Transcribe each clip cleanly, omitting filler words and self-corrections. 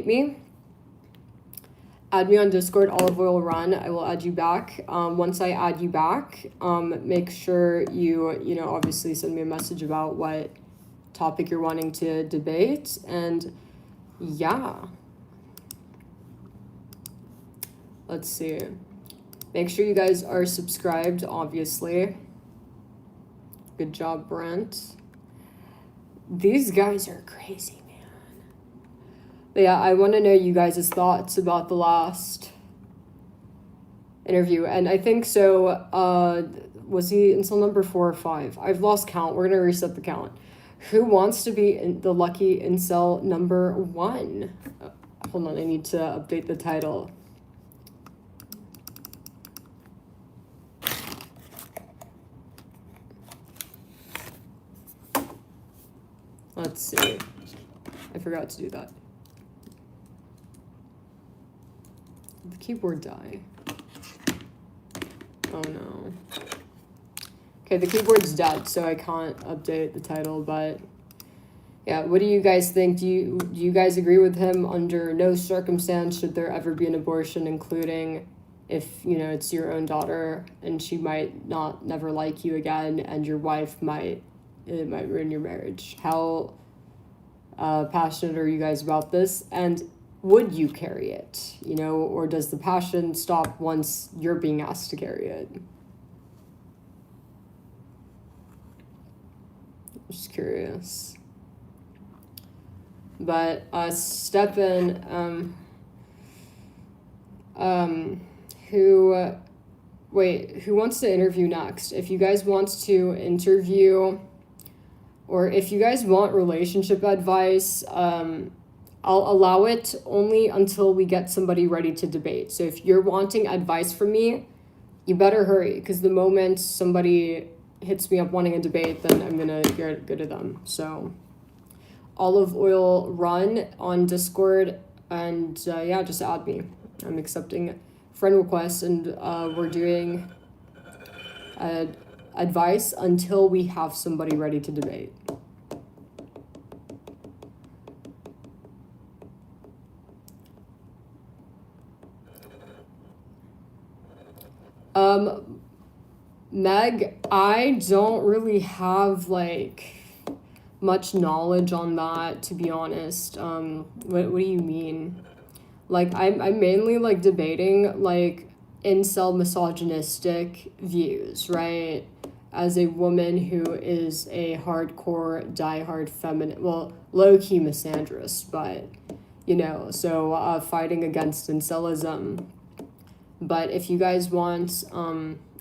me, add me on Discord, Olive Oil Run. I will add you back. Once I add you back, make sure you know, obviously send me a message about what topic you're wanting to debate. And yeah. Let's see. Make sure you guys are subscribed, obviously. Good job, Brent. These guys are crazy, man. But yeah, I want to know you guys' thoughts about the last interview. And I think so, was he incel number 4 or 5? I've lost count. We're going to reset the count. Who wants to be the lucky incel number 1? Hold on, I need to update the title. Let's see. I forgot to do that. Did the keyboard die? Oh no. Okay, the keyboard's dead, so I can't update the title, but yeah, what do you guys think? Do you guys agree with him? Under no circumstance should there ever be an abortion, including if, you know, it's your own daughter and she might never like you again, and your wife it might ruin your marriage. How passionate are you guys about this? And would you carry it? You know, or does the passion stop once you're being asked to carry it? Just curious. But Stefan, who wants to interview next? If you guys want to interview, or if you guys want relationship advice, I'll allow it only until we get somebody ready to debate. So if you're wanting advice from me, you better hurry, because the moment somebody hits me up wanting a debate, then I'm gonna get good at them. So Olive Oil Run on Discord, and yeah, just add me. I'm accepting friend requests, and we're doing advice until we have somebody ready to debate. Meg, I don't really have like much knowledge on that, to be honest. What do you mean? Like, I'm mainly like debating like incel misogynistic views, right? As a woman who is a hardcore, diehard feminine, well, low-key misandrist, but you know, so fighting against incelism. But if you guys want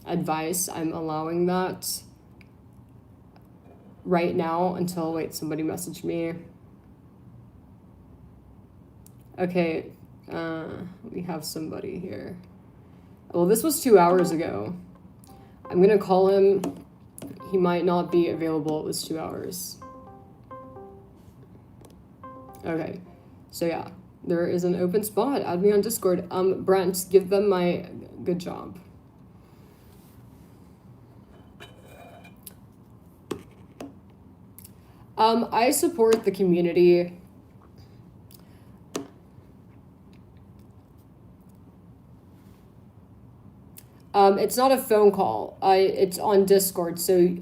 advice, I'm allowing that right now until, wait, somebody messaged me. Okay, we have somebody here. Well, this was 2 hours ago. I'm gonna call him. He might not be available. It was 2 hours. Okay, so yeah, there is an open spot. Add me on Discord. Brent, give them my good job. I support the community. It's not a phone call. It's on Discord. So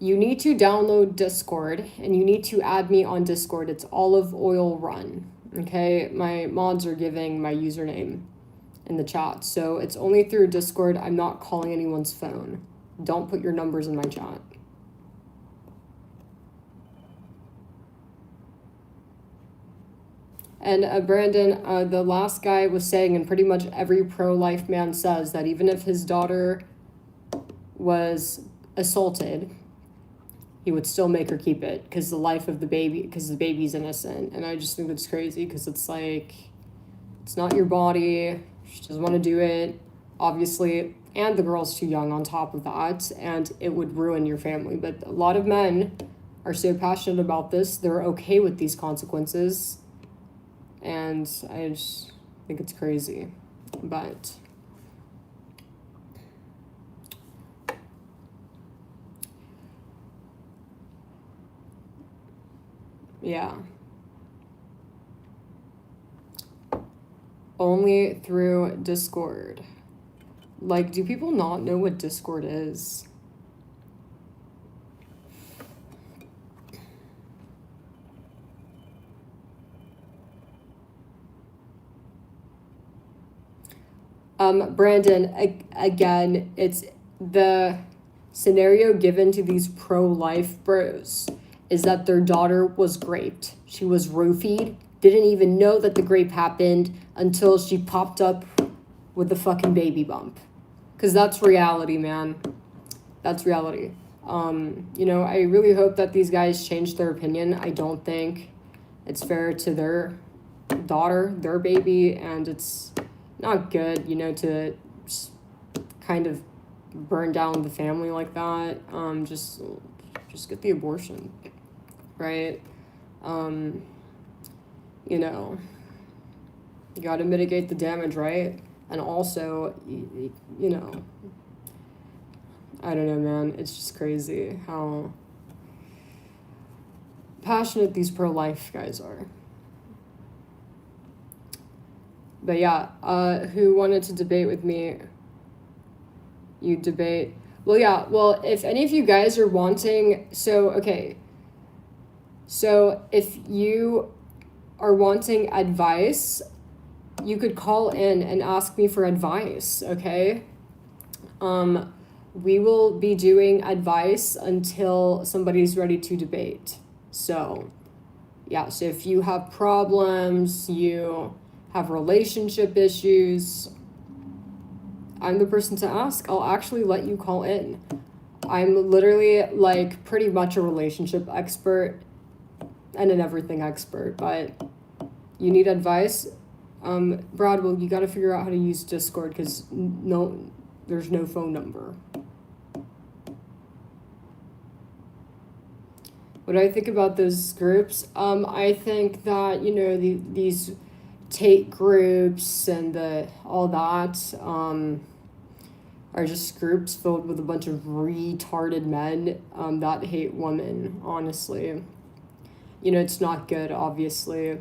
you need to download Discord, and you need to add me on Discord. It's Olive Oil Run. Okay, my mods are giving my username in the chat. So it's only through Discord. I'm not calling anyone's phone. Don't put your numbers in my chat. And Brandon, the last guy was saying, and pretty much every pro-life man says, that even if his daughter was assaulted, he would still make her keep it because the life of the baby, because the baby's innocent. And I just think that's crazy, because it's like, it's not your body. She doesn't want to do it, obviously, and the girl's too young on top of that, and it would ruin your family. But a lot of men are so passionate about this, they're okay with these consequences. And I just think it's crazy. But yeah. only through Discord. Like, do people not know what Discord is? Brandon, again, it's the scenario given to these pro-life bros is that their daughter was raped. She was roofied, didn't even know that the rape happened until she popped up with the fucking baby bump. Because that's reality, man. That's reality. You know, I really hope that these guys change their opinion. I don't think it's fair to their daughter, their baby, and it's not good, you know, to just kind of burn down the family like that. Just get the abortion, right? You know, you got to mitigate the damage, right? And also, you know, I don't know, man. It's just crazy how passionate these pro-life guys are. But yeah, who wanted to debate with me? You debate. Well, yeah, well, if any of you guys are wanting, okay. So if you are wanting advice, you could call in and ask me for advice, okay? We will be doing advice until somebody's ready to debate. So, yeah, so if you have problems, you have relationship issues, I'm the person to ask. I'll actually let you call in. I'm literally like pretty much a relationship expert and an everything expert, but you need advice. Brad, well, you got to figure out how to use Discord because there's no phone number. What do I think about those groups? I think that, you know, these take groups and all that are just groups filled with a bunch of retarded men that hate women, honestly. You know, it's not good, obviously,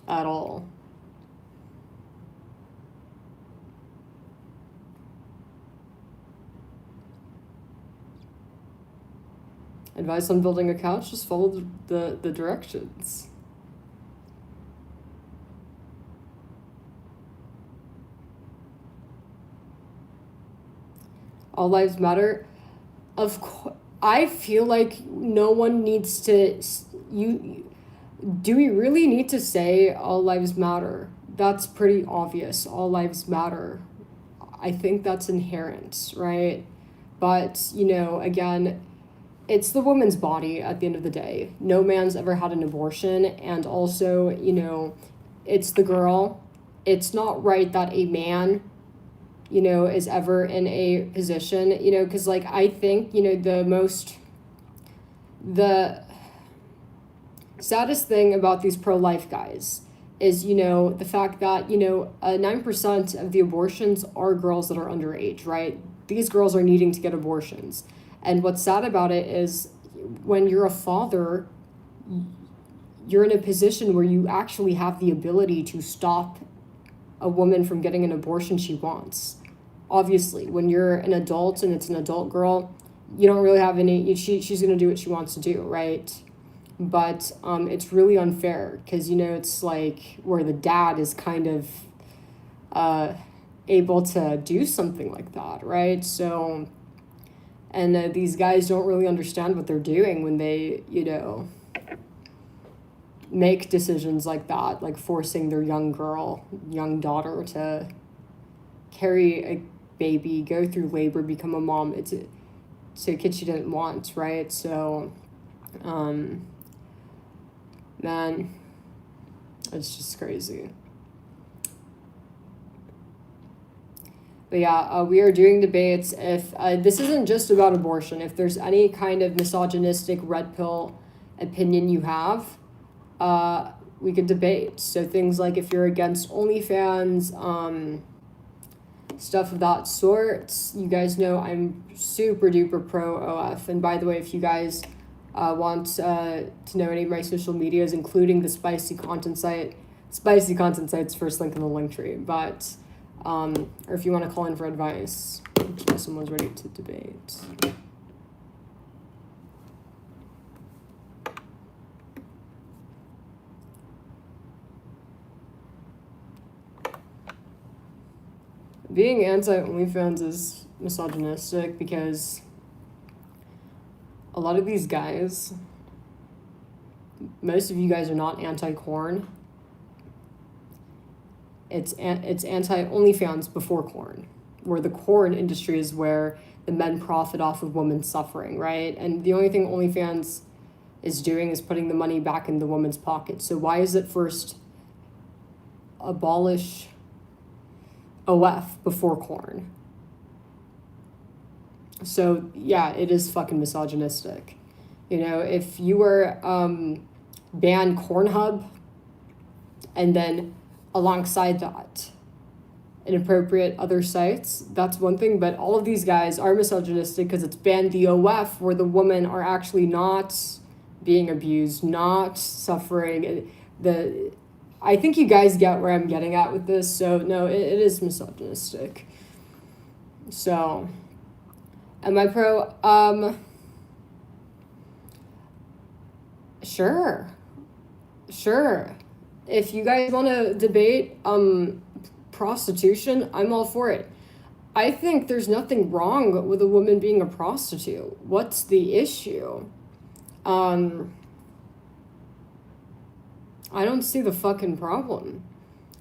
at all. Advice on building a couch, just follow the directions. All lives matter. Of course, I feel like no one needs to. Do we really need to say all lives matter? That's pretty obvious. All lives matter. I think that's inherent, right? But, you know, again, it's the woman's body at the end of the day. No man's ever had an abortion. And also, you know, it's the girl. It's not right that a man, you know, is ever in a position, you know, because, like, I think, you know, the saddest thing about these pro-life guys is, you know, the fact that, you know, 9% of the abortions are girls that are underage, right? These girls are needing to get abortions. And what's sad about it is when you're a father, you're in a position where you actually have the ability to stop a woman from getting an abortion she wants. Obviously, when you're an adult and it's an adult girl, you don't really have any, she's going to do what she wants to do, right? But it's really unfair because, you know, it's like where the dad is kind of able to do something like that, right? So, and these guys don't really understand what they're doing when they, you know, make decisions like that, like forcing their young daughter to carry a baby, go through labor, become a mom. It's a kid she didn't want, right? So, man, it's just crazy. But yeah, we are doing debates. If this isn't just about abortion, if there's any kind of misogynistic red pill opinion you have, we could debate. So things like if you're against OnlyFans, stuff of that sort. You guys know I'm super duper pro OF. And by the way, if you guys want to know any of my social medias, including the spicy content site, spicy content sites, first link in the link tree. But, or if you want to call in for advice, someone's ready to debate. Being anti-OnlyFans is misogynistic because a lot of these guys, most of you guys are not anti-corn. It's anti-OnlyFans before corn, where the corn industry is where the men profit off of women's suffering, right? And the only thing OnlyFans is doing is putting the money back in the woman's pocket. So why is it first abolish OF before corn? So yeah, it is fucking misogynistic. You know, if you were ban Cornhub and then alongside that inappropriate other sites, that's one thing. But all of these guys are misogynistic because it's banned the OF, where the women are actually not being abused, not suffering. I think you guys get where I'm getting at with this. So no, it is misogynistic. So, am I pro? Sure. If you guys want to debate prostitution, I'm all for it. I think there's nothing wrong with a woman being a prostitute. What's the issue? I don't see the fucking problem.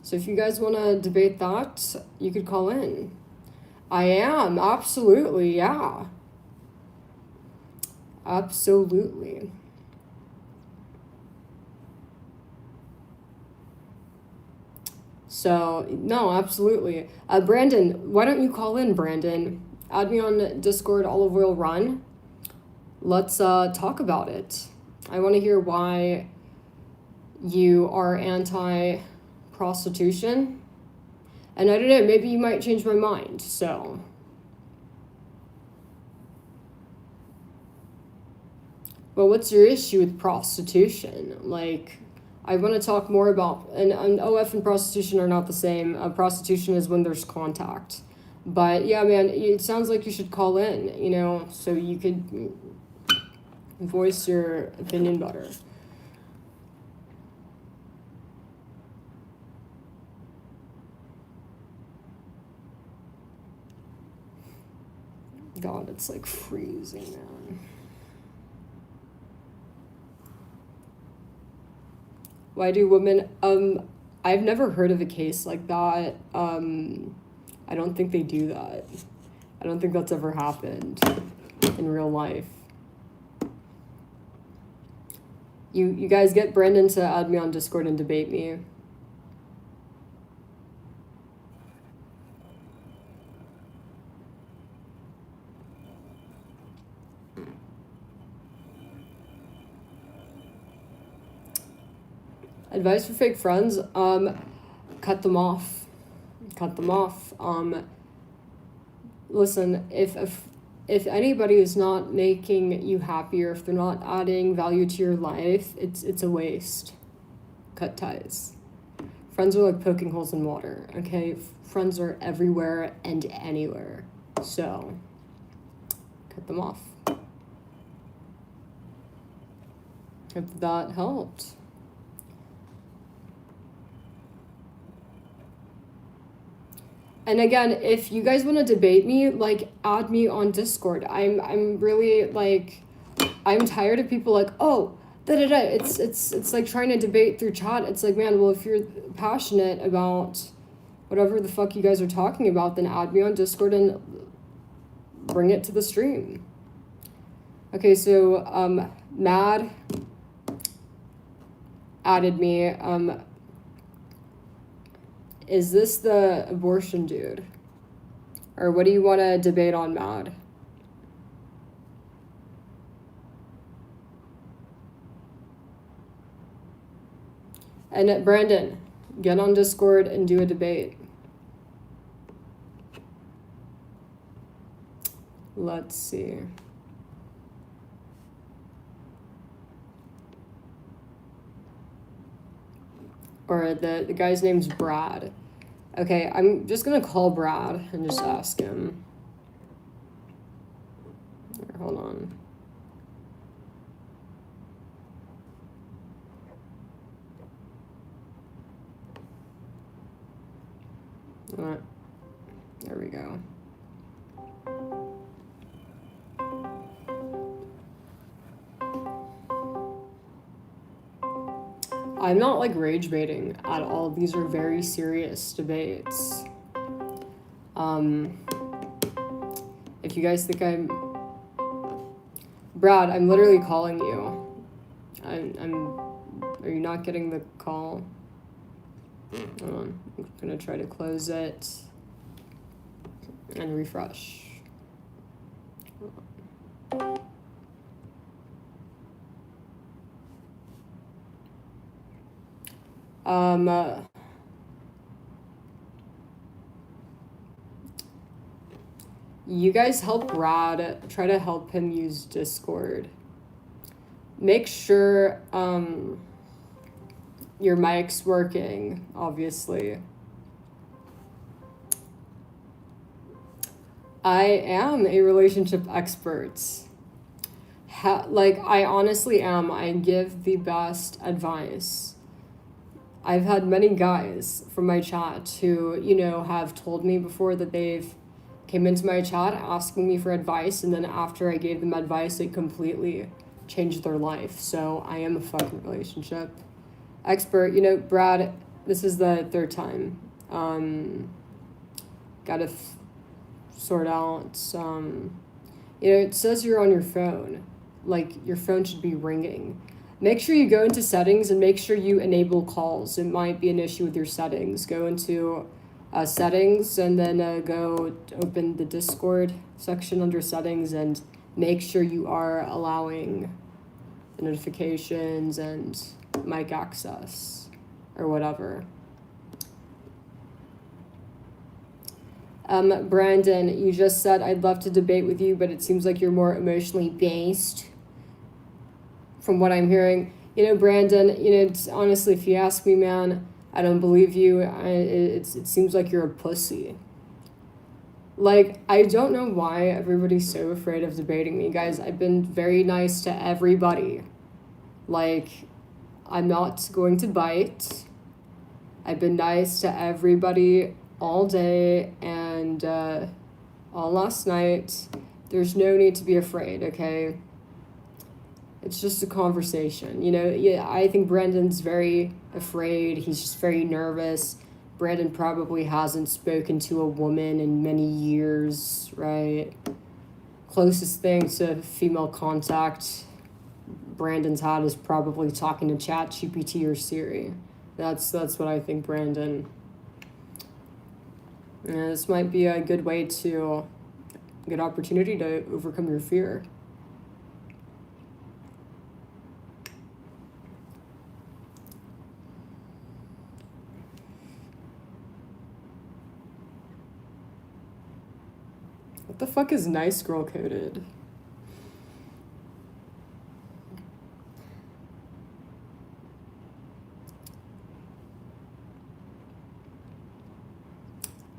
So if you guys want to debate that, you could call in. I am, absolutely, yeah. Absolutely. So, no, absolutely. Brandon, why don't you call in, Brandon? Add me on Discord, Olive Oil Run. Let's talk about it. I want to hear why you are anti-prostitution. And I don't know, maybe you might change my mind, so. But what's your issue with prostitution? Like, I want to talk more about, and OF and prostitution are not the same. Prostitution is when there's contact. But yeah, man, it sounds like you should call in, you know, so you could voice your opinion better. God, it's like freezing, man. Why do women, I've never heard of a case like that. I don't think they do that. I don't think that's ever happened in real life. You guys get Brandon to add me on Discord and debate me. Advice for fake friends, cut them off. Listen, if anybody is not making you happier, if they're not adding value to your life, it's a waste. Cut ties. Friends are like poking holes in water, okay? Friends are everywhere and anywhere. So, cut them off. Hope that helped. And again, if you guys want to debate me, like, add me on Discord. I'm really, like, I'm tired of people like, oh, da-da-da. It's like trying to debate through chat. It's like, man, well, if you're passionate about whatever the fuck you guys are talking about, then add me on Discord and bring it to the stream. Okay, so, Mad added me, is this the abortion dude? Or what do you want to debate on, Mad? And Brandon, get on Discord and do a debate. Let's see. or the guy's name's Brad. Okay, I'm just gonna call Brad and just ask him. Here, hold on. All right, there we go. I'm not like rage baiting at all. These are very serious debates. If you guys think I'm Brad, I'm literally calling you. Are you not getting the call? Hold on. I'm gonna try to close it and refresh. You guys help Brad, try to help him use Discord. Make sure your mic's working, obviously. I am a relationship expert. I honestly am. I give the best advice. I've had many guys from my chat who, have told me before that they've came into my chat asking me for advice, and then after I gave them advice, it completely changed their life. So I am a fucking relationship expert. Brad, this is the third time. Gotta sort out it says you're on your phone. Like, your phone should be ringing. Make sure you go into settings and make sure you enable calls. It might be an issue with your settings. Go into settings and then go open the Discord section under settings and make sure you are allowing notifications and mic access or whatever. Brandon, you just said, I'd love to debate with you, but it seems like you're more emotionally based from what I'm hearing. Brandon, it's, honestly, if you ask me, man, I don't believe you. It seems like you're a pussy. Like, I don't know why everybody's so afraid of debating me, guys. I've been very nice to everybody. Like, I'm not going to bite. I've been nice to everybody all day and all last night. There's no need to be afraid, okay? It's just a conversation, I think Brandon's very afraid. He's just very nervous. Brandon probably hasn't spoken to a woman in many years, right? Closest thing to female contact Brandon's had is probably talking to ChatGPT or Siri. That's what I think, Brandon. Yeah, this might be a good opportunity to overcome your fear. What the fuck is nice girl coded?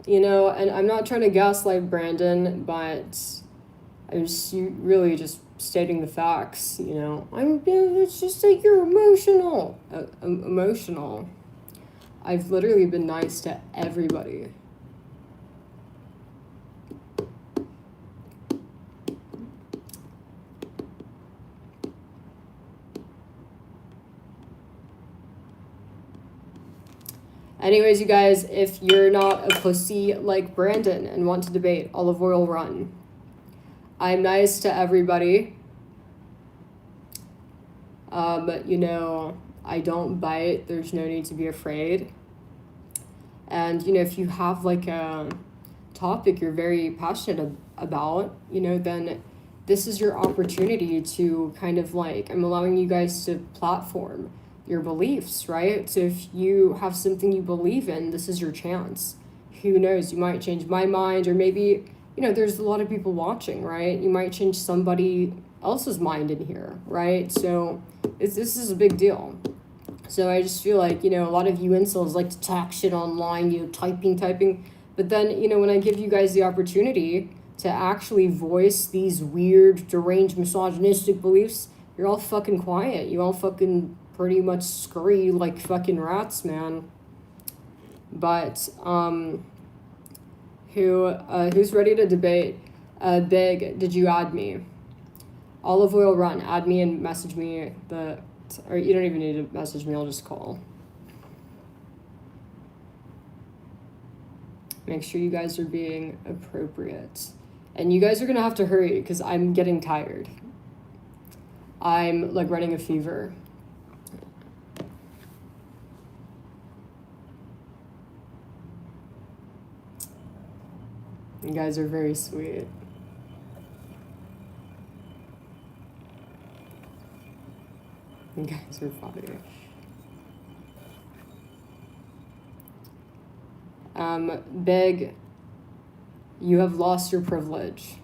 And I'm not trying to gaslight Brandon, but I'm just really just stating the facts, it's just like you're emotional. Emotional. I've literally been nice to everybody. Anyways, you guys, if you're not a pussy like Brandon and want to debate, olive oil run. I'm nice to everybody. But, I don't bite. There's no need to be afraid. And, if you have like a topic you're very passionate about, then this is your opportunity to kind of like, I'm allowing you guys to platform your beliefs, right? So if you have something you believe in, this is your chance. Who knows, you might change my mind, or maybe, there's a lot of people watching, right? You might change somebody else's mind in here, right? So this is a big deal. So I just feel like, a lot of you incels like to talk shit online, typing. But then, when I give you guys the opportunity to actually voice these weird, deranged, misogynistic beliefs, you're all fucking quiet. You all fucking pretty much scurry like fucking rats, man. But, who's ready to debate? Big, did you add me? Olive Oil Run, add me and message me or you don't even need to message me, I'll just call. Make sure you guys are being appropriate. And you guys are gonna have to hurry because I'm getting tired. I'm like running a fever. You guys are very sweet. You guys are funny. Big, you have lost your privilege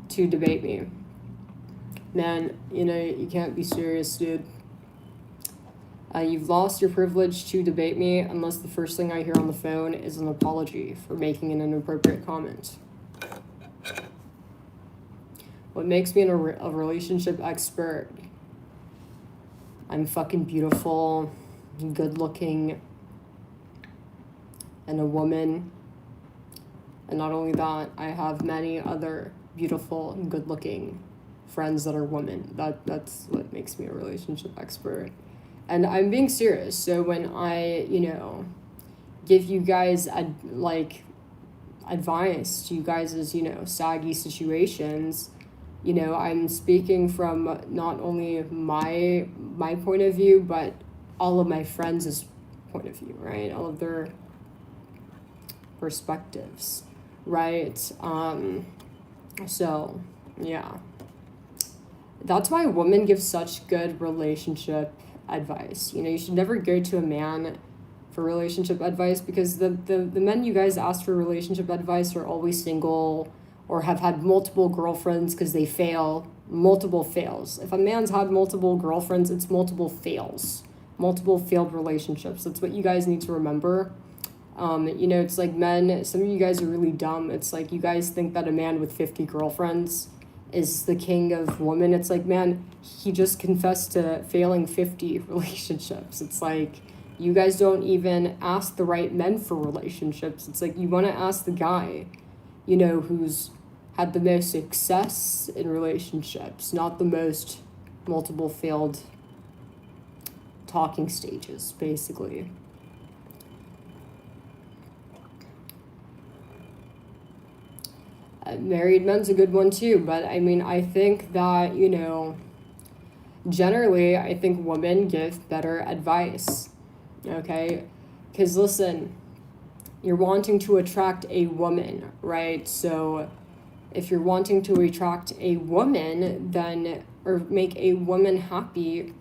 to debate me. Man, you can't be serious, dude. You've lost your privilege to debate me unless the first thing I hear on the phone is an apology for making an inappropriate comment. What makes me a relationship expert? I'm fucking beautiful, good looking, and a woman. And not only that, I have many other beautiful and good looking friends that are women. That's what makes me a relationship expert. And I'm being serious. So when I, give you guys advice to you guys' saggy situations, I'm speaking from not only my point of view, but all of my friends' point of view, right? All of their perspectives, right? So yeah, that's why women give such good relationship advice. You should never go to a man for relationship advice because the men you guys ask for relationship advice are always single or have had multiple girlfriends because they multiple fails. If a man's had multiple girlfriends, it's multiple fails, multiple failed relationships. That's what you guys need to remember. It's like men, some of you guys are really dumb. It's like you guys think that a man with 50 girlfriends is the king of women. It's like, man, he just confessed to failing 50 relationships. It's like, you guys don't even ask the right men for relationships. It's like, you want to ask the guy, who's had the most success in relationships, not the most multiple failed talking stages, basically. Married men's a good one too, but I think that, generally, I think women give better advice, okay? Because listen, you're wanting to attract a woman, right? So if you're wanting to attract a woman, or make a woman happy,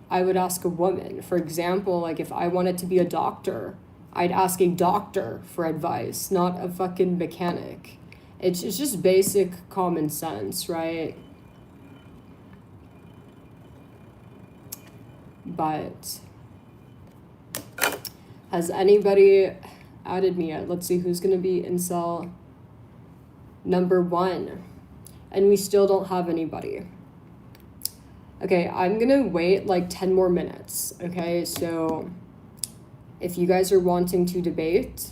I would ask a woman. For example, like if I wanted to be a doctor, I'd ask a doctor for advice, not a fucking mechanic. It's just basic common sense, right? But has anybody added me yet? Let's see who's going to be incel number 1. And we still don't have anybody. Okay, I'm going to wait like 10 more minutes, okay? So if you guys are wanting to debate,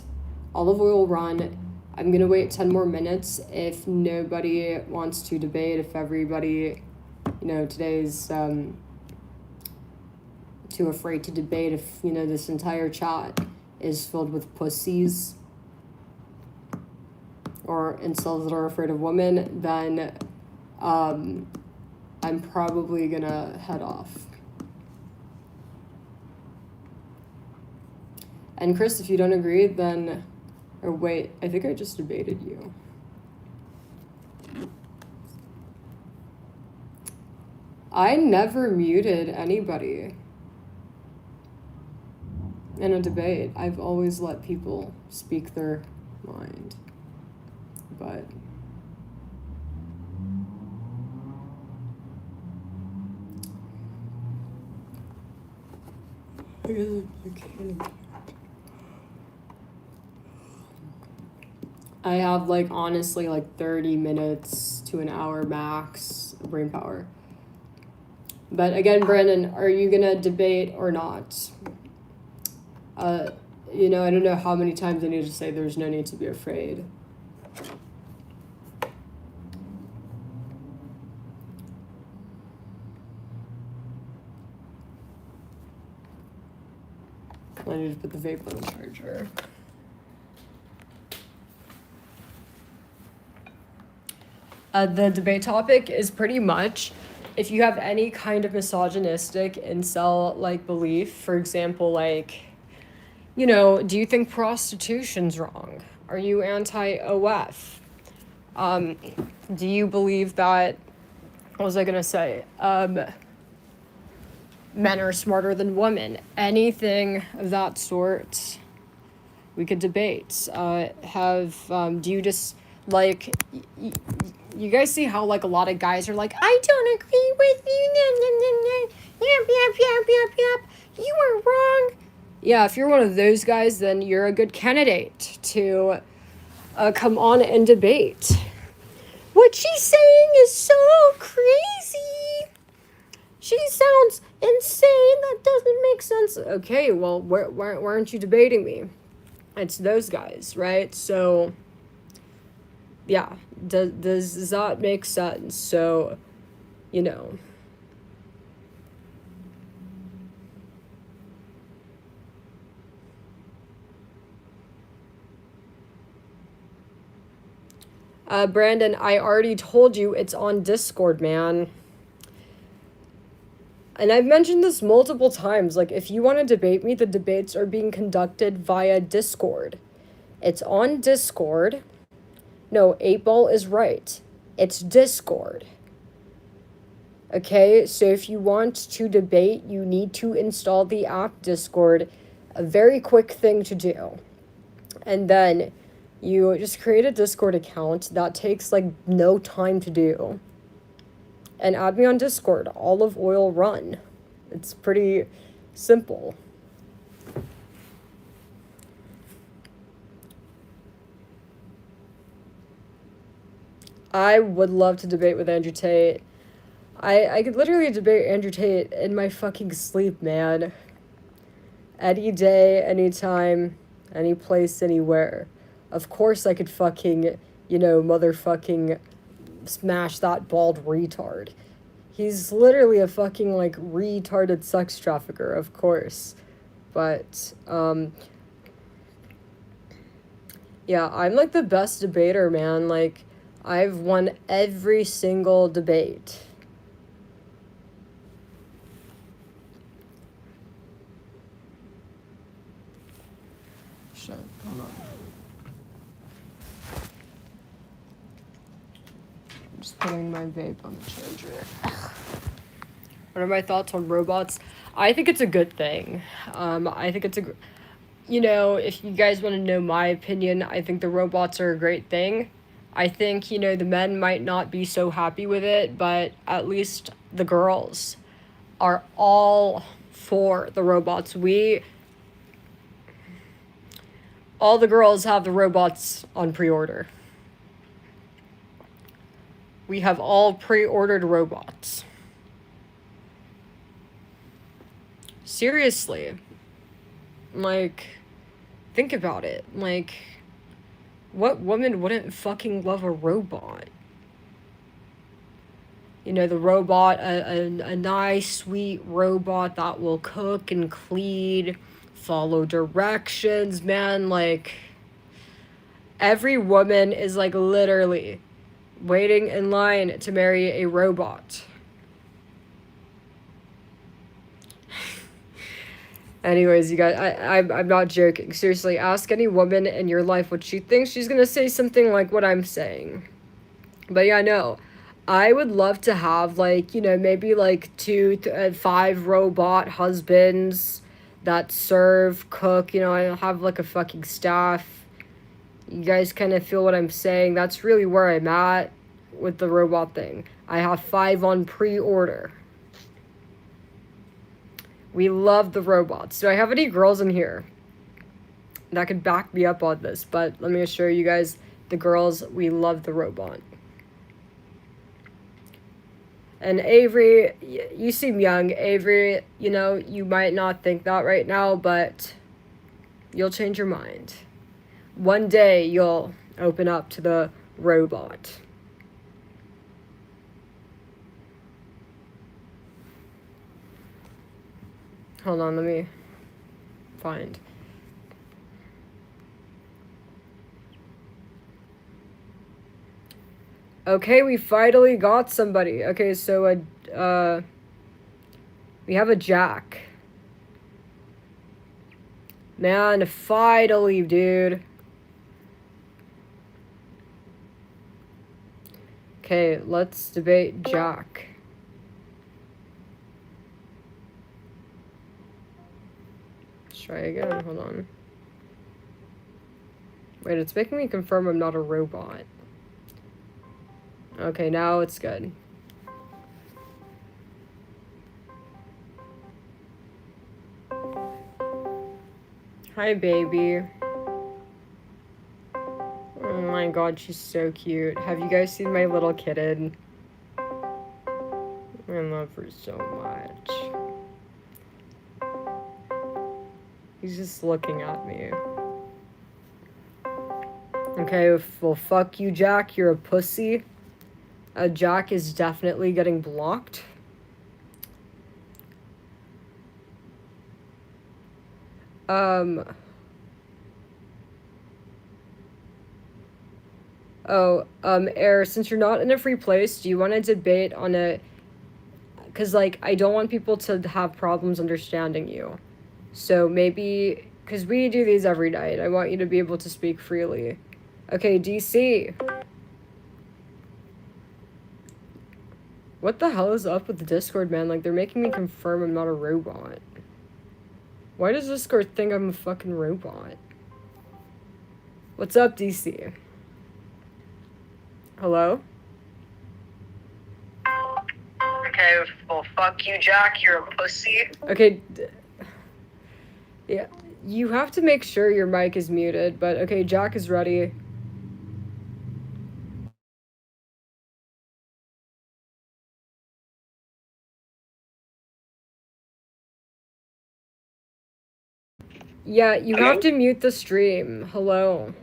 Olive Oil Run, I'm going to wait 10 more minutes. If nobody wants to debate, if everybody, today's too afraid to debate, if, this entire chat is filled with pussies or incels that are afraid of women, then I'm probably going to head off. And Chris, if you don't agree, then... Or wait, I think I just debated you. I never muted anybody in a debate. I've always let people speak their mind. But I have, like, honestly, like, 30 minutes to an hour max brain power. But again, Brandon, are you going to debate or not? You know, I don't know how many times I need to say there's no need to be afraid. I need to put the vape on the charger. The debate topic is pretty much if you have any kind of misogynistic incel like belief, for example, like, you know, do you think prostitution's wrong? Are you anti-OF? Do you believe that, what was I gonna say? Men are smarter than women. Anything of that sort, we could debate. Do you just, like, you guys see how, like, a lot of guys are like, I don't agree with you, yep, you were wrong. Yeah, if you're one of those guys, then you're a good candidate to come on and debate. What she's saying is so crazy. She sounds insane. That doesn't make sense. Okay, well, why aren't you debating me? It's those guys, right? So, yeah, does that make sense? So, you know. Brandon, I already told you it's on Discord, man. And I've mentioned this multiple times. Like, if you want to debate me, the debates are being conducted via Discord. It's on Discord. No, 8-Ball is right. It's Discord. Okay, so if you want to debate, you need to install the app Discord. A very quick thing to do. And then you just create a Discord account. That takes, like, no time to do. And add me on Discord. Olive Oil Run. It's pretty simple. I would love to debate with Andrew Tate. I could literally debate Andrew Tate in my fucking sleep, man. Any day, anytime, any place, anywhere. Of course I could fucking, you know, motherfucking smash that bald retard. He's literally a fucking, like, retarded sex trafficker, of course. But, yeah, I'm, like, the best debater, man. Like, I've won every single debate. Shut up. Hold on. I'm just putting my vape on the charger. What are my thoughts on robots? I think it's a good thing. I think it's you know, if you guys want to know my opinion, I think the robots are a great thing. I think, you know, the men might not be so happy with it, but at least the girls are all for the robots. All the girls have the robots on pre-order. We have all pre-ordered robots. Seriously. Like, think about it. Like, what woman wouldn't fucking love a robot? You know, the robot, a nice, sweet robot that will cook and clean, follow directions, man. Like, every woman is, like, literally waiting in line to marry a robot. Anyways, you guys, I'm not joking. Seriously, ask any woman in your life what she thinks. She's gonna say something like what I'm saying. But yeah, no. I would love to have, like, you know, maybe, like, 5 robot husbands that serve, cook, you know, I have, like, a fucking staff. You guys kind of feel what I'm saying? That's really where I'm at with the robot thing. I have 5 on pre-order. We love the robots. Do I have any girls in here that could back me up on this? But let me assure you guys, the girls, we love the robot. And Avery, you seem young. Avery, you know, you might not think that right now, but you'll change your mind. One day you'll open up to the robot. Hold on, let me find. Okay, we finally got somebody. Okay, so we have a Jack. Man, finally, dude. Okay, let's debate Jack. Let's try again, hold on. Wait, it's making me confirm I'm not a robot. Okay, now it's good. Hi, baby. Oh my god, she's so cute. Have you guys seen my little kitten? I love her so much. He's just looking at me. Okay, well, fuck you, Jack. You're a pussy. Jack is definitely getting blocked. Air, since you're not in a free place, do you want to debate on a... Because, like, I don't want people to have problems understanding you. So maybe... Because we do these every night. I want you to be able to speak freely. Okay, DC. What the hell is up with the Discord, man? Like, they're making me confirm I'm not a robot. Why does Discord think I'm a fucking robot? What's up, DC? Hello? Okay, well, fuck you, Jack. You're a pussy. Okay. Yeah, you have to make sure your mic is muted, but okay, Jack is ready. Yeah, you have to mute the stream. Hello.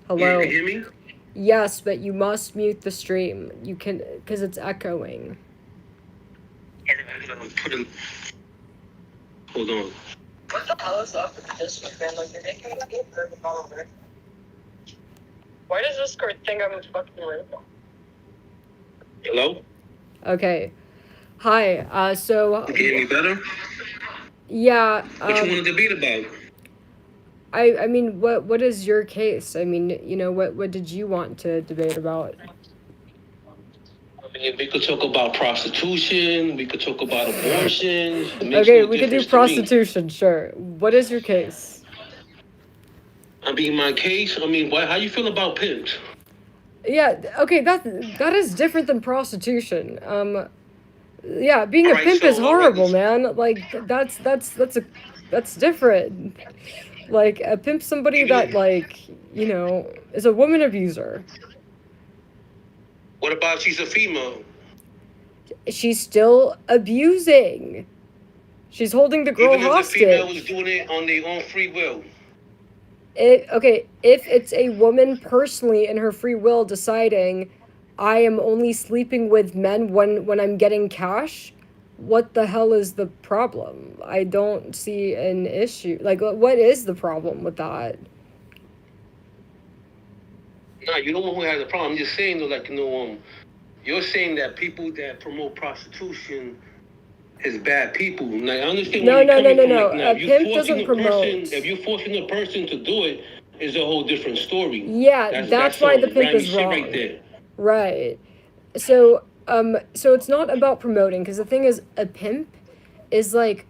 Hello. Yeah, you hear me? Yes, but you must mute the stream. You can, because it's echoing. Hold on. What the hell is up with this, man? Like, you're making me feel nervous all over. Why does Discord think I'm a fucking robot? Hello? Okay. Hi, so... You can hear me better? Yeah, What you want to debate about? I mean, what is your case? I mean, you know, what did you want to debate about? I mean, we could talk about prostitution. We could talk about abortion. Okay, we could do prostitution, sure. What is your case? I mean, my case. I mean, how you feel about pimps? Yeah, okay, that is different than prostitution. Yeah, being a pimp is horrible, man. Like, that's different. Like, a pimp, somebody that, like, you know, is a woman abuser. What about she's a female? She's still abusing. She's holding the girl hostage. Even if the female was doing it on their own free will. Okay, if it's a woman personally in her free will deciding, I am only sleeping with men when I'm getting cash, what the hell is the problem? I don't see an issue. Like, what is the problem with that? Nah, you don't know who has a problem. I'm just saying, though, like, you know, you're saying that people that promote prostitution is bad people. Like, I understand No. Like, a pimp doesn't promote. If you're forcing a person to do it, it's a whole different story. Yeah, that's why the pimp is wrong. Right there. Right. So it's not about promoting, because the thing is, a pimp is like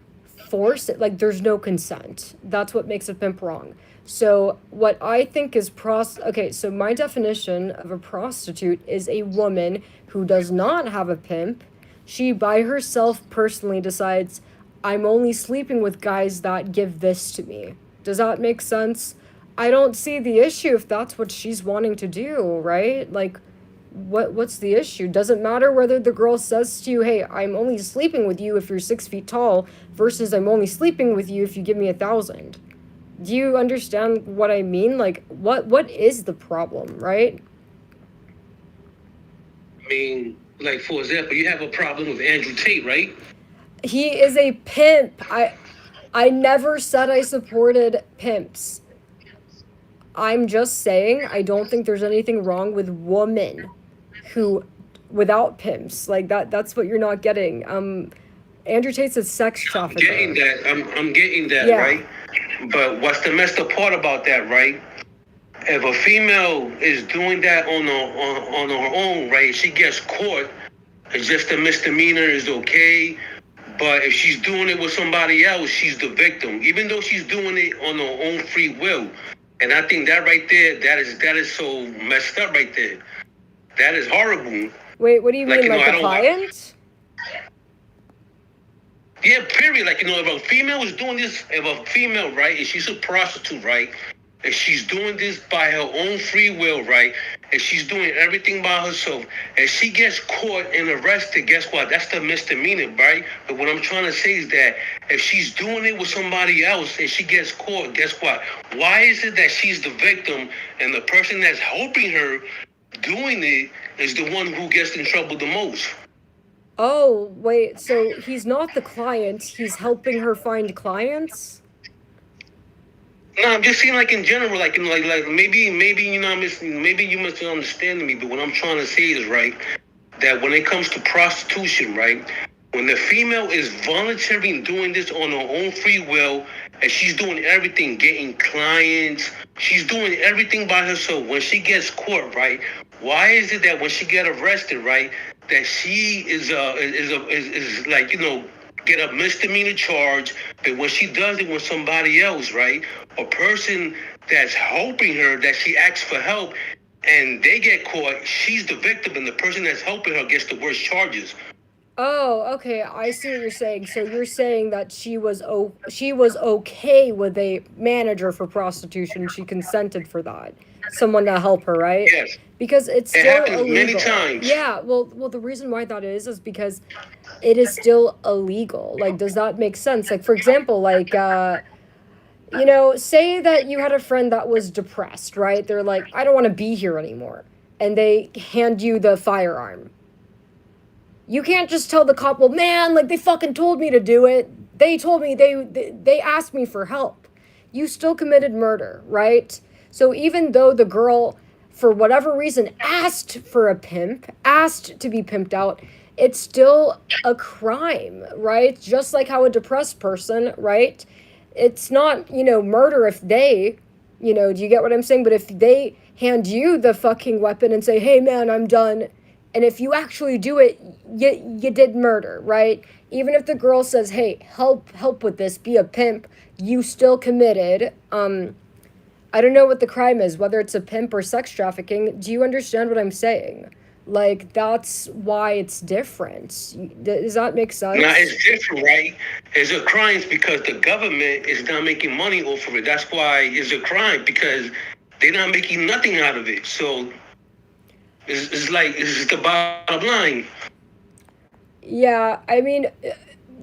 forced, like there's no consent. That's what makes a pimp wrong. So what I think is okay, so my definition of a prostitute is a woman who does not have a pimp. She by herself personally decides, I'm only sleeping with guys that give this to me. Does that make sense? I don't see the issue if that's what she's wanting to do, right? Like, what's the issue? Doesn't matter whether the girl says to you, hey, I'm only sleeping with you if you're 6 feet tall, versus I'm only sleeping with you if you give me 1,000. Do you understand what I mean? Like, what is the problem, right? I mean, like, for example, you have a problem with Andrew Tate, right? He is a pimp. I never said I supported pimps. I'm just saying I don't think there's anything wrong with women who without pimps. Like that's what you're not getting. Andrew Tate's a sex trafficker. I'm getting that, Yeah. right? But what's the messed up part about that, right? If a female is doing that on her own, right, she gets caught, it's just a misdemeanor, is okay. But if she's doing it with somebody else, she's the victim, even though she's doing it on her own free will. And I think that right there, that is so messed up right there. That is horrible. Wait, what do you mean, like I the client? Yeah, period. Like, if a female is doing this, if a female, right, and she's a prostitute, right, and she's doing this by her own free will, right, and she's doing everything by herself, and she gets caught and arrested, guess what? That's the misdemeanor, right? But what I'm trying to say is that if she's doing it with somebody else and she gets caught, guess what? Why is it that she's the victim and the person that's helping her doing it is the one who gets in trouble the most? Oh, wait, so he's not the client, he's helping her find clients? No, I'm just saying, like, in general, like, maybe you misunderstanding me, but what I'm trying to say is, right, that when it comes to prostitution, right, when the female is voluntarily doing this on her own free will, and she's doing everything, getting clients, she's doing everything by herself. When she gets caught, right, why is it that when she get arrested, right, that she is like, get a misdemeanor charge, but when she does it with somebody else, right, a person that's helping her, that she asks for help, and they get caught, she's the victim, and the person that's helping her gets the worst charges. Oh, okay, I see what you're saying. So you're saying that she was okay with a manager for prostitution. She consented for that. Someone to help her, right? Yes. Because it's It still happens illegal. many times. Yeah, well, the reason why that is because it is still illegal. Like, does that make sense? Like, for example, like, say that you had a friend that was depressed, right? They're like, I don't want to be here anymore. And they hand you the firearm. You can't just tell the cop, well, man, like, they fucking told me to do it. They told me, they asked me for help. You still committed murder, right? So even though the girl, for whatever reason, asked for a pimp, asked to be pimped out, it's still a crime, right? Just like how a depressed person, right? It's not, murder if they, do you get what I'm saying? But if they hand you the fucking weapon and say, hey, man, I'm done, and if you actually do it, you did murder, right? Even if the girl says, hey, help with this, be a pimp, you still committed. I don't know what the crime is, whether it's a pimp or sex trafficking. Do you understand what I'm saying? Like, that's why it's different. Does that make sense? Now, it's different, right? It's a crime because the government is not making money off of it. That's why it's a crime, because they're not making nothing out of it. So it's like, it's the bottom line. Yeah, I mean,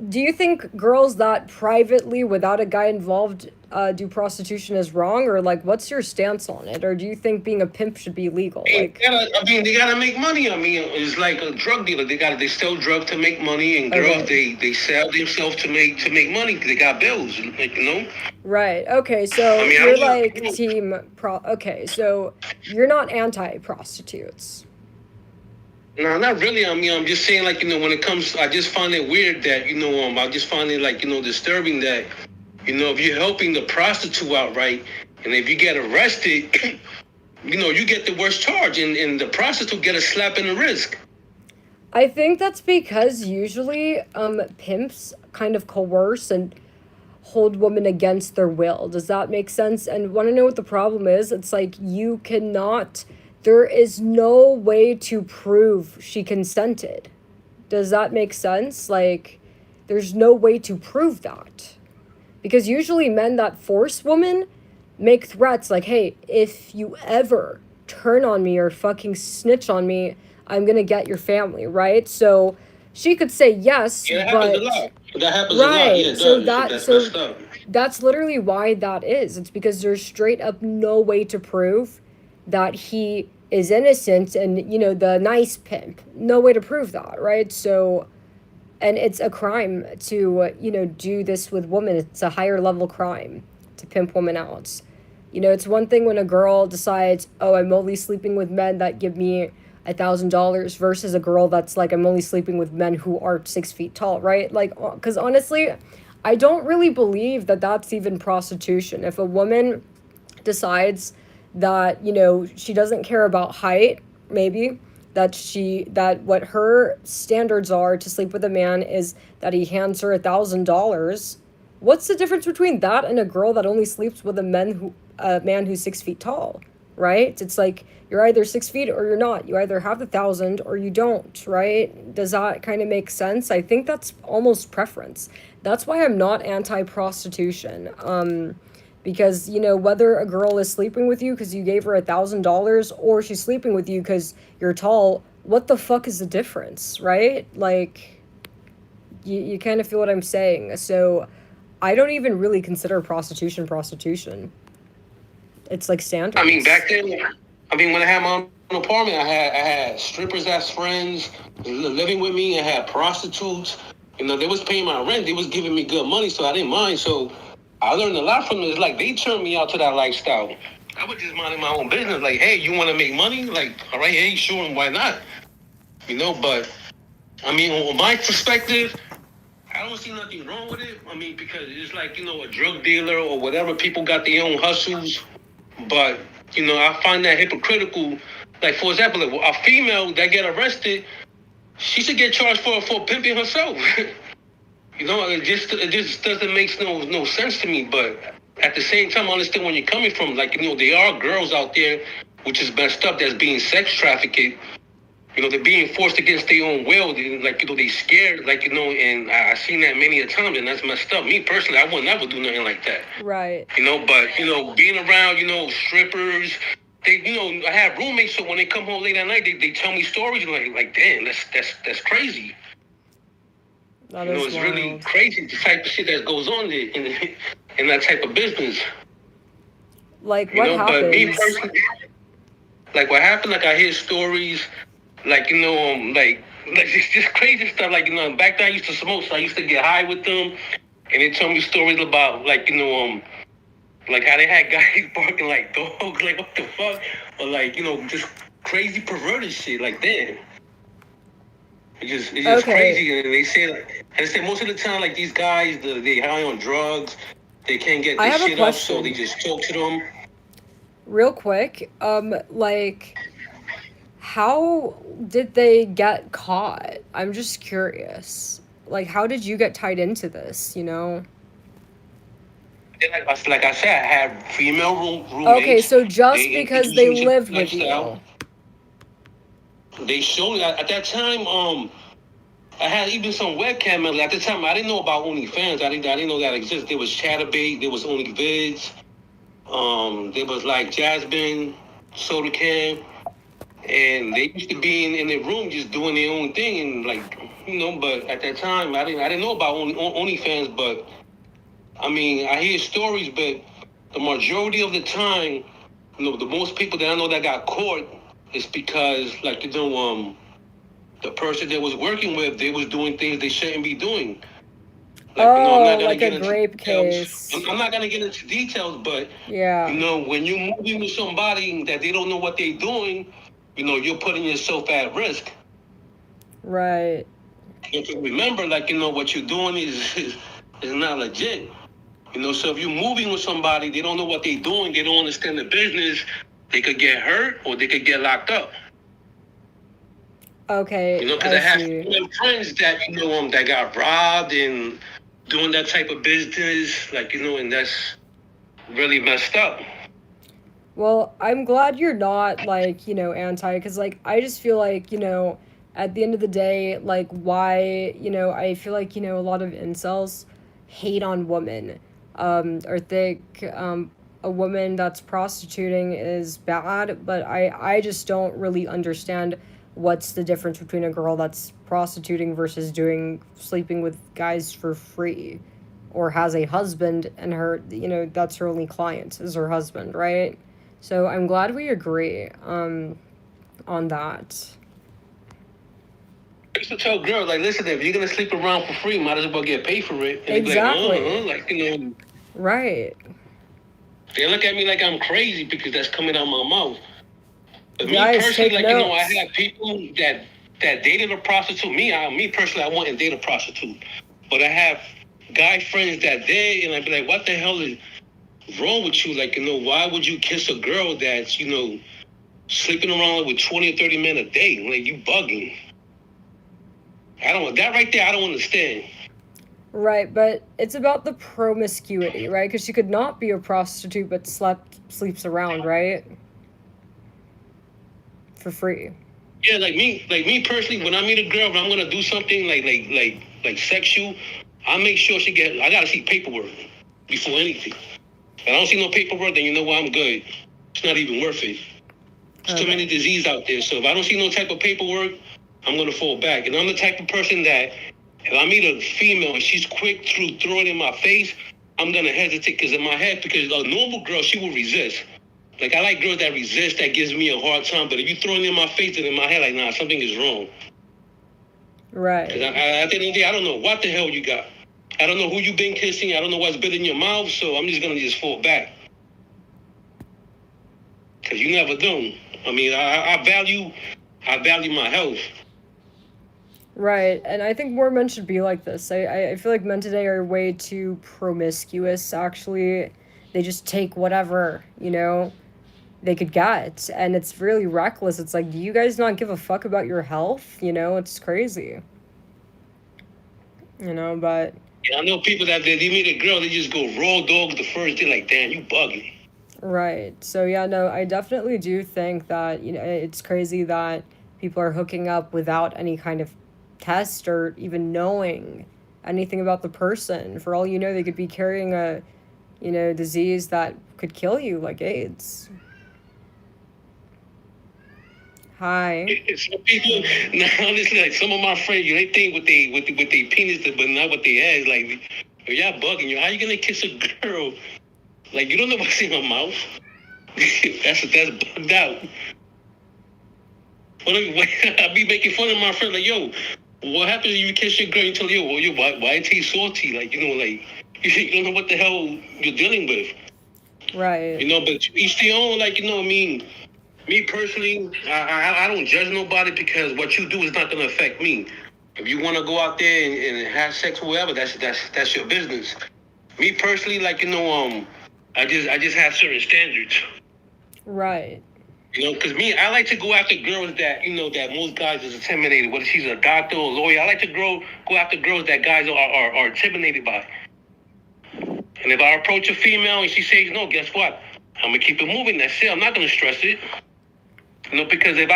do you think girls that privately, without a guy involved, do prostitution is wrong? Or, like, what's your stance on it? Or do you think being a pimp should be legal? Like, they gotta make money. I mean, it's like a drug dealer. They sell drugs to make money, and girls, okay. they sell themselves to make money. They got bills, Right. Okay, so you're like team okay, so you're not anti-prostitutes. No, not really. I mean, I'm just saying, like, when it comes, I just find it weird that, I just find it, like, disturbing that, if you're helping the prostitute out, right, and if you get arrested, you get the worst charge, and the prostitute get a slap in the wrist. I think that's because usually pimps kind of coerce and hold women against their will. Does that make sense? And want to know what the problem is? It's like there is no way to prove she consented. Does that make sense? Like, there's no way to prove that. Because usually men that force women make threats like, hey, if you ever turn on me or fucking snitch on me, I'm gonna get your family, right? So she could say yes, Yeah, that but happens a lot. That happens a lot. right. Yeah, it So does. that That's so messed up. that's literally why that is. It's because there's straight up no way to prove that he is innocent and, you know, the nice pimp. No way to prove that, right? So, and it's a crime to, you know, do this with women. It's a higher level crime to pimp women out. You know, it's one thing when a girl decides, oh, I'm only sleeping with men that give me $1,000 versus a girl that's like, I'm only sleeping with men who are 6 feet tall, right? Like, because honestly, I don't really believe that that's even prostitution. If a woman decides that, you know, she doesn't care about height, maybe, that what her standards are to sleep with a man is that he hands her $1,000. What's the difference between that and a girl that only sleeps with a man who's 6 feet tall, right? It's like you're either 6 feet or you're not. You either have the 1,000 or you don't, right? Does that kind of make sense? I think that's almost preference. That's why I'm not anti-prostitution. Because, you know, whether a girl is sleeping with you because you gave her $1,000 or she's sleeping with you because you're tall, what the fuck is the difference, right? Like, you kind of feel what I'm saying. So I don't even really consider prostitution. It's like standards. I mean, back then, when I had my own apartment, I had strippers as friends living with me. I had prostitutes. You know, they was paying my rent. They was giving me good money, so I didn't mind. So I learned a lot from them. It's like they turned me out to that lifestyle. I was just minding my own business. Like, hey, you want to make money? Like, all right, hey, sure, and why not? You know, but I mean, on my perspective, I don't see nothing wrong with it. I mean, because it's like, you know, a drug dealer or whatever. People got their own hustles. But, you know, I find that hypocritical. Like, for example, a female that get arrested, she should get charged for pimping herself. You know, it just doesn't make no sense to me. But at the same time, I understand where you're coming from. Like, you know, there are girls out there, which is messed up, that's being sex trafficked. You know, they're being forced against their own will. Like, you know, they scared, like, you know, and I've seen that many a times, and that's messed up. Me, personally, I would never do nothing like that. Right. You know, but, you know, being around, you know, strippers, they, you know, I have roommates, so when they come home late at night, they tell me stories, like damn, that's crazy. That you know, it's wild. really crazy, the type of shit that goes on there in that type of business. Like, what happens? But me personally, like, what happened, like, I hear stories, like, you know, like it's just crazy stuff. Like, you know, back then I used to smoke, so I used to get high with them, and they tell me stories about, like, you know, like how they had guys barking like dogs, like what the fuck, or like, you know, just crazy perverted shit, like that. It's just crazy, and they say most of the time, like, these guys, they high on drugs, they can't get this shit up, so they just talk to them. Real quick, like, how did they get caught? I'm just curious. Like, how did you get tied into this, you know? Like I said, I had female roommates. Okay, so just because they lived with you. They showed at that time, I had even some webcam. At the time, I didn't know about OnlyFans. I didn't know that existed. There was Chatterbait, there was OnlyVids, there was like Jasmine, Soda Can, and they used to be in their room just doing their own thing, and like, you know. But at that time, I didn't know about OnlyFans. But I mean, I hear stories, but the majority of the time, you know, the most people that I know that got caught is because, like, you know, the person they was working with, they was doing things they shouldn't be doing. Like, you know, I'm not gonna like get a into grape details. case. I'm not gonna get into details, but yeah, you know, when you're moving with somebody that they don't know what they're doing, you know, you're putting yourself at risk. Right. You have to remember, like, you know, what you're doing is not legit. You know, so if you're moving with somebody, they don't know what they're doing, they don't understand the business, they could get hurt or they could get locked up. Okay, you know, because I have friends that, you know, that got robbed and doing that type of business, like, you know, and that's really messed up. Well, I'm glad you're not, like, you know, anti, because, like, I just feel like, you know, at the end of the day, like, why, I feel like, a lot of incels hate on women, or think, a woman that's prostituting is bad, but I just don't really understand what's the difference between a girl that's prostituting versus sleeping with guys for free, or has a husband and her, that's her only client is her husband, right? So I'm glad we agree, on that. I used to tell girls, like, listen, if you're gonna sleep around for free, might as well get paid for it. And Exactly. they be like, Right. they look at me like I'm crazy because that's coming out my mouth. But Guys, me personally, take like, I notes. have people that dated a prostitute. Me personally, I wouldn't date a prostitute. But I have guy friends that did, and I'd be like, what the hell is wrong with you? Like, why would you kiss a girl that's, sleeping around with 20 or 30 men a day? Like, you bugging. That right there, I don't understand. Right, but it's about the promiscuity, right? Because she could not be a prostitute but sleeps around, right? For free. Yeah, like me personally, when I meet a girl, if I'm gonna do something like sexual, I make sure I gotta see paperwork before anything. If I don't see no paperwork, then you know what, I'm good. It's not even worth it. There's too many diseases out there. So if I don't see no type of paperwork, I'm gonna fall back. And I'm the type of person that if I meet a female and she's quick to throw it in my face, I'm gonna hesitate because in my head, because a normal girl, she will resist. Like, I like girls that resist, that gives me a hard time. But if you throw it in my face and in my head, like, nah, something is wrong. Right. Because at the end of the day, I don't know what the hell you got. I don't know who you've been kissing. I don't know what's been in your mouth. So I'm just going to just fall back. Because you never know. I mean, I value my health. Right, and I think more men should be like this. I feel like men today are way too promiscuous, actually. They just take whatever, they could get, and it's really reckless. It's like, do you guys not give a fuck about your health? It's crazy. But... Yeah, I know people that they meet a girl, they just go raw dogs the first day, like, damn, you bugging. Right. So, yeah, no, I definitely do think that, it's crazy that people are hooking up without any kind of test or even knowing anything about the person. For all you know, they could be carrying a, disease that could kill you, like AIDS. Hi. Some people, now honestly, like some of my friends, they think with their penis, but not with their ass. Like, y'all bugging you. How you gonna kiss a girl? Like, you don't know what's in her mouth. that's bugged out. I be making fun of my friend, like, yo, what happens if you kiss your girl and tell you, why it tastes salty? Like, like, you don't know what the hell you're dealing with. Right. But each their own, like, I mean, me personally, I don't judge nobody because what you do is not going to affect me. If you want to go out there and have sex or whatever, that's your business. Me personally, like, I just have certain standards. Right. Because I like to go after girls that, that most guys is intimidated, whether she's a doctor or a lawyer. I like to go after girls that guys are intimidated by. And if I approach a female and she says no, guess what? I'm going to keep it moving. That's it. I'm not going to stress it. Because if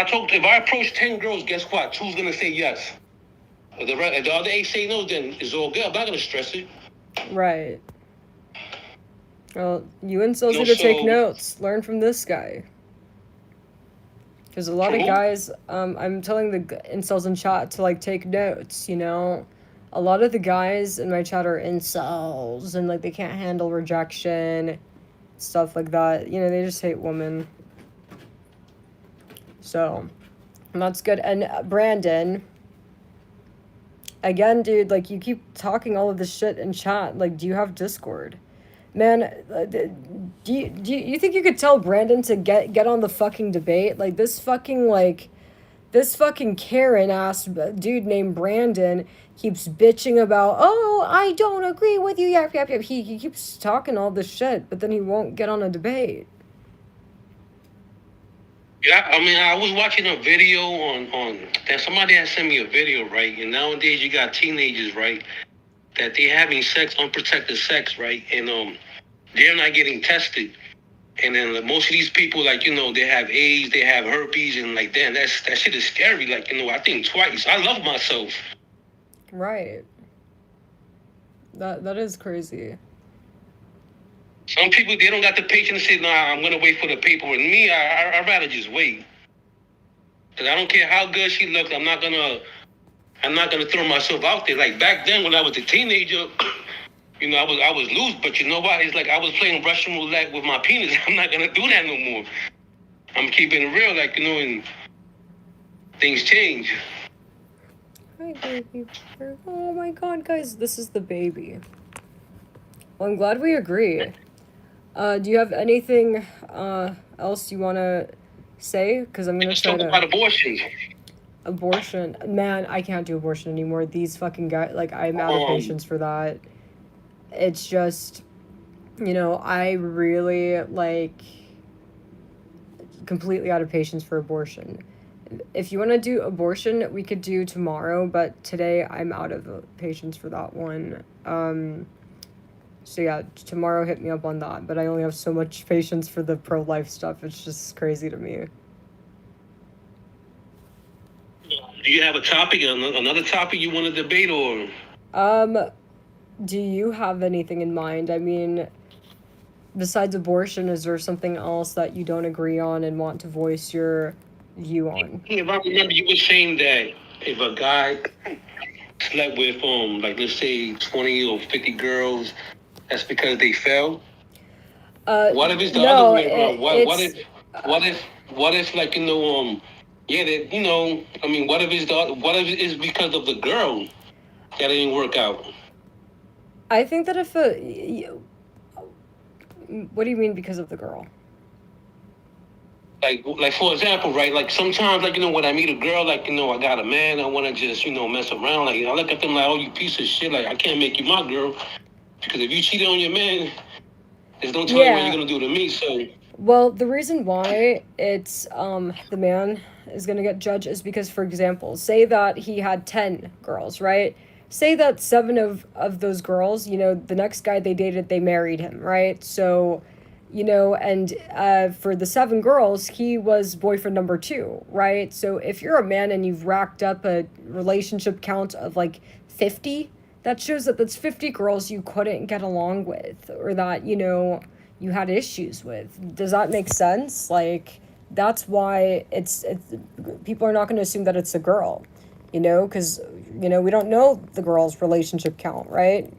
I approach 10 girls, guess what? 2's going to say yes. If the other 8 say no, then it's all good. I'm not going to stress it. Right. Well, you incels need to take notes. Learn from this guy. Because a lot of guys, I'm telling the incels in chat to, like, take notes, A lot of the guys in my chat are incels, and, like, they can't handle rejection, stuff like that. They just hate women. So, that's good. And Brandon, again, dude, like, you keep talking all of this shit in chat. Like, do you have Discord? Man, do you think you could tell Brandon to get on the fucking debate? Like, this fucking Karen ass dude named Brandon keeps bitching about, oh, I don't agree with you. Yep. He keeps talking all this shit, but then he won't get on a debate. Yeah, I mean, I was watching a video on that somebody had sent me a video, right? And nowadays you got teenagers, right, that they having sex, unprotected sex, right? And they're not getting tested. And then most of these people, like, they have AIDS, they have herpes, and like that shit is scary. Like, I think twice. I love myself. Right. That is crazy. Some people, they don't got the patience to say, nah, I'm gonna wait for the paper. And me, I'd rather just wait. Cause I don't care how good she looks, I'm not gonna throw myself out there. Like back then when I was a teenager, I was loose, but you know what? It's like I was playing Russian roulette with my penis. I'm not gonna do that no more. I'm keeping it real, like, and things change. Hi, baby. Oh my god, guys, this is the baby. Well, I'm glad we agree. Do you have anything else you want to say? Because I'm going to try Let's to... talk about abortion. Abortion. Man, I can't do abortion anymore. These fucking guys, like, I'm out of patience for that. It's just, I really, like, completely out of patience for abortion. If you want to do abortion, we could do tomorrow, but today I'm out of patience for that one. So yeah, tomorrow hit me up on that, but I only have so much patience for the pro-life stuff. It's just crazy to me. Do you have a topic, another topic you want to debate, or? Do you have anything in mind? I mean, besides abortion, is there something else that you don't agree on and want to voice your view on? If I remember, you were saying that if a guy slept with, like, let's say 20 or 50 girls, that's because they fell. What if it's the other way around? What if like, what if it's because of the girl that didn't work out? I think that if what do you mean because of the girl? Like for example, right? Like sometimes, like, when I meet a girl, like, I got a man, I want to just, mess around. Like, I look at them like, oh, you piece of shit. Like, I can't make you my girl. Because if you cheated on your man, there's no telling what you're going to do to me, so... Well, the reason why it's the man is going to get judged is because, for example, say that he had 10 girls, right? Say that 7 of those girls, the next guy they dated, they married him, right? So, and for the 7 girls, he was boyfriend number 2, right? So if you're a man and you've racked up a relationship count of like 50, that shows that that's 50 girls you couldn't get along with, or that, you had issues with. Does that make sense? Like, that's why it's people are not going to assume that it's a girl, because, we don't know the girl's relationship count, right?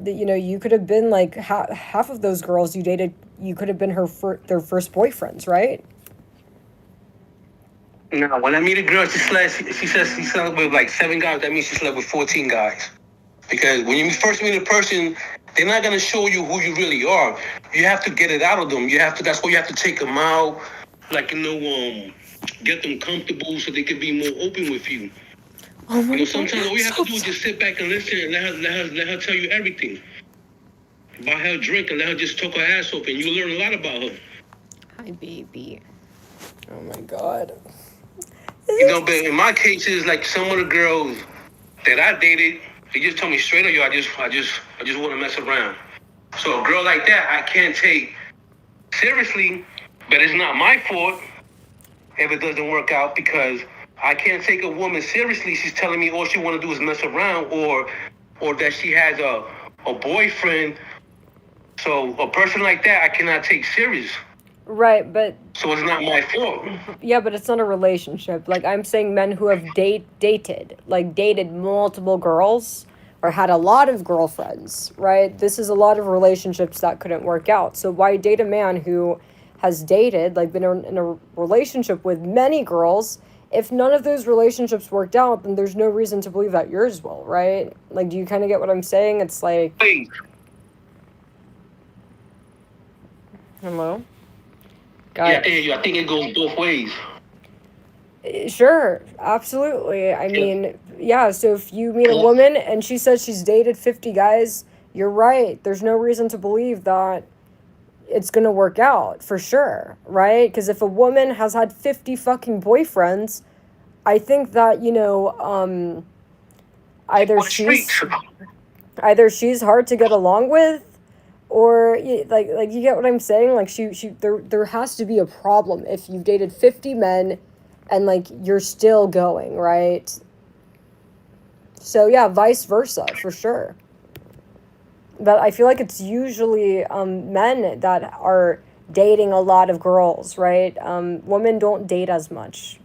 You could have been like half of those girls you dated, you could have been their first boyfriends, right? No, when I meet a girl, she says she slept with like 7 guys. That means she slept with 14 guys. Because when you first meet a person, they're not going to show you who you really are. You have to get it out of them. That's why you have to take them out, like, get them comfortable so they can be more open with you. Oh my God. Sometimes all you have to do is just sit back and listen and let her tell you everything. Buy her a drink and let her just talk her ass off, and you'll learn a lot about her. Hi, baby. Oh my God. But in my cases, like some of the girls that I dated, they just told me straight up, yo, I just want to mess around. So a girl like that, I can't take seriously, but it's not my fault if it doesn't work out, because I can't take a woman seriously. She's telling me all she want to do is mess around, or that she has a boyfriend. So a person like that, I cannot take serious. Right, but... So it's not my fault. Yeah, but it's not a relationship. Like, I'm saying men who have dated multiple girls or had a lot of girlfriends, right? This is a lot of relationships that couldn't work out. So why date a man who has dated, like, been in a relationship with many girls? If none of those relationships worked out, then there's no reason to believe that yours will, right? Like, do you kind of get what I'm saying? It's like... Wait. Hello? Yeah, I think it goes both ways. Sure, absolutely. I mean, yeah, so if you meet a woman and she says she's dated 50 guys, you're right. There's no reason to believe that it's going to work out, for sure, right? Because if a woman has had 50 fucking boyfriends, I think that, either she's hard to get along with, Or like you get what I'm saying? Like there has to be a problem if you've dated 50 men and like you're still going, right? So yeah, vice versa for sure. But I feel like it's usually men that are dating a lot of girls, right? Women don't date as much,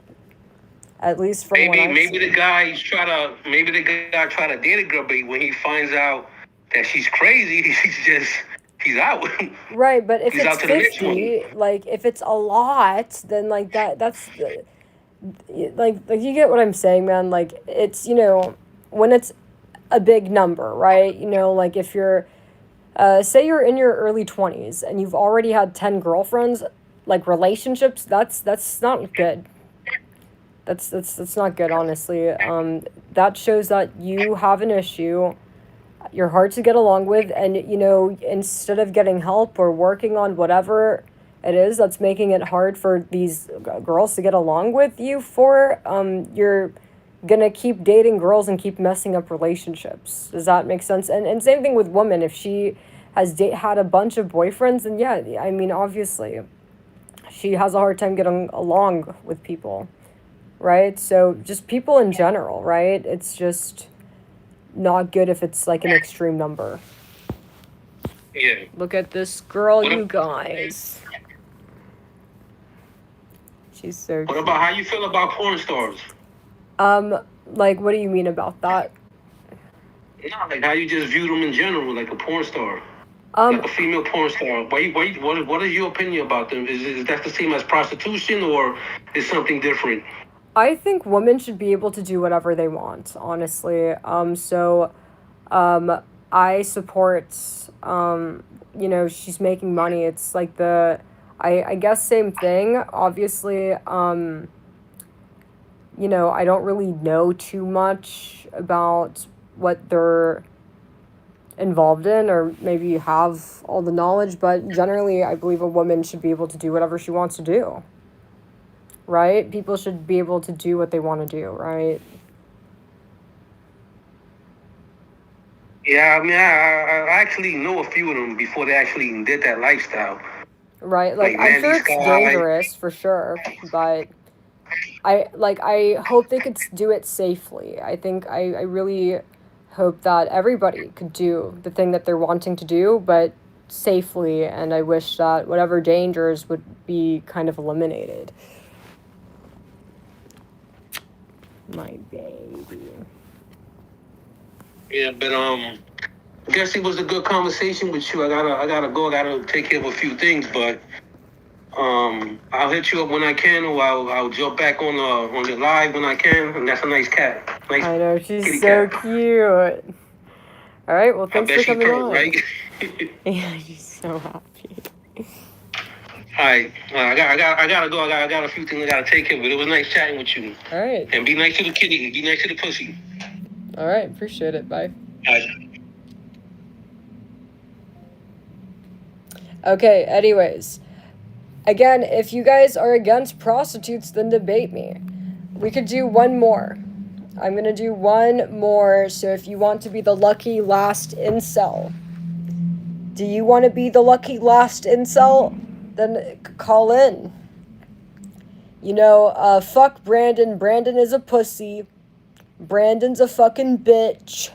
at least from what I've maybe seen. the guy try to date a girl, but when he finds out that she's crazy, he's out. Right, but if He's it's out to the next one. 50, like if it's a lot, then like that's like you get what I'm saying, man. Like it's, when it's a big number, right? Like if you're say you're in your early 20s and you've already had 10 girlfriends, like relationships, that's not good. That's not good, honestly. That shows that you have an issue. You're hard to get along with, and instead of getting help or working on whatever it is that's making it hard for these girls to get along with you you're gonna keep dating girls and keep messing up relationships. Does that make sense? And same thing with women. If she has had a bunch of boyfriends, then yeah, I mean, obviously she has a hard time getting along with people, right? So just people in general, right? It's just not good if it's like an extreme number. Yeah. Look at this girl, you guys. She's so What cute. about how you feel about porn stars? Like, what do you mean about that? No, like how you just view them in general, like a porn star, like a female porn star. What is your opinion about them? Is that the same as prostitution, or is something different? I think women should be able to do whatever they want, honestly. I support, she's making money. It's like I guess same thing. Obviously, I don't really know too much about what they're involved in, or maybe have all the knowledge, but generally I believe a woman should be able to do whatever she wants to do. Right? People should be able to do what they want to do, right? Yeah, I mean, I actually know a few of them before they actually did that lifestyle. Right? Like I'm Randy sure it's Sky. dangerous for sure, but I hope they could do it safely. I think I really hope that everybody could do the thing that they're wanting to do, but safely, and I wish that whatever dangers would be kind of eliminated. My baby. Yeah, but I guess it was a good conversation with you. I gotta go. I gotta take care of a few things, but I'll hit you up when I can, or I'll jump back on the live when I can. And that's a nice cat. Nice. I know, she's so cute. All right, well, thanks for coming on. Right? Yeah, she's so happy. All right, I gotta go. I got a few things I gotta take care of. But it was nice chatting with you. All right. And be nice to the kitty. Be nice to the pussy. All right, appreciate it. Bye. All right. Okay, anyways. Again, if you guys are against prostitutes, then debate me. We could do one more. I'm going to do one more. So if you want to be the lucky last incel, do you want to be the lucky last incel? Then call in. Fuck Brandon. Brandon is a pussy. Brandon's a fucking bitch.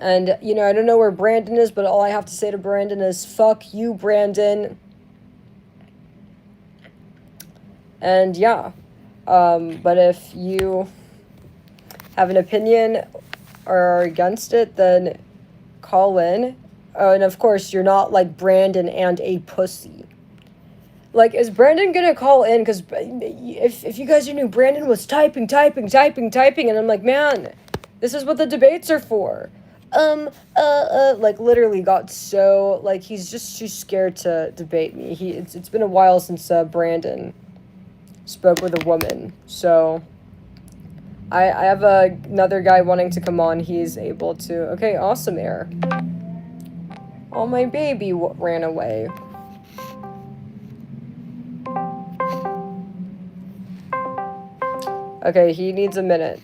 And, I don't know where Brandon is, but all I have to say to Brandon is, fuck you, Brandon. And, yeah. But if you have an opinion or are against it, then call in. Oh, and, of course, you're not like Brandon and a pussy. Like, is Brandon gonna call in? Because if you guys knew, Brandon was typing, and I'm like, man, this is what the debates are for. Like literally got so, like, he's just too scared to debate me. It's been a while since Brandon spoke with a woman, so I have another guy wanting to come on. He's able to. Okay, awesome, Air. Oh, my baby ran away. Okay, he needs a minute.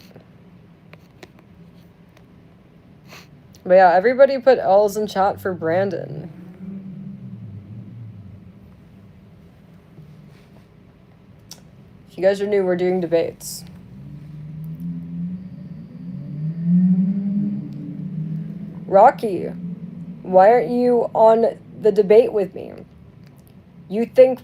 But yeah, everybody put L's in chat for Brandon. If you guys are new, we're doing debates. Rocky, why aren't you on the debate with me? You think,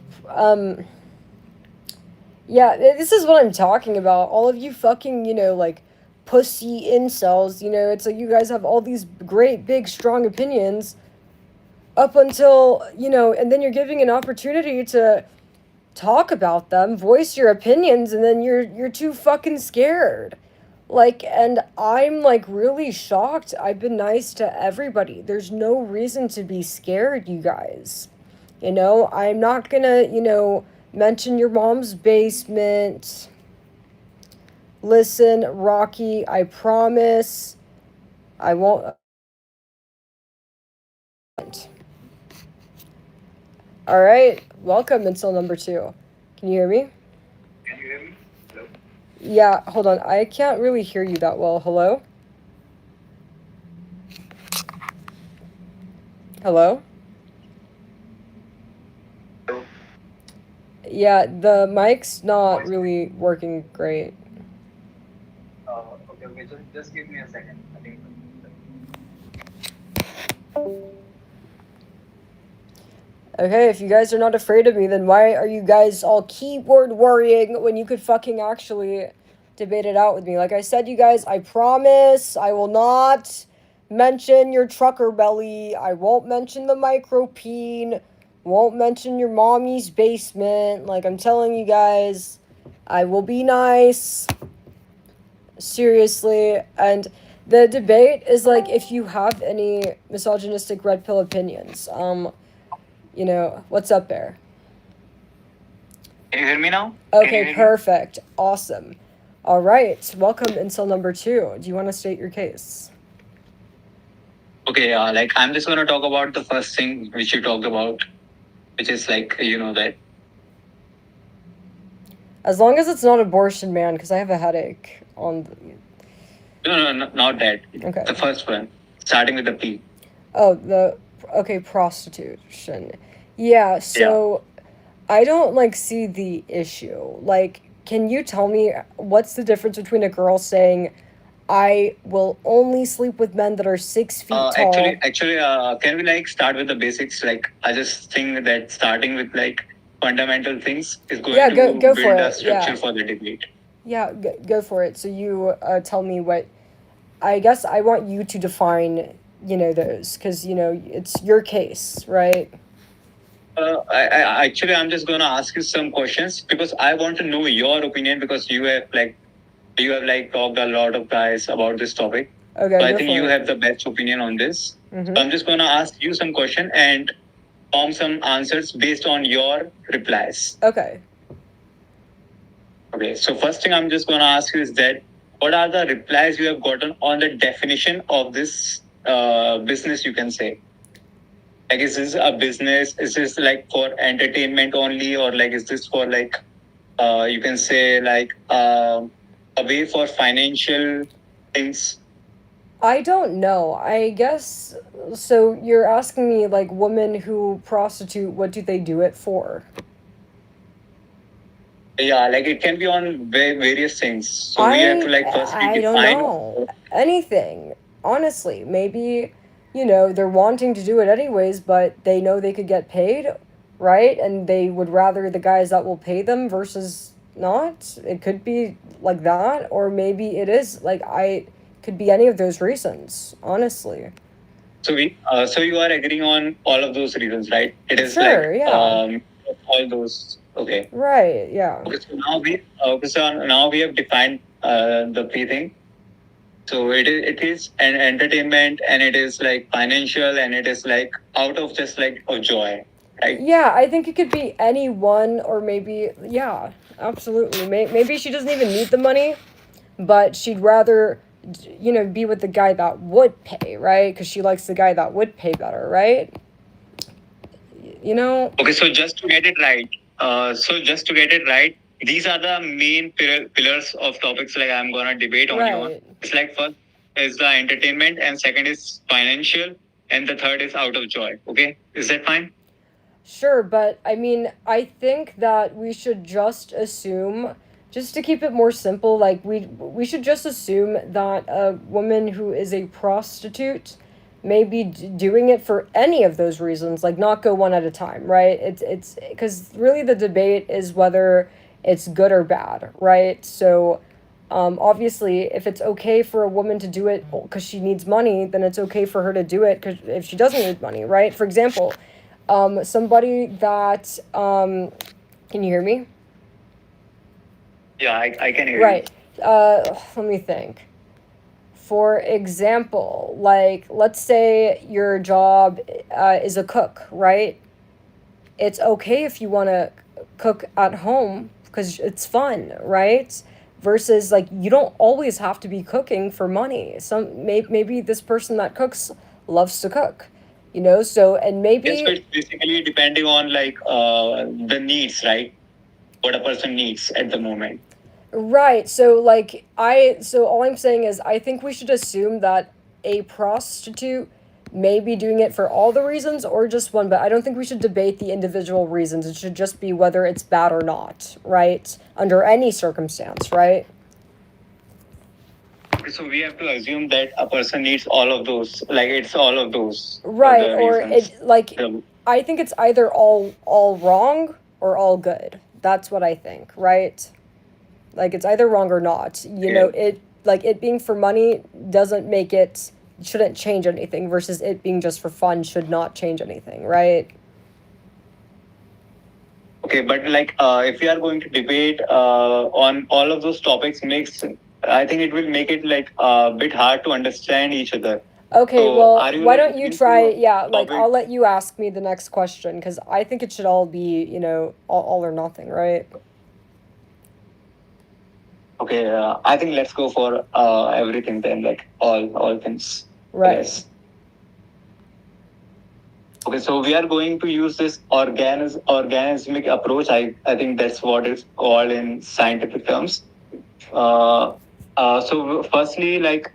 yeah, this is what I'm talking about. All of you fucking, like, pussy incels, it's like you guys have all these great, big, strong opinions up until, and then you're giving an opportunity to talk about them, voice your opinions, and then you're too fucking scared. Like, and I'm like really shocked. I've been nice to everybody. There's no reason to be scared, you guys. I'm not gonna, mention your mom's basement. Listen, Rocky, I promise I won't. All right, welcome until number 2. Can you hear me? Hello? Yeah, hold on. I can't really hear you that well. Hello? Hello? Yeah, the mic's not really working great. Okay. Just give me a second. I think. Okay, if you guys are not afraid of me, then why are you guys all keyboard worrying when you could fucking actually debate it out with me? Like I said, you guys, I promise I will not mention your trucker belly. I won't mention the micropene. Won't mention your mommy's basement. Like I'm telling you guys, I will be nice. Seriously. And the debate is like if you have any misogynistic red pill opinions. What's up, Bear? Can you hear me now? Okay, perfect. Awesome. All right. Welcome until number 2. Do you want to state your case? Okay, like I'm just gonna talk about the first thing which you talked about, which is like that. As long as it's not abortion, man, because I have a headache on. No, not that. Okay. The first one, starting with the P. Oh, prostitution. Yeah. So, I don't see the issue. Like, can you tell me what's the difference between a girl saying, "I will only sleep with men that are 6 feet tall"? Actually, can we start with the basics? Like, I just think that starting with fundamental things is going to go build for a it. structure for the debate. Yeah, go for it. So you tell me what. I guess I want you to define, those, because it's your case, right? I'm just gonna ask you some questions because I want to know your opinion because you have talked a lot of guys about this topic. Okay. So I think you have the best opinion on this. Mm-hmm. So I'm just gonna ask you some question and form some answers based on your replies. Okay. Okay. So first thing I'm just gonna ask you is that what are the replies you have gotten on the definition of this business? You can say. Like, is this a business? Is this for entertainment only, or is this for you can say a way for financial things? I don't know. I guess so. You're asking me women who prostitute, what do they do it for? Yeah, it can be on various things. So we have to first define. I don't know anything. Honestly, maybe they're wanting to do it anyways, but they know they could get paid, right? And they would rather the guys that will pay them versus not. It could be like that, or maybe it is could be any of those reasons, honestly. So so you are agreeing on all of those reasons, right? It is sure, all those. Okay. Right. Yeah. Okay. So now we have defined the three thing. So it is an entertainment and it is financial and it is out of just of joy, right? Yeah, I think it could be anyone, or maybe absolutely. Maybe she doesn't even need the money, but she'd rather be with the guy that would pay, right? Because she likes the guy that would pay better, right? Okay, so just to get it right, these are the main pillars of topics I'm gonna debate on you on. It's first is the entertainment, and second is financial, and the third is out of joy. Okay, is that fine? Sure, but I mean, I think that we should just assume, just to keep it more simple, like we should just assume that a woman who is a prostitute may be doing it for any of those reasons, like not go one at a time, right? It's because really the debate is whether it's good or bad, right? So obviously, if it's okay for a woman to do it because she needs money, then it's okay for her to do it because if she doesn't need money, right? For example, somebody that can you hear me? Yeah, I can hear Right. Let me think. For example, like let's say your job is a cook, right? It's okay if you want to cook at home because it's fun, right? Versus like you don't always have to be cooking for money. Maybe this person that cooks loves to cook, you know. So and you. Yes, so maybe it's basically depending on like the needs, right? What a person needs at the moment. right. So all I'm saying is I think we should assume that a prostitute may be doing it for all the reasons or just one, but I don't think we should debate the individual reasons. It should just be whether it's bad or not, right? Under any circumstance, right? Okay, so we have to assume that a person needs all of those, like it's all of those Right, the or reasons. it like The- I think it's either all wrong or all good. That's what I think, right? Like it's either wrong or not. You know, it like it being for money doesn't make it shouldn't change anything versus it being just for fun should not change anything, right? Okay, but like if we are going to debate on all of those topics, makes I think it will make it like a bit hard to understand each other. Okay, So well, are you why like don't you looking try, to yeah, like topic? I'll let you ask me the next question because I think it should all be, you know, all or nothing, right? Okay, I think let's go for everything then, like all things. Right. Yes. Okay, so we are going to use this organismic approach. I think that's what it's called in scientific terms. Uh, so firstly, like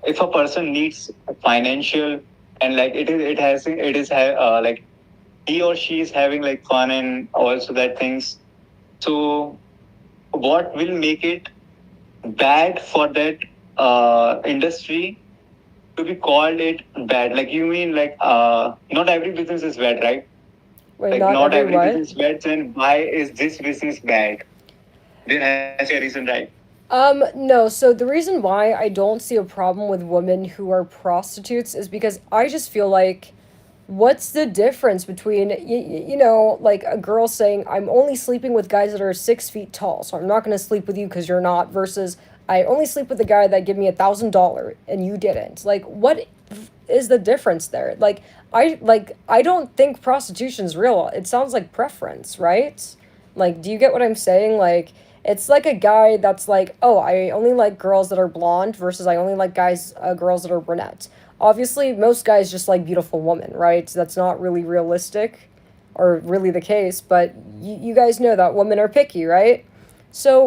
if a person needs financial and like like he or she is having like fun and also that things. So what will make it bad for that industry to be called it bad? Like you mean like not every business is bad, right? Wait, Like not not every every what? business is bad. Then why is this business bad? There has to be a reason, right? No, so the reason why I don't see a problem with women who are prostitutes is because I just feel like what's the difference between you know like a girl saying I'm only sleeping with guys that are 6 feet tall, so I'm not going to sleep with you because you're not, versus I only sleep with the guy that give me $1,000 and you didn't. Like what is the difference there? I don't think prostitution's real. It sounds like preference, right? Like, do you get what I'm saying? Like, it's like a guy that's like, oh, I only like girls that are blonde versus I only like girls that are brunette. Obviously, most guys just like beautiful women, right? That's not really realistic or really the case, but you guys know that women are picky, right? So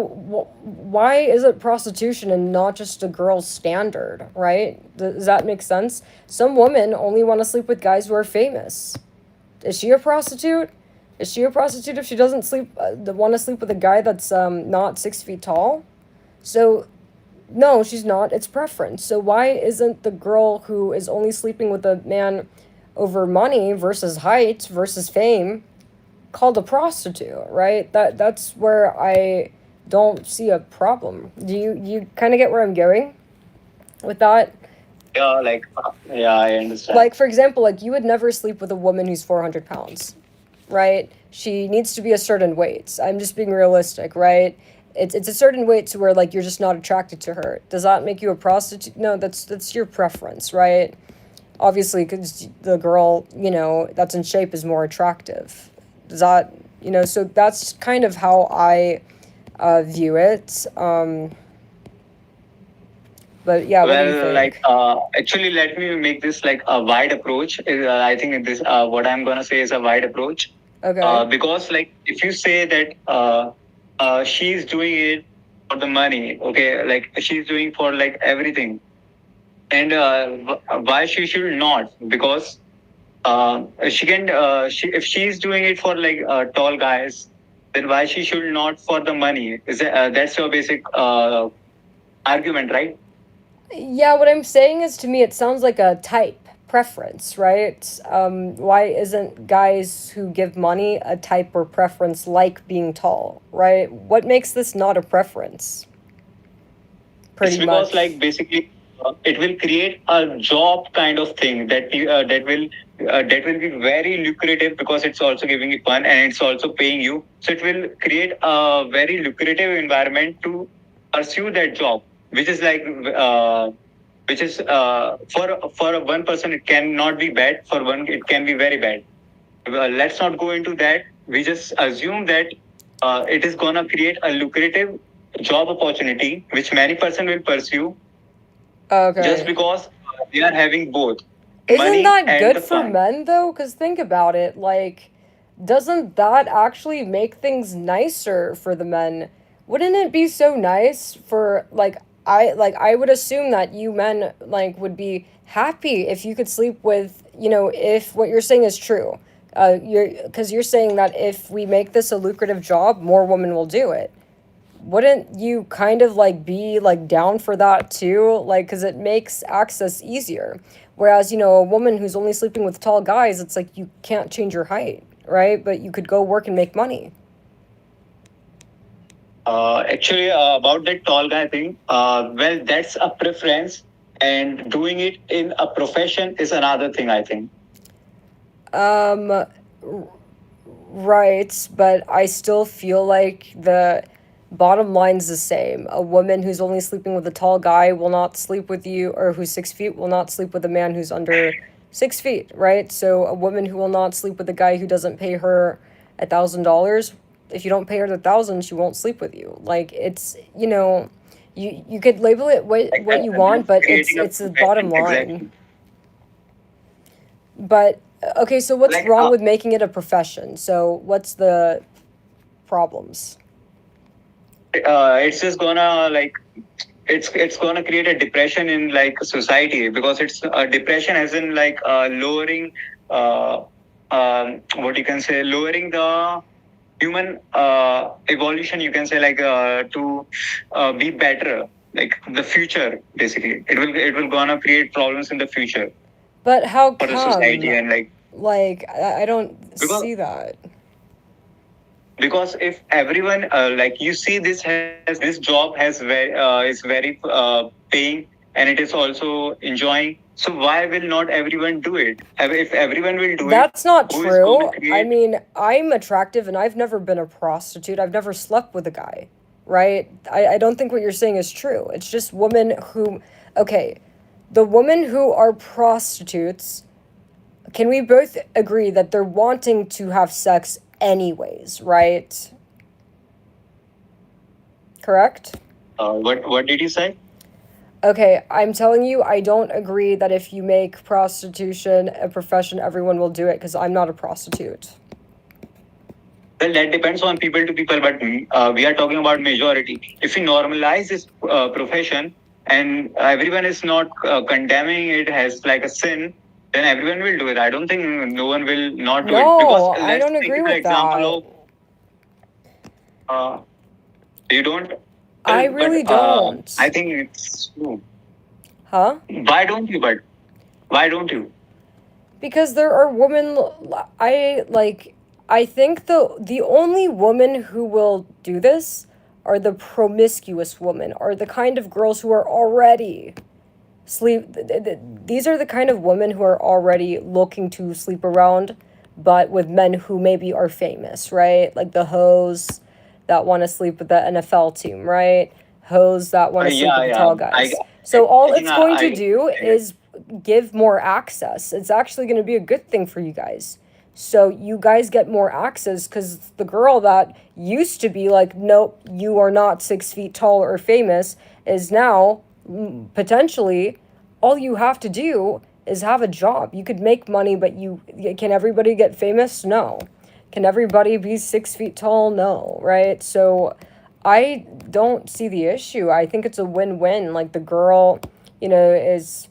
why is it prostitution and not just a girl's standard, right? Does that make sense? Some women only want to sleep with guys who are famous. Is she a prostitute? Is she a prostitute if she doesn't want to sleep with a guy that's not 6 feet tall? So no, she's not. It's preference. So why isn't the girl who is only sleeping with a man over money versus height versus fame called a prostitute, right? That's where I don't see a problem. Do you kind of get where I'm going with that? Yeah, like yeah, I understand. Like for example, like you would never sleep with a woman who's 400 pounds, right? She needs to be a certain weight. I'm just being realistic, right? It's a certain weight to where like you're just not attracted to her. Does that make you a prostitute? No, that's your preference, right? Obviously, because the girl, you know, that's in shape is more attractive. Does that, you know, so that's kind of how I view it. But yeah, what do you Well, think? like actually, let me make this like a wide approach. I think this what I'm gonna say is a wide approach. Okay. Because like if you say that she's doing it for the money, okay, like she's doing for like everything. and why she should not? Because she can if she's doing it for like tall guys, then why she should not for the money? Is that, that's your basic argument, right? Yeah, what I'm saying is, to me, it sounds like a type preference, right? Why isn't guys who give money a type or preference like being tall, right? What makes this not a preference? It's Pretty because much. like basically it will create a job kind of thing that will be very lucrative because it's also giving you fun and it's also paying you. So it will create a very lucrative environment to pursue that job, which is like which is for one person it cannot be bad. For one it can be very bad. Let's not go into that. We just assume that it is gonna create a lucrative job opportunity which many person will pursue Okay. just because they are having both Isn't money that and good the for fun. men though? Because think about it, like, doesn't that actually make things nicer for the men? Wouldn't it be so nice for I would assume that you men like would be happy if you could sleep with, if what you're saying is true. You're saying that if we make this a lucrative job, more women will do it. Wouldn't you kind of like be like down for that too? Like, because it makes access easier. Whereas, a woman who's only sleeping with tall guys, it's like you can't change your height, right? But you could go work and make money. Actually, about that tall guy thing, well, that's a preference, and doing it in a profession is another thing, I think. Um, right, but I still feel like the bottom line's the same. A woman who's only sleeping with a tall guy will not sleep with you, or who's 6 feet will not sleep with a man who's under 6 feet, right? So a woman who will not sleep with a guy who doesn't pay her $1,000, if you don't pay her the 1,000, she won't sleep with you. Like it's you could label it Like what you that's want, but it's creating a it's the bottom profession, line. exactly. But okay, so what's Like wrong with making it a profession? So what's the problems? it's just gonna like it's gonna create a depression in like society because it's depression as in like lowering uh, what you can say lowering the human evolution, you can say, like to be better, like the future. Basically it will gonna create problems in the future But how for the society come? and like Like I don't because see that. if everyone like you see this job has very is very paying and it is also enjoying, so why will not everyone do it? If everyone will do it, That's not who is going true. to I create mean, I'm attractive and I've never been a prostitute. I've never slept with a guy, right? I don't think what you're saying is true. It's just women who, okay, the women who are prostitutes, can we both agree that they're wanting to have sex anyways, right? Correct? what did you say? Okay, I'm telling you, I don't agree that if you make prostitution a profession, everyone will do it because I'm not a prostitute. Well, that depends on people to people, but we are talking about majority. If we normalize this profession and everyone is not condemning it as like a sin, then everyone will do it. I don't think no one will not do it because No, I let's don't take agree it an with example that. of you don't. I Well, really but I don't. think it's true. Huh? Why don't you? But why don't you? Because there are women I think the only women who will do this are the promiscuous women, are the kind of girls who are already these are the kind of women who are already looking to sleep around, but with men who maybe are famous, right? Like the hoes that want to sleep with the NFL team, right? Hoes that want to sleep with Yeah, the yeah. tall guys. So I all think it's going to I do is give more access. It's actually going to be a good thing for you guys. So you guys get more access because the girl that used to be like, nope, you are not 6 feet tall or famous, is now potentially all you have to do is have a job. You could make money, but can everybody get famous? No. Can everybody be 6 feet tall? No, right? So I don't see the issue. I think it's a win-win. Like the girl, is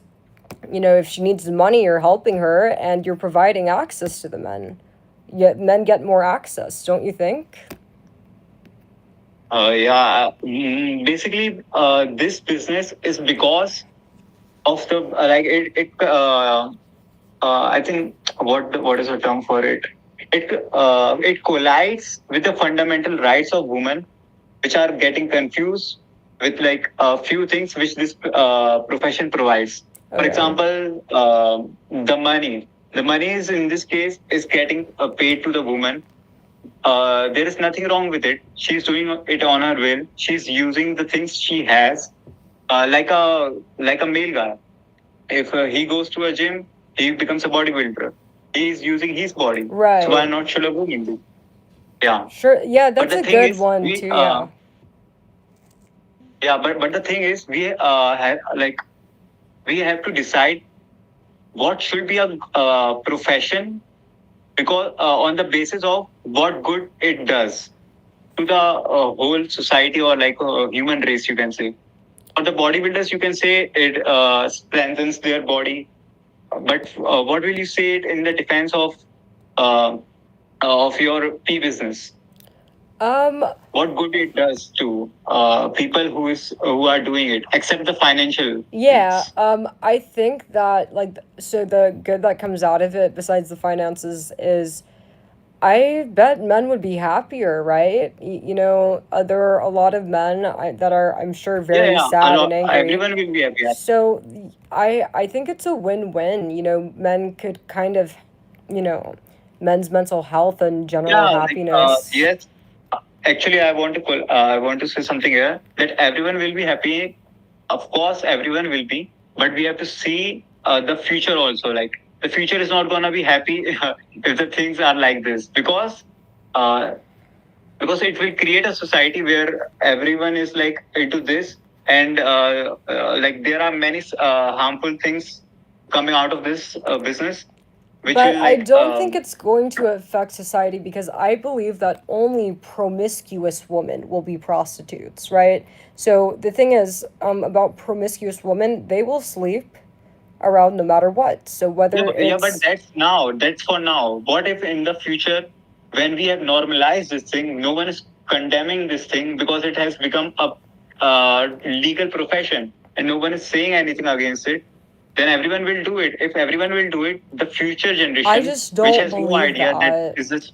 You know, if she needs money, you're helping her and you're providing access to the men. Yet men get more access, don't you think? Basically, this business is because of the like it. I think what is the term for it? It collides with the fundamental rights of women, which are getting confused with like a few things which this profession provides. For Okay. example, the money. The money is in this case is getting paid to the woman. There is nothing wrong with it. She's doing it on her will. She's using the things she has, like a male guy. If he goes to a gym, he becomes a bodybuilder. He's using his body. Right. So why not should a woman do? Yeah. Sure. Yeah, that's the a thing good is, one we, too. Yeah. Yeah, but the thing is, we have to decide what should be a profession, because on the basis of what good it does to the whole society, or like human race, you can say. For the bodybuilders, you can say it strengthens their body. But what will you say it in the defense of your tea business? What good it does to people who are doing it, except the financial. Yeah, needs. I think that so the good that comes out of it, besides the finances, is I bet men would be happier, right? You know, there are a lot of men that are, I'm sure, very Yeah, a sad lot. and angry. Everyone will be happy. So I think it's a win-win. You know, men could kind of, you know, men's mental health and general happiness. Yes. Actually, I want to say something here, that everyone will be happy. Of course, everyone will be, but we have to see the future also. Like the future is not gonna be happy if the things are like this, uh, because it will create a society where everyone is like into this, and like there are many harmful things coming out of this business, which But will I like don't think it's going to affect society because I believe that only promiscuous women will be prostitutes, right? So the thing is, about promiscuous women, they will sleep around no matter what. So whether but that's for now. What if in the future, when we have normalized this thing, no one is condemning this thing because it has become a legal profession, and no one is saying anything against it, then everyone will do it. If everyone will do it, the future generation, I just which don't has no believe idea that that. is this.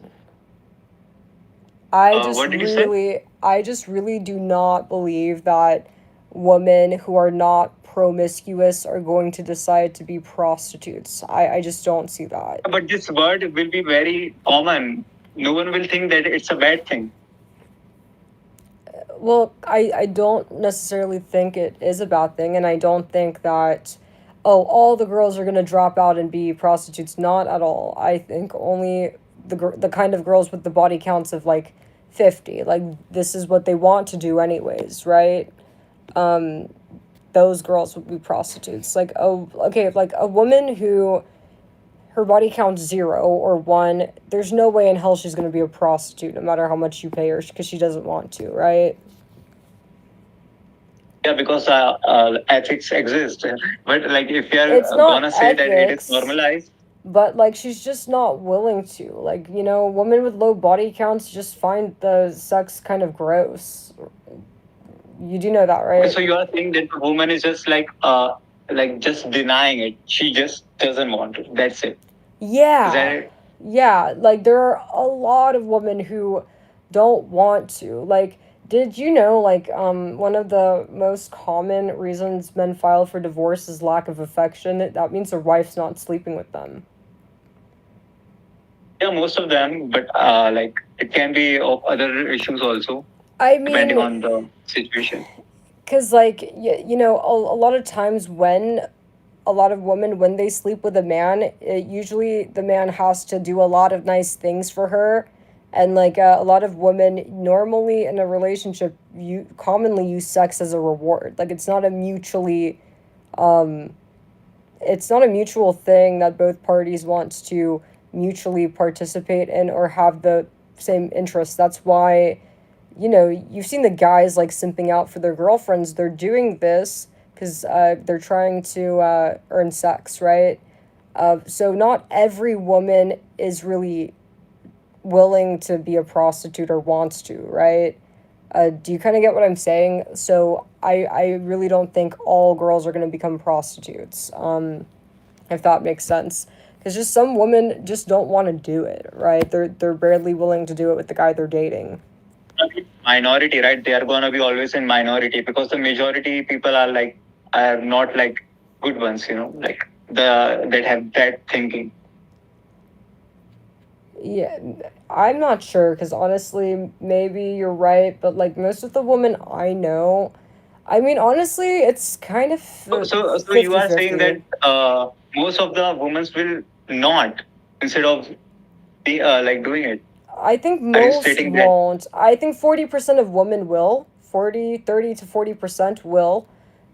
What did you say? I just really do not believe that women who are not promiscuous are going to decide to be prostitutes. I just don't see that. But this word will be very common. No one will think that it's a bad thing. Well, I don't necessarily think it is a bad thing, and I don't think that, oh, all the girls are going to drop out and be prostitutes. Not at all. I think only the kind of girls with the body counts of like 50. Like, this is what they want to do anyways, right? Those girls would be prostitutes. Like, oh, okay, like a woman who her body count's 0 or 1, there's no way in hell she's going to be a prostitute no matter how much you pay her because she doesn't want to, right? Yeah, because ethics exist. But like, if you're It's not gonna say that it is ethics, normalized, but like she's just not willing to. Like, you know, women with low body counts just find the sex kind of gross. You do know that, right? so you are saying that the woman is just like just denying it. She just doesn't want it. That's it. Yeah. Is that it? Yeah, like there are a lot of women who don't want to. Like, did you know, like, one of the most common reasons men file for divorce is lack of affection? That means their wife's not sleeping with them. Yeah, most of them, but like it can be of other issues also, I mean, depending on the situation. because, like, you know, a lot of times when a lot of women, when they sleep with a man, usually the man has to do a lot of nice things for her. And, like, a lot of women normally in a relationship, you commonly use sex as a reward. Like, it's not a mutually, it's not a mutual thing that both parties want to mutually participate in or have the same interests. That's why, you know, you've seen the guys like simping out for their girlfriends. They're doing this because they're trying to earn sex, right? So not every woman is really willing to be a prostitute or wants to, right? Do you kind of get what I'm saying? So I really don't think all girls are going to become prostitutes, if that makes sense. Because just some women just don't want to do it, right? They're barely willing to do it with the guy they're dating. Minority, right? They are gonna be always in minority because the majority people are not like good ones, like that have that thinking. Yeah, I'm not sure because honestly, maybe you're right, but like most of the women I know, I mean, honestly, it's kind of So you are saying 50-50. that most of the women will not instead of doing it. I think Are you most stating that? won't. I think 40% of women will. 30 to 40% will.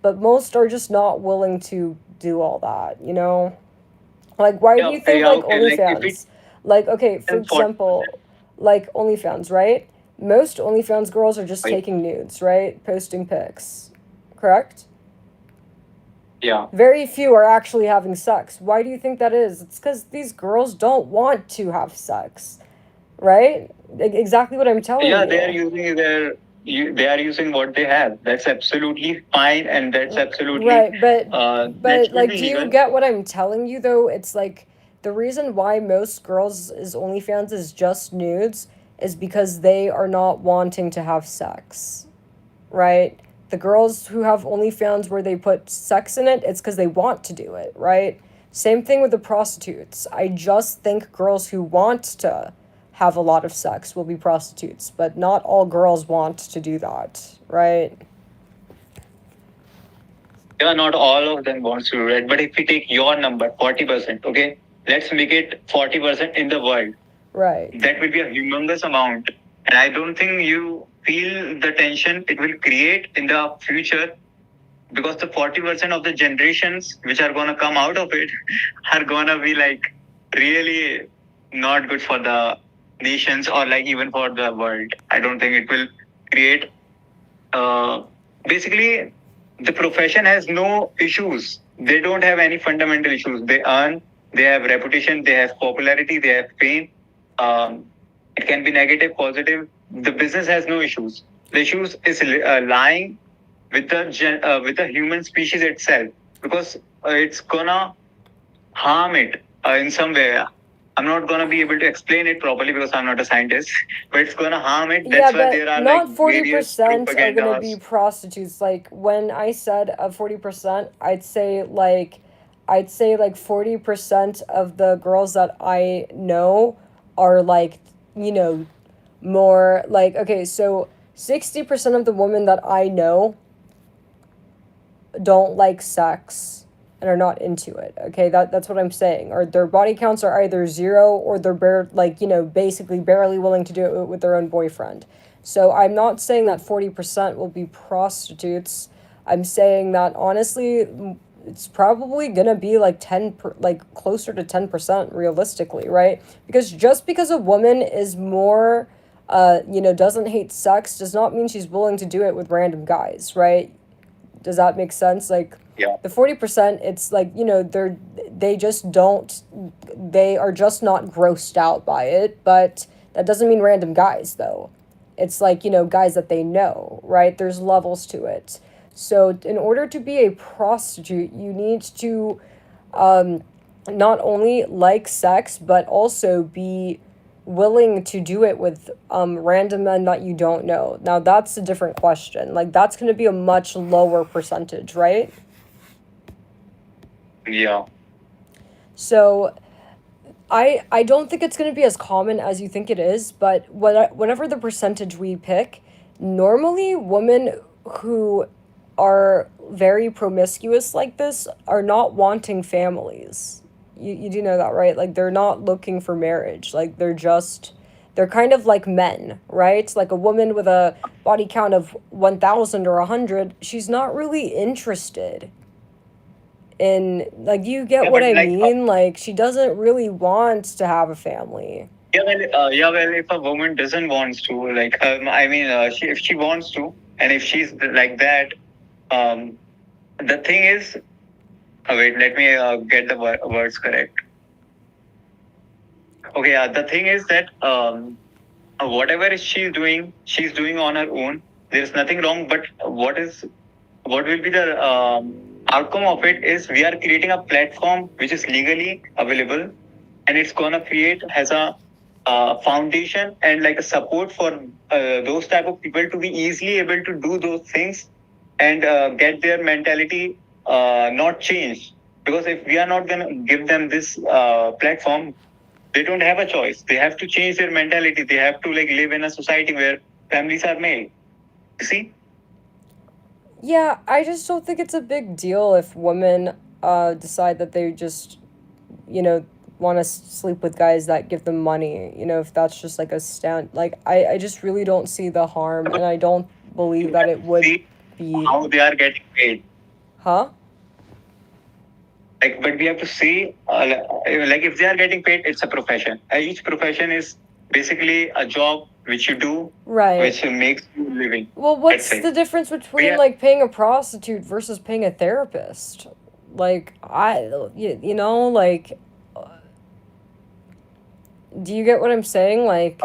But most are just not willing to do all that, you know? Like, why do you think, like, Okay. Like if it OnlyFans? Like, okay, for then 40%, example, like OnlyFans, right? Most OnlyFans girls are just right? taking nudes, right? Posting pics. Correct? Yeah. Very few are actually having sex. Why do you think that is? It's because these girls don't want to have sex, right? Exactly what I'm telling Yeah, you. they are using what they have. That's absolutely fine, and that's absolutely Right, but that should like, be do you legal. get what I'm telling you though? It's like the reason why most girls is OnlyFans is just nudes is because they are not wanting to have sex, right? The girls who have OnlyFans where they put sex in it, it's because they want to do it, right? Same thing with the prostitutes. I just think girls who want to have a lot of sex will be prostitutes, but not all girls want to do that, right? Yeah, not all of them wants to do that. But if we take your number, 40%, okay, let's make it 40% in the world. Right. That will be a humongous amount. And I don't think you feel the tension it will create in the future because the 40% of the generations which are going to come out of it are going to be like really not good for the nations or like even for the world. I don't think it will create basically the profession has no issues. They don't have any fundamental issues. They earn, they have reputation, they have popularity, they have fame. It can be negative, positive. The business has no issues. The issues is lying with with the human species itself because it's gonna harm it in some way. I'm not gonna be able to explain it properly because I'm not a scientist, but it's gonna harm it. Yeah, That's why but there are like not various 40% are gonna be propagandas. prostitutes. Like when I said 40%, I'd say like 40% of the girls that I know are like, you know, more like, okay, so 60% of the women that I know don't like sex and are not into it. Okay, that's what I'm saying. Or their body counts are either zero or they're basically barely willing to do it with their own boyfriend. So I'm not saying that 40% will be prostitutes. I'm saying that honestly, it's probably gonna be like closer to 10% realistically, right? Because just because a woman is more, doesn't hate sex does not mean she's willing to do it with random guys, right? Does that make sense? Like, Yeah. the 40%, it's like, they just don't, they are just not grossed out by it, but that doesn't mean random guys, though. It's like, guys that they know, right? There's levels to it. So, in order to be a prostitute, you need to not only like sex, but also be willing to do it with random men that you don't know. Now that's a different question. Like that's going to be a much lower percentage, right? Yeah. So I don't think it's going to be as common as you think it is, but whatever the percentage we pick, normally women who are very promiscuous like this are not wanting families. You do know that, right? Like they're not looking for marriage. Like they're kind of like men, right? Like a woman with a body count of 1,000 or 100, she's not really interested in, like, you get Yeah, what but I like mean? Like she doesn't really want to have a family. well, if a woman doesn't wants to, like, if she wants to, and if she's like that, um, The thing is, wait, let me get the words correct. Okay, the thing is that whatever she's doing on her own. There's nothing wrong, but what will be the outcome of it is we are creating a platform which is legally available, and it's gonna create has a foundation and like a support for those type of people to be easily able to do those things and get their mentality not changed. Because if we are not gonna give them this platform, they don't have a choice. They have to change their mentality. They have to like live in a society where families are made. You see? Yeah, I just don't think it's a big deal if women decide that they just, you know, want to sleep with guys that give them money. You know, if that's just like a stand. Like, I just really don't see the harm, and I don't believe that it would See be. how they are getting paid. Huh? Like, but we have to see, like if they are getting paid, it's a profession. Each profession is basically a job which you do, Right. which makes you a living. Well, what's the difference between Yeah. like paying a prostitute versus paying a therapist? Like you know, like do you get what I'm saying? Like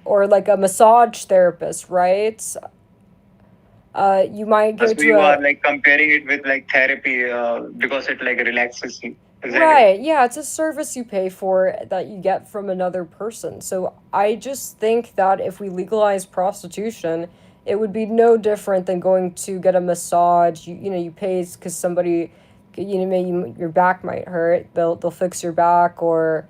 or like a massage therapist, right? You might go to you a are like comparing it with like therapy because it like relaxes you. Is that it? right, yeah, it's a service you pay for that you get from another person. So I just think that if we legalize prostitution, it would be no different than going to get a massage. You know, you pay because somebody, you know, maybe your back might hurt. They'll fix your back, or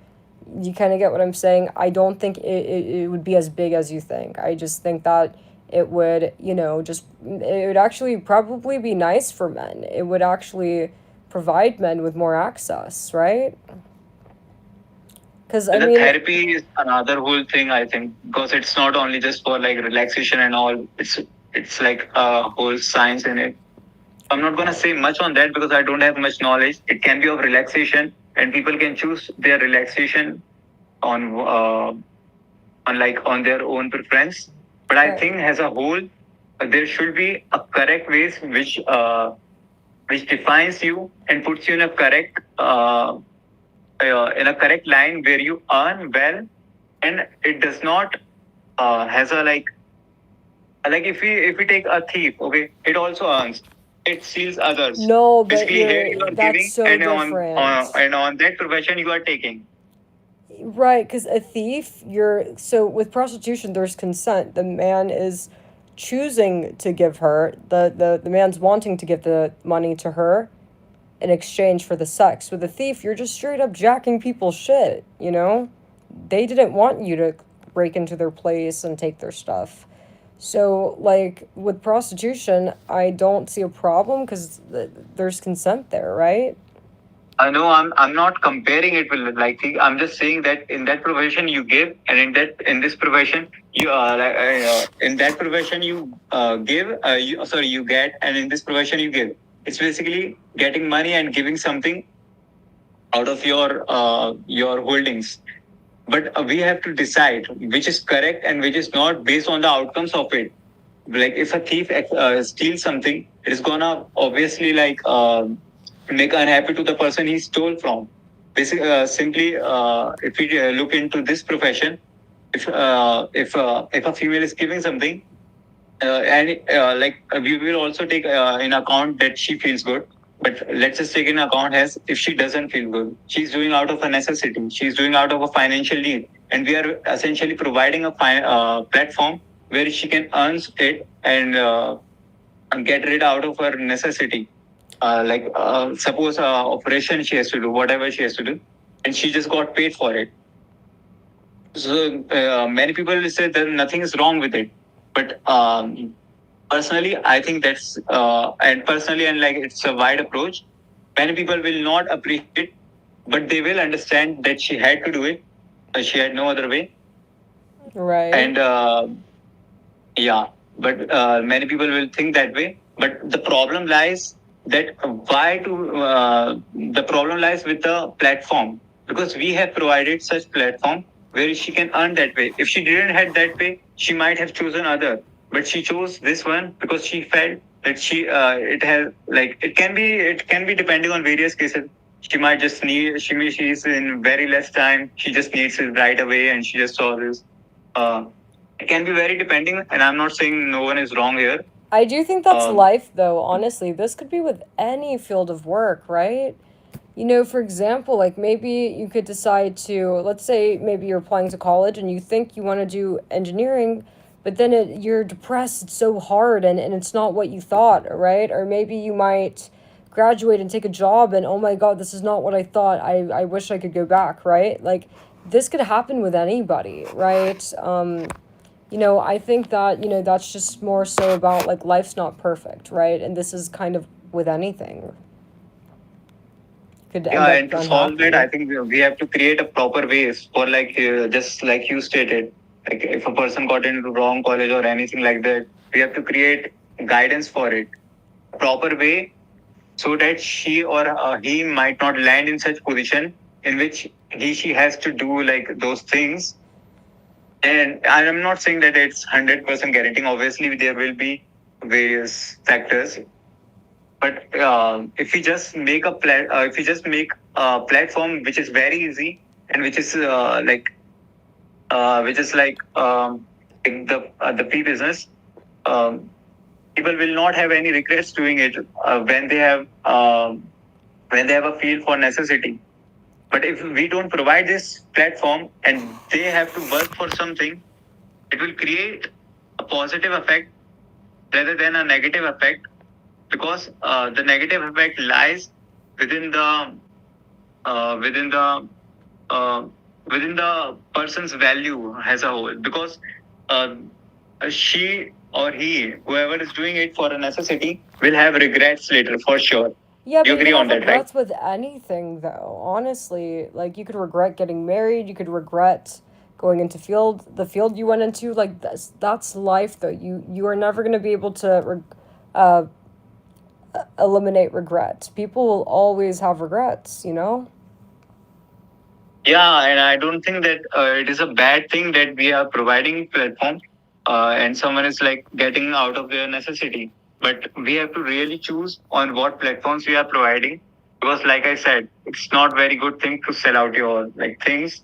you kind of get what I'm saying. I don't think it would be as big as you think. I just think that it would, you know, just it would actually probably be nice for men. It would actually provide men with more access, right? Because I The mean, therapy is another whole thing, I think, because it's not only just for like relaxation and all. It's like a whole science in it. I'm not gonna say much on that because I don't have much knowledge. It can be of relaxation, and people can choose their relaxation on their own preference. But I right. think as a whole, there should be a correct ways which defines you and puts you in a correct line where you earn well, and it does not has a like if we take a thief, okay, it also earns. It steals others. No, but Basically, here you are that's giving, so and different. on that profession you are taking. Right, because a thief, so with prostitution, there's consent. The man is choosing to give her, the man's wanting to give the money to her in exchange for the sex. With a thief, you're just straight up jacking people's shit, you know? They didn't want you to break into their place and take their stuff. So, like, with prostitution, I don't see a problem because there's consent there, right? I know I'm not comparing it with like I'm just saying that in that profession you give, and in this profession you in that profession you give you get, and in this profession you give. It's basically getting money and giving something out of your holdings. But we have to decide which is correct and which is not based on the outcomes of it. Like if a thief steals something, it is gonna obviously make unhappy to the person he stole from. Basically, simply if we look into this profession, if a female is giving something, we will also take in account that she feels good. But let's just take in account as if she doesn't feel good, she's doing out of a necessity, she's doing out of a financial need, and we are essentially providing a platform where she can earn it and get rid out of her necessity. Suppose operation she has to do, whatever she has to do, and she just got paid for it. So many people will say that nothing is wrong with it, but personally, I think that's and like it's a wide approach. Many people will not appreciate, but they will understand that she had to do it. She had no other way. Right. And but many people will think that way. But the problem lies that the problem lies with the platform, because we have provided such platform where she can earn that way. If she didn't have that way, she might have chosen other, but she chose this one because she felt that it has like it can be depending on various cases. She might just need she's in very less time. She just needs it right away, and she just saw this. It can be very depending, and I'm not saying no one is wrong here. I do think that's Um, life, though, honestly. This could be with any field of work, right? You know, for example, like maybe you could decide to, let's say maybe you're applying to college and you think you want to do engineering, but then you're depressed, it's so hard and it's not what you thought, right? Or maybe you might graduate and take a job and, oh my God, this is not what I thought. I wish I could go back, right? Like this could happen with anybody, right? You know, I think that, you know, that's just more so about like life's not perfect, right? And this is kind of with anything. Could end yeah, up and to solve unhappy. it, I think we have to create a proper ways for like just like you stated. Like if a person got into wrong college or anything like that, we have to create guidance for it, proper way, so that she or he might not land in such position in which she has to do like those things. And I'm not saying that it's 100% guaranteeing. Obviously, there will be various factors, but if we just make if we just make a platform which is very easy and which is like the P business, um, people will not have any regrets doing it when they have a feel for necessity. But if we don't provide this platform and they have to work for something, it will create a positive effect rather than a negative effect, because the negative effect lies within the uh, within the uh, within the person's value as a whole, because uh, she or he, whoever is doing it for a necessity, will have regrets later for sure. Yeah, You but you agree could on have that, right? regrets with anything, though. Honestly, like you could regret getting married. You could regret going into the field you went into. Like that's life, though. You are never gonna be able to uh, eliminate regrets. People will always have regrets. You know. Yeah, and I don't think that it is a bad thing that we are providing platform, and someone is like getting out of their necessity. But we have to really choose on what platforms we are providing, because, like I said, it's not very good thing to sell out your like things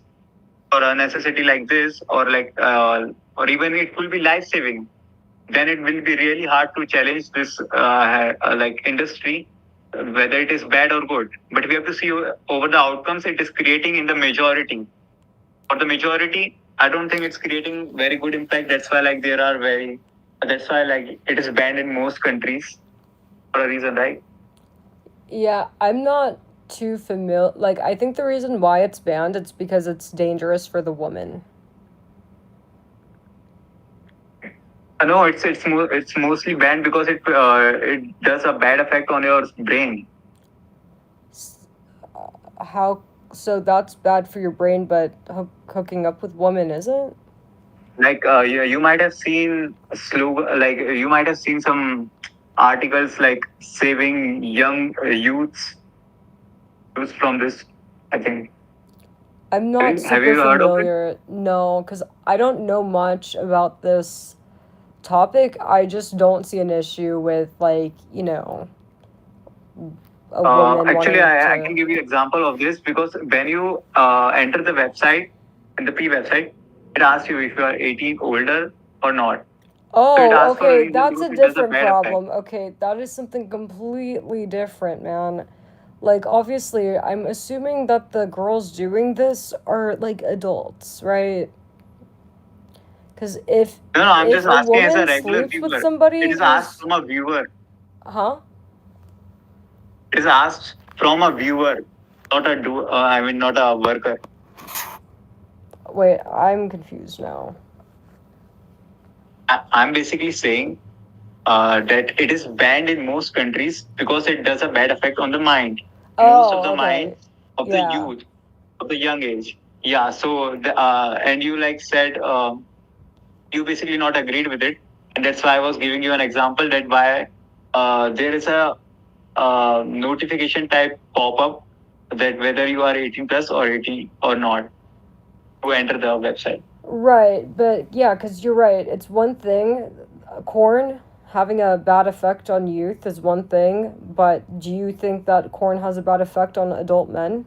for a necessity like this, or even it will be life saving. Then it will be really hard to challenge this like industry, whether it is bad or good. But we have to see over the outcomes it is creating in the majority. For the majority, I don't think it's creating very good impact. That's why like there are very that's why like it is banned in most countries for a reason, right? Yeah, I'm not too familiar. Like, I think the reason why it's banned, it's because it's dangerous for the woman. No, it's mostly banned because it does a bad effect on your brain. How so that's bad for your brain, but hooking up with women isn't? Like you might have seen you might have seen some articles like saving young youths from this, I think. I'm not Have super you heard of it? familiar. No, because I don't know much about this topic. I just don't see an issue with, like, you know, a woman Actually, wanting I can to. give you example of this, because when you enter the website, in the P website, it asks you if you are 18 older or not. So it Oh, asks for a okay, reason that's because a it does a different bad effect. problem. Okay, that is something completely different, man. Like, obviously, I'm assuming that the girls doing this are like adults, right? Because No, no, I'm if just a asking as a woman regular sleeps with viewer. It somebody is asked who's, from a viewer. huh? It is asked from a viewer, not a I mean, not a worker. Wait, I'm confused now. I'm basically saying that it is banned in most countries because it does a bad effect on the mind, most of Oh, the mind okay. of the Yeah. youth of the young age. Yeah. So and you like said you basically not agreed with it, and that's why I was giving you an example that why there is a notification type pop up that whether you are 18 plus or 18 or not to enter the website. Right, but yeah, because you're right. It's one thing, corn. having a bad effect on youth is one thing, but do you think that porn has a bad effect on adult men?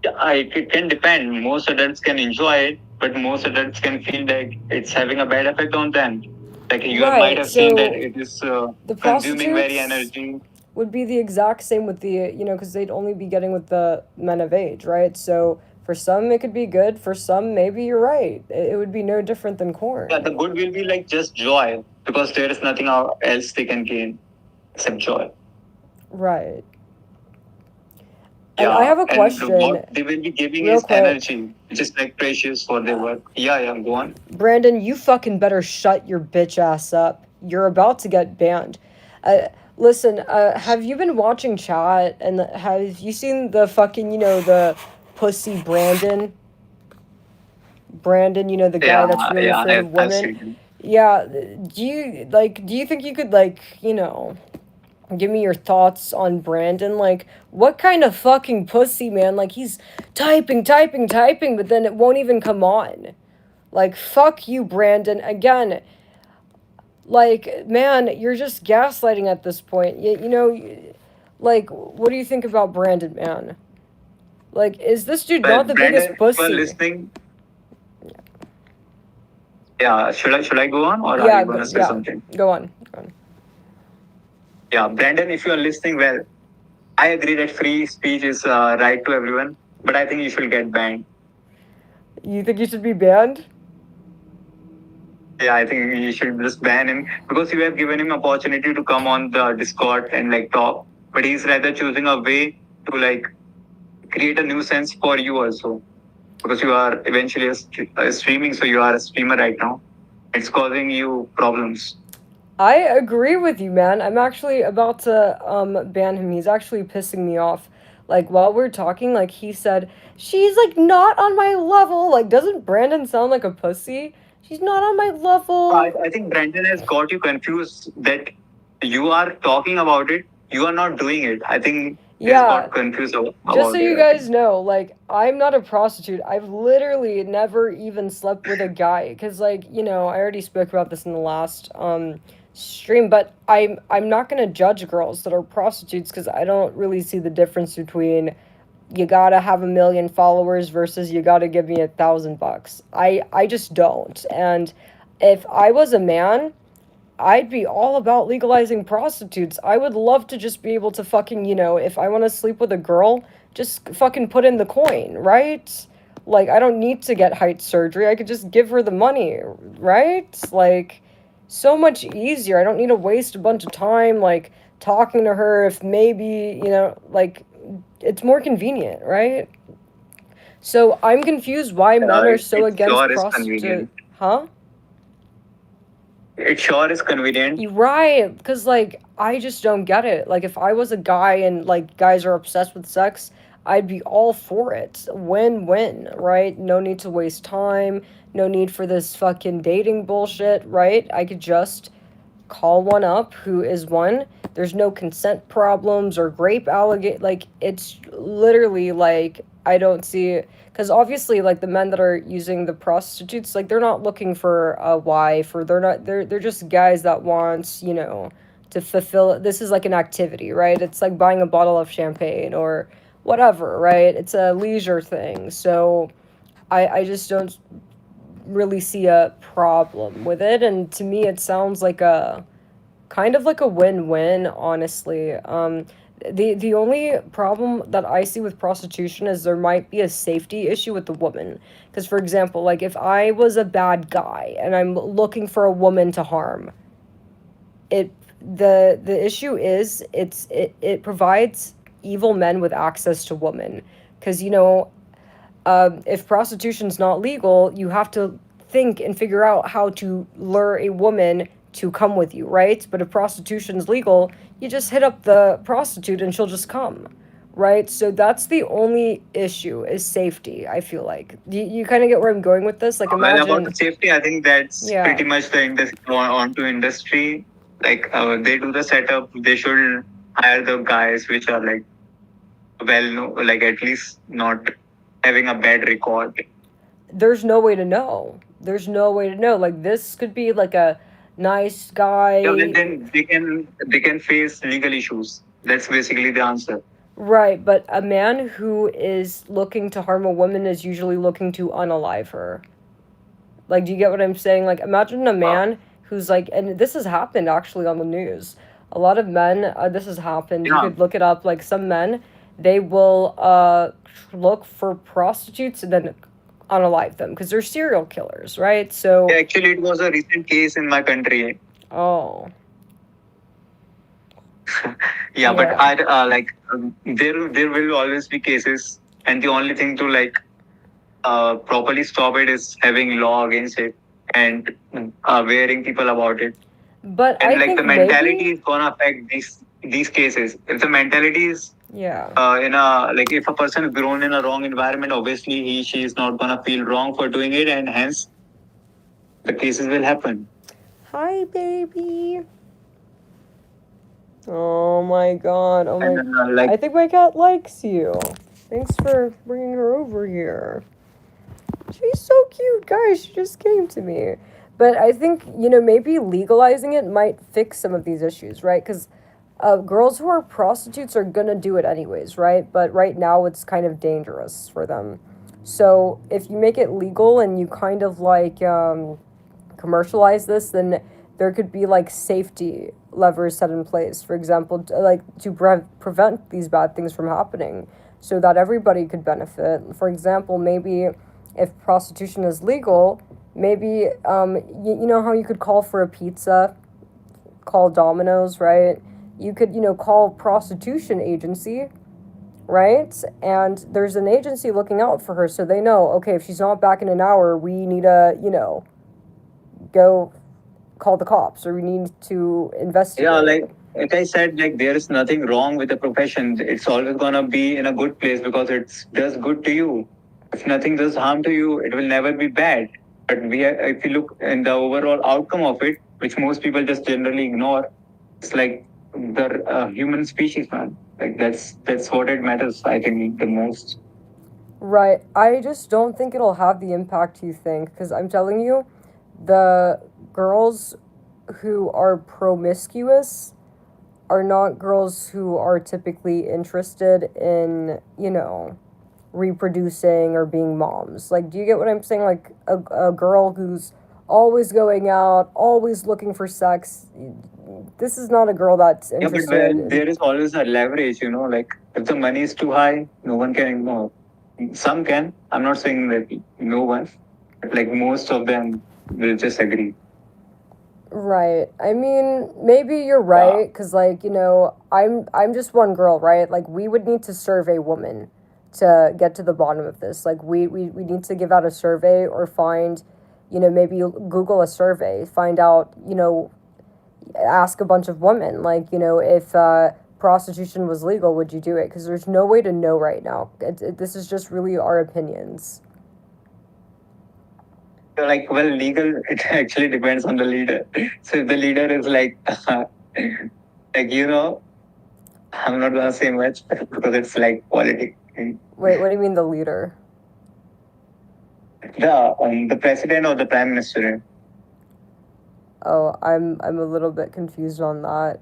Yeah, it can depend. Most adults can enjoy it, but most adults can feel like it's having a bad effect on them. Like you might Right, have seen that so it is the consuming very prostitutes energy. would be the exact same with the, because they'd only be getting with the men of age, right? So for some it could be good, for some maybe you're right. It would be no different than Yeah, corn. the good will be like just joy because there is nothing else they can gain except joy. Right. And I Yeah, have a and what question, they will be giving real is quick. energy, which is like precious for their work. Yeah, yeah, go on. Brandon, you fucking better shut your bitch ass up. You're about to get banned. Uh, listen, have you been watching chat and have you seen the fucking, the pussy Brandon? Brandon, the guy Yeah, that's really yeah, afraid of I've women? seen. Yeah, do you think you could give me your thoughts on Brandon? Like, what kind of fucking pussy, man? Like, he's typing, typing, typing, but then it won't even come on. Like, fuck you, Brandon. Again, like, man, you're just gaslighting at this point. Like, what do you think about Brandon, man? Like, is this dude Well, not the biggest Brandon, if you are pussy? listening, yeah, should I go on or are Yeah, you gonna say yeah. something? Go on. Go on. Yeah, Brandon, if you are listening, well, I agree that free speech is right to everyone, but I think you should get banned. You think you should be banned? Yeah, I think you should just ban him because you have given him opportunity to come on the Discord and like talk, but he's rather choosing a way to like create a nuisance for you also because you are eventually a streaming, so you are a streamer right now. It's causing you problems. I agree with you, man. I'm actually about to ban him. He's actually pissing me off. Like while we're talking, like he said, she's like not on my level. Like, doesn't Brandon sound like a pussy? She's not on my level. I think Brandon has got you confused that you are talking about it, you are not doing it. I think he has Yeah, got confused just so about you it. I think. guys know, like, I'm not a prostitute. I've literally never even slept with a guy. Because, like, I already spoke about this in the last stream, but I'm not going to judge girls that are prostitutes because I don't really see the difference between you gotta have 1 million followers versus you gotta give me $1,000. I just don't. And if I was a man, I'd be all about legalizing prostitutes. I would love to just be able to fucking, if I want to sleep with a girl, just fucking put in the coin, right? Like, I don't need to get height surgery. I could just give her the money, right? Like, so much easier. I don't need to waste a bunch of time, like, talking to her if maybe, like, it's more convenient, right? So I'm confused why men are so It against sure is prostitute. convenient. Huh? It sure is convenient. You're right, because like I just don't get it. Like if I was a guy and like guys are obsessed with sex, I'd be all for it. Win-win, right? No need to waste time, no need for this fucking dating bullshit, right? I could just call one up who is one. There's no consent problems or grape allegate. Like it's literally like I don't see because obviously like the men that are using the prostitutes like they're not looking for a wife or they're just guys that want to fulfill this is like an activity, right? It's like buying a bottle of champagne or whatever, right? It's a leisure thing. So I just don't really see a problem with it, and to me it sounds like a kind of like a win-win, honestly. The only problem that I see with prostitution is there might be a safety issue with the woman. Because, for example, like if I was a bad guy and I'm looking for a woman to harm, it the issue is it provides evil men with access to women. Because if prostitution's not legal, you have to think and figure out how to lure a woman to come with you, right? But if prostitution's legal, you just hit up the prostitute and she'll just come, right? So that's the only issue is safety, I feel like. You kind of get where I'm going with this? Like, Well, about imagine, the safety, I think that's yeah. pretty much the industry onto industry. Like they do the setup, they should hire the guys which are like well, no, like at least not having a bad record. There's no way to know. There's no way to know. Like, this could be like a nice guy. Yeah, then they can face legal issues. That's basically the answer. Right, but a man who is looking to harm a woman is usually looking to unalive her. Like, do you get what I'm saying? Like, imagine a man who's like, and this has happened actually on the news. A lot of men, this has happened. You Yeah. could look it up. Like, some men, they will look for prostitutes and then unalive them because they're serial killers, right? So, Yeah, actually, it was a recent case in my country. oh, Yeah, but Yeah. there will always be cases, and the only thing to properly stop it is having law against it and awareing people about it. but And I like think the mentality maybe, is gonna affect these cases. If the mentality is yeah. in a like if a person is grown in a wrong environment, obviously she is not gonna feel wrong for doing it, and hence the cases will happen. Hi, baby. Oh my god. Oh my. And I think my cat likes you. Thanks for bringing her over here. She's so cute, guys. She just came to me. But I think, maybe legalizing it might fix some of these issues, right? Because girls who are prostitutes are going to do it anyways, right? But right now it's kind of dangerous for them. So if you make it legal and you kind of commercialize this, then there could be like safety levers set in place, for example, to prevent these bad things from happening so that everybody could benefit. For example, maybe if prostitution is legal, maybe you know how you could call for a pizza, call Domino's, right? You could call prostitution agency, right? And there's an agency looking out for her, so they know, okay, if she's not back in an hour, we need to go call the cops, or we need to investigate. Yeah, like I said, like there is nothing wrong with the profession. It's always gonna be in a good place because it does good to you. If nothing does harm to you, it will never be bad. But if you look in the overall outcome of it, which most people just generally ignore, it's like the human species, man. Like that's what it matters. I think the most. Right. I just don't think it'll have the impact you think, because I'm telling you, the girls who are promiscuous are not girls who are typically interested in, reproducing or being moms. Like, do you get what I'm saying? Like, a girl who's always going out, always looking for sex. This is not a girl that's Yeah, but interested. there is always a leverage, like if the money is too high, no one can ignore. Some can. I'm not saying that no one, but like most of them will just agree. Right. I mean, maybe you're right, because I'm just one girl, right? Like, we would need to survey women to get to the bottom of this. Like, we need to give out a survey, or find, maybe Google a survey, find out, ask a bunch of women, like, if prostitution was legal, would you do it? Because there's no way to know right now. This is just really our opinions. Like, well, legal, it actually depends on the leader. So if the leader is like, I'm not gonna say much because it's like politics. Wait, what do you mean the leader? The president or the prime minister. Oh, I'm a little bit confused on that.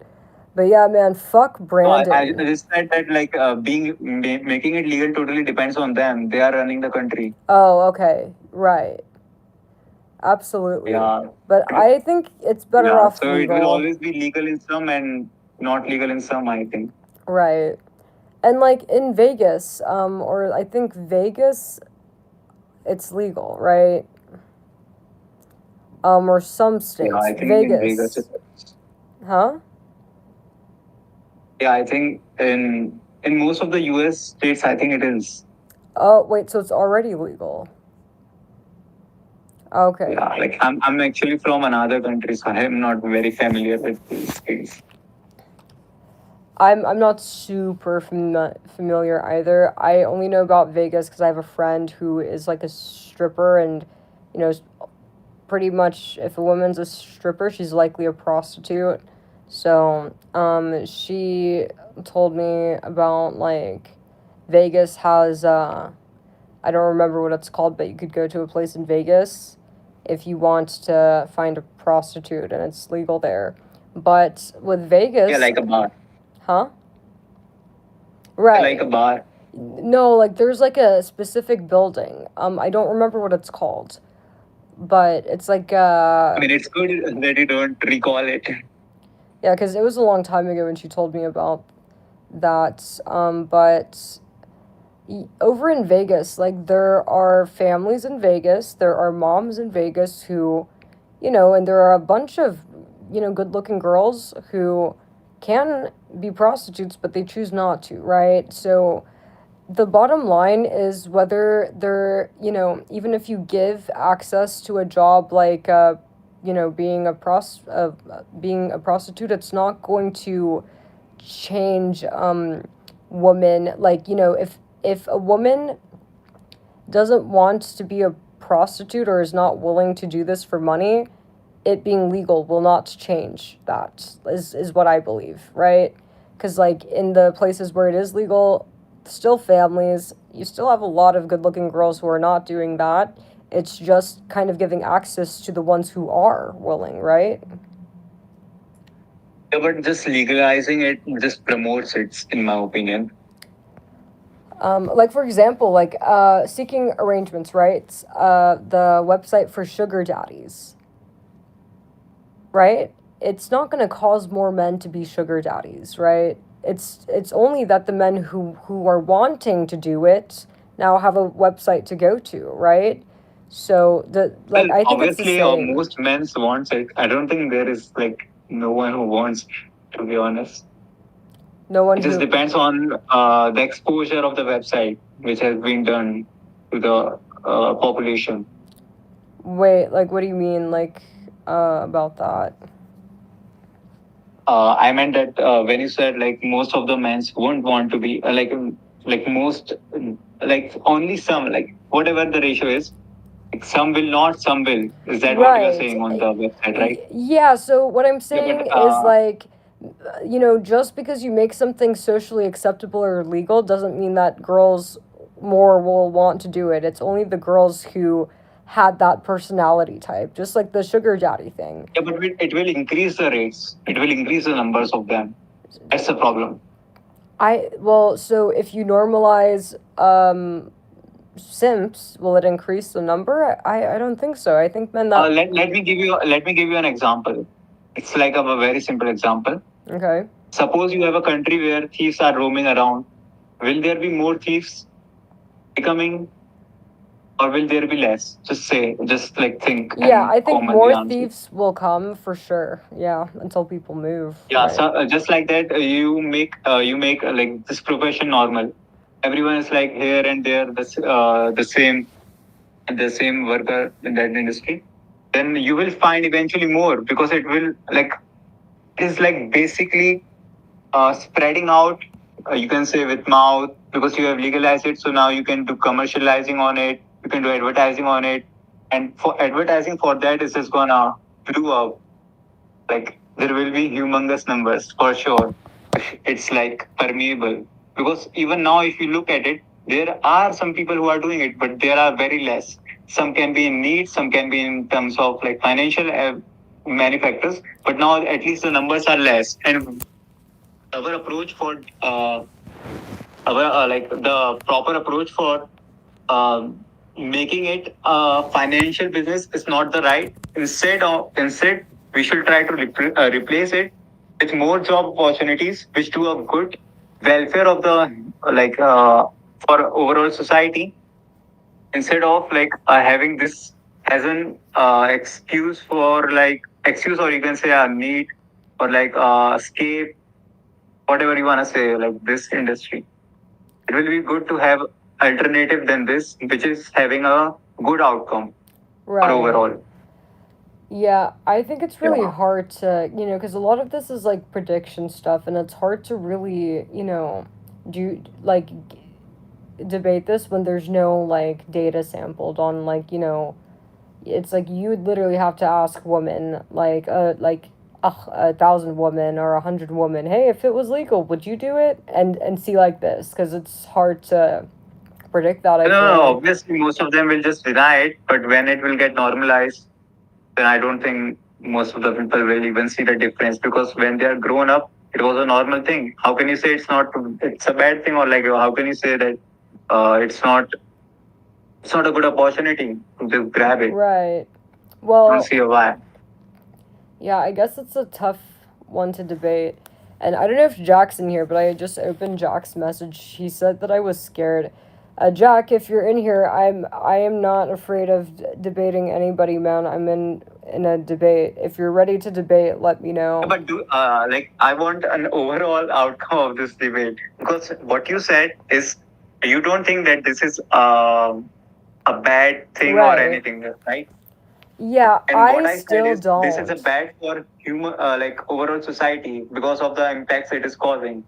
But yeah, man, fuck Brandon. I just said that making it legal totally depends on them. They are running the country. Oh, okay, right. Absolutely. Yeah. But I think it's better off So legal. it will always be legal in some and not legal in some, I think. Right. And like in Vegas, or I think Vegas, it's legal, right? Or some states. Yeah, I think Vegas. in Vegas it is. Huh? Yeah, I think in most of the US states, I think it is. Oh, wait, so it's already legal. Okay. Yeah, like I'm actually from another country, so I am not very familiar with these things. I'm not super familiar either. I only know about Vegas because I have a friend who is like a stripper, and pretty much if a woman's a stripper, she's likely a prostitute. So she told me about like Vegas has I don't remember what it's called, but you could go to a place in Vegas if you want to find a prostitute and it's legal there. But with Vegas, Yeah, like a bar. huh? Like Right. a bar. No, like there's like a specific building. I don't remember what it's called, but it's like I mean, it's good that you don't recall it. yeah, because it was a long time ago when she told me about that. But over in Vegas, like there are families in Vegas, there are moms in Vegas who, and there are a bunch of, good-looking girls who can be prostitutes, but they choose not to, right? So the bottom line is whether they're, even if you give access to a job like, being a prostitute, it's not going to change woman. Like, if a woman doesn't want to be a prostitute or is not willing to do this for money, it being legal will not change that, is what I believe, right? Because, like, in the places where it is legal, still families, you still have a lot of good looking girls who are not doing that. It's just kind of giving access to the ones who are willing, right? Yeah, but just legalizing it just promotes it, in my opinion. Like, for example, like seeking arrangements, right? The website for sugar daddies, right? It's not going to cause more men to be sugar daddies, right? It's only that the men who are wanting to do it now have a website to go to, right? So Well, I think it's the obviously, same. most men wants it. I don't think there is like no one who wants, to be honest. No one It just who depends on the exposure of the website, which has been done to the population. wait, like what do you mean, like about that? I meant that when you said like most of the men won't want to be like most like only some, like whatever the ratio is, like some will not, some will. Is that what you are Right. saying on the website, right? Yeah, so what I'm Yeah, saying but is like, just because you make something socially acceptable or legal doesn't mean that girls more will want to do it. It's only the girls who had that personality type, just like the sugar daddy thing. yeah, but it will increase the rates. It will increase the numbers of them. That's the problem. So if you normalize simps, will it increase the number? I don't think so. I think men that Let me give you an example. It's like a very simple example. okay. Suppose you have a country where thieves are roaming around. Will there be more thieves becoming, or will there be less? Just like think Yeah, and I think commonly more answer. thieves will come for sure. Yeah, until people move. Yeah, Right. so just like that, you make like this profession normal. Everyone is like here and there, the same worker in that industry. Then you will find eventually more, because it will like, it is like basically spreading out. You can say with mouth, because you have legalized it. So now you can do commercializing on it. You can do advertising on it, and for advertising for that is just gonna blow up. Like there will be humongous numbers for sure. It's like permeable, because even now if you look at it, there are some people who are doing it, but there are very less. Some can be in need, some can be in terms of like financial many factors, but now at least the numbers are less. And our approach for our like the proper approach for making it a financial business is not the right. Instead we should try to replace it with more job opportunities, which do a good welfare of the like for overall society, instead of like having this as an excuse, or you can say a need, or like escape, whatever you want to say, like this industry. It will be good to have alternative than this, which is having a good outcome for Right. overall. Yeah, I think it's really Yeah. hard to, because a lot of this is like prediction stuff, and it's hard to really, do like debate this when there's no like data sampled on, like, it's like you would literally have to ask women, like 1,000 women or 100 women, hey, if it was legal, would you do it? And see like this, because it's hard to predict that. I No, feel like. obviously most of them will just deny it, but when it will get normalized, then I don't think most of the people will even see the difference, because when they are grown up, it was a normal thing. How can you say it's a bad thing, or like how can you say that it's not a good opportunity to just grab it? Right. I Well, don't see why. yeah, I guess it's a tough one to debate. And I don't know if Jack's in here, but I just opened Jack's message. He said that I was scared. Jack, if you're in here, I am not afraid of debating anybody, man. I'm in a debate. If you're ready to debate, let me know. But I want an overall outcome of this debate, because what you said is you don't think that this is a bad thing or Right. anything, right? Yeah, And what I I said still is this is a don't. bad for human, like overall society, because of the impacts it is causing.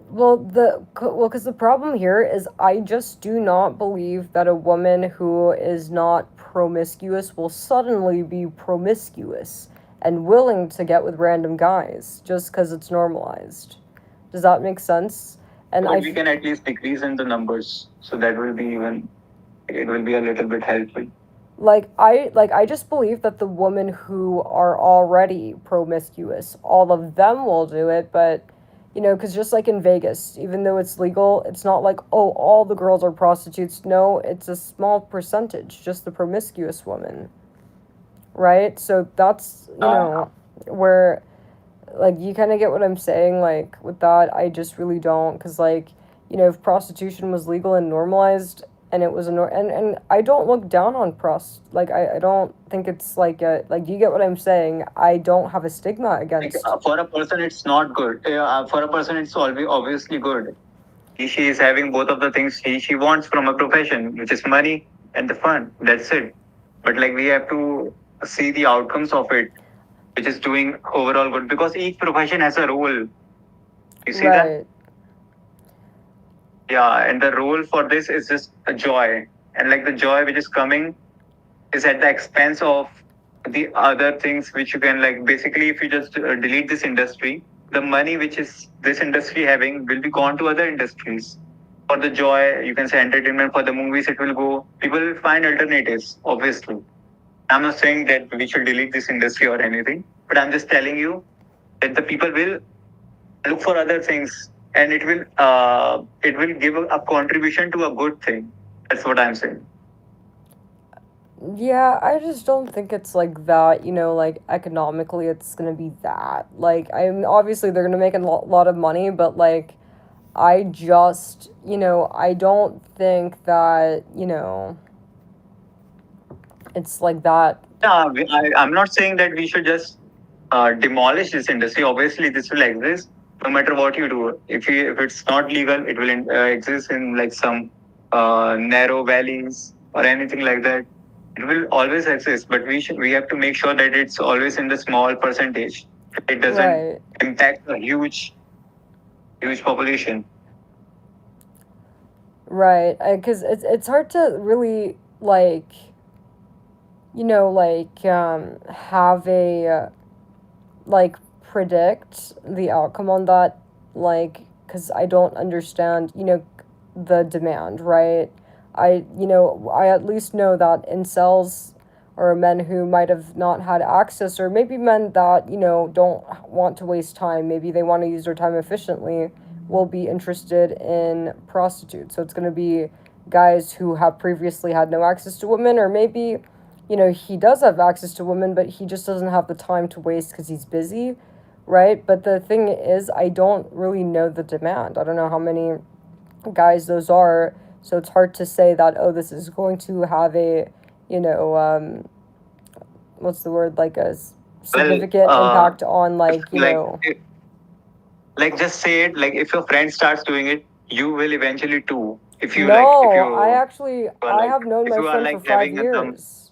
Well, because the problem here is I just do not believe that a woman who is not promiscuous will suddenly be promiscuous and willing to get with random guys just because it's normalized. Does that make sense? And But we can at least decrease in the numbers, so that will be it will be a little bit helpful. I just believe that the women who are already promiscuous, all of them will do it, but because just like in Vegas, even though it's legal, it's not like, oh, all the girls are prostitutes. No, it's a small percentage, just the promiscuous women, right? So that's where, like, you kind of get what I'm saying. Like with that, I just really don't, because if prostitution was legal and normalized, and it was and I don't look down on I don't think it's like you get what I'm saying. I don't have a stigma against. For a person, it's not good. For a person, it's obviously good. She is having both of the things she wants from a profession, which is money and the fun. That's it. But we have to see the outcomes of it, which is doing overall good, because each profession has a role. You see that? Yeah, and the role for this is just a joy. And the joy which is coming is at the expense of the other things which you can basically, if you just delete this industry, the money which is this industry having will be gone to other industries. For the joy, you can say entertainment, for the movies, it will go. People will find alternatives, obviously. I'm not saying that we should delete this industry or anything, but I'm just telling you that the people will look for other things, and it will give a contribution to a good thing. That's what I'm saying. Yeah, I just don't think it's like that, economically it's gonna be that. I'm obviously they're gonna make a lot of money, but I just, I don't think that, it's like that. Yeah, I'm not saying that we should just demolish this industry. Obviously, this will exist no matter what you do. If it's not legal, it will exist in some narrow valleys or anything like that. It will always exist, but we have to make sure that it's always in the small percentage. It doesn't impact a huge population. Right, because it's hard to really have a predict the outcome on that, because I don't understand the demand, right? I at least know that incels or men who might have not had access, or maybe men that don't want to waste time, maybe they want to use their time efficiently, will be interested in prostitutes. So it's going to be guys who have previously had no access to women, or maybe he does have access to women, but he just doesn't have the time to waste because he's busy, right? But the thing is, I don't really know the demand. I don't know how many guys those are, so it's hard to say that, oh, this is going to have a what's the word, a significant impact on just say it, if your friend starts doing it, you will eventually too. If you I have known my friend for 5 years.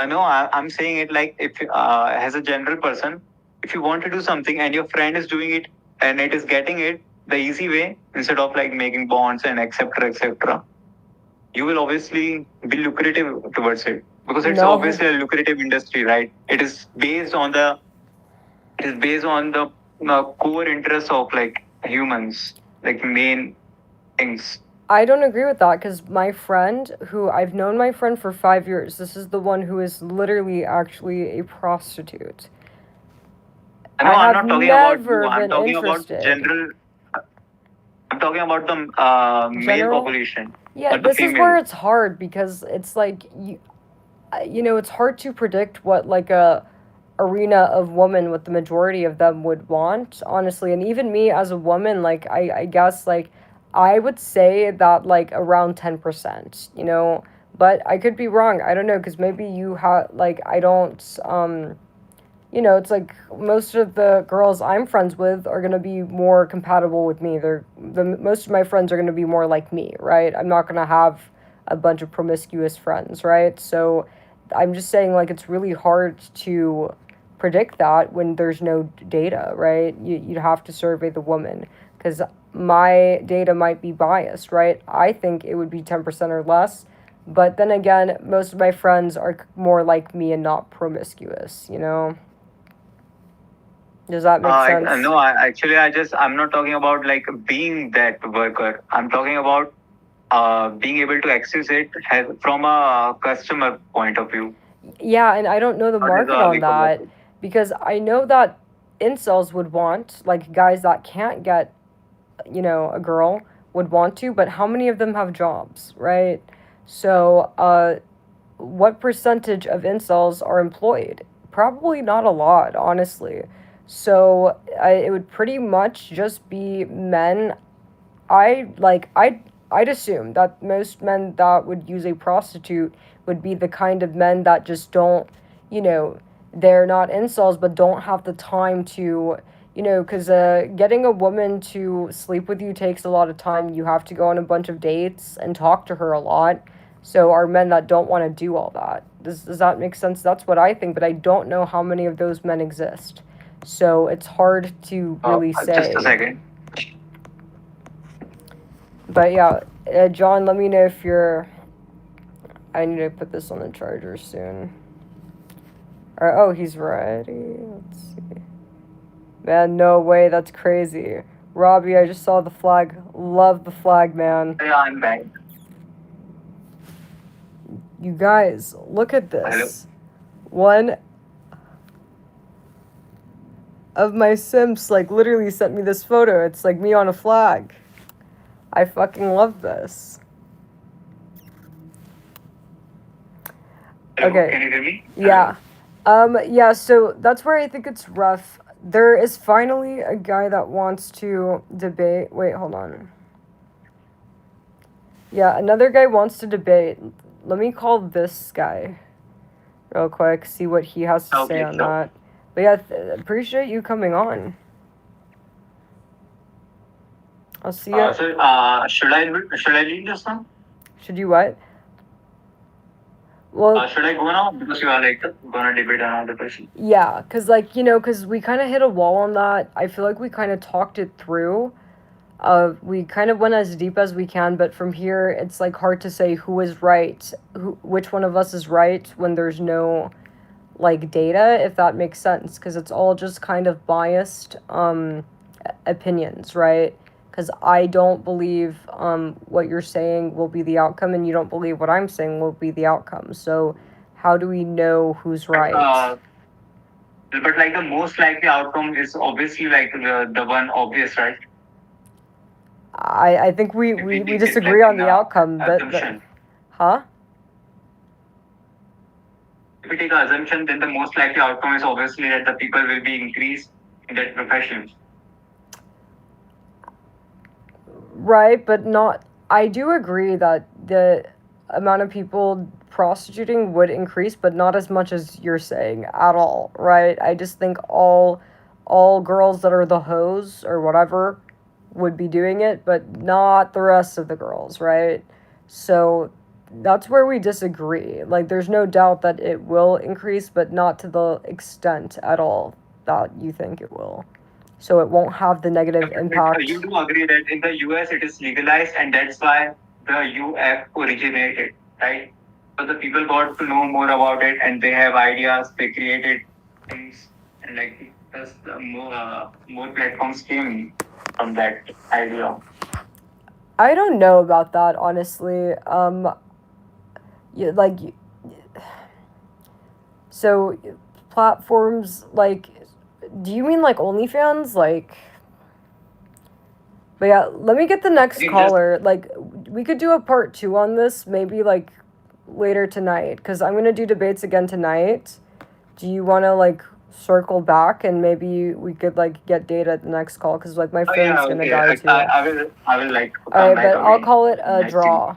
No, I'm saying it if as a general person, if you want to do something and your friend is doing it and it is getting it the easy way, instead of making bonds and etc., you will obviously be lucrative towards it, because it's obviously a lucrative industry, right? It is based on the core interests of humans, main things. I don't agree with that because my friend, who I've known my friend for 5 years, this is the one who is literally actually a prostitute. No, I I'm have not talking about you. never I'm been talking about interested. general. I'm talking about the male General? population, Yeah, not the this is where female. it's hard because it's like you know, it's hard to predict what like a arena of women what the majority of them would want, honestly. And even me as a woman, like I guess like I would say that like around 10%, you know, but I could be wrong. I don't know because maybe you have like I don't you know, it's like most of the girls I'm friends with are gonna be more compatible with me. Most of my friends are gonna be more like me, right? I'm not gonna have a bunch of promiscuous friends, right? So I'm just saying like it's really hard to predict that when there's no data, right? You'd have to survey the woman because my data might be biased, right? I think it would be 10% or less. But then again, most of my friends are more like me and not promiscuous, you know? Does that make sense? No, I'm not talking about like being that worker. I'm talking about being able to access it from a customer point of view. Yeah, and I don't know the What is market on like a that worker? because I know that incels would want, like guys that can't get, you know, a girl would want to, but how many of them have jobs, right? So, what percentage of incels are employed? Probably not a lot, honestly. So, it would pretty much just be men. I'd assume that most men that would use a prostitute would be the kind of men that just don't, you know, they're not incels but don't have the time to, you know, because getting a woman to sleep with you takes a lot of time. You have to go on a bunch of dates and talk to her a lot. So are men that don't want to do all that. Does that make sense? That's what I think, but I don't know how many of those men exist. So it's hard to really Just a say. second. But yeah, John, let me know if you're. I need to put this on the charger soon. Oh, he's ready. Let's see. Man, no way. That's crazy. Robbie, I just saw the flag. Love the flag, man. Yeah, I'm back. You guys, look at Hello. this. One of my simps, like, literally sent me this photo. It's like me on a flag. I fucking love this. Hello, Okay. can you hear me? Yeah. Yeah, so that's where I think it's rough. There is finally a guy that wants to debate. Wait, hold on. Yeah, another guy wants to debate. Let me call this guy real quick, see what he has to say on that. But yeah, appreciate you coming on. I'll see you. Should I leave this now? Should you what? Well, should I go now because you are like gonna debate another person? Yeah, because like, you know, because we kind of hit a wall on that. I feel like we kind of talked it through. We kind of went as deep as we can, but from here it's like hard to say who is right, which one of us is right when there's no like data, if that makes sense, because it's all just kind of biased opinions, right? Because I don't believe what you're saying will be the outcome, and you don't believe what I'm saying will be the outcome. So how do we know who's right? But like the most likely outcome is obviously like the one obvious, right? I think we disagree on the outcome. Huh? If we take an assumption, then the most likely outcome is obviously that the people will be increased in that profession. Right, but not. I do agree that the amount of people prostituting would increase, but not as much as you're saying at all, right? I just think all girls that are the hoes or whatever would be doing it, but not the rest of the girls, right? So that's where we disagree. Like, there's no doubt that it will increase, but not to the extent at all that you think it will. So it won't have the negative impact. You do agree that in the US it is legalized, and that's why the UF originated, right? So the people got to know more about it, and they have ideas, they created things, and like thus the more platforms came from that idea. I don't know about that, honestly. Yeah, like, so platforms, like, do you mean like OnlyFans? Like, but yeah, let me get the next You just caller. Like, we could do a part 2 on this, maybe like later tonight, because I'm gonna do debates again tonight. Do you want to like circle back and maybe we could like get data at the next call? Because like my oh yeah, phone's gonna okay. die too. I will like All come right, back but I'll again. call it a Next draw.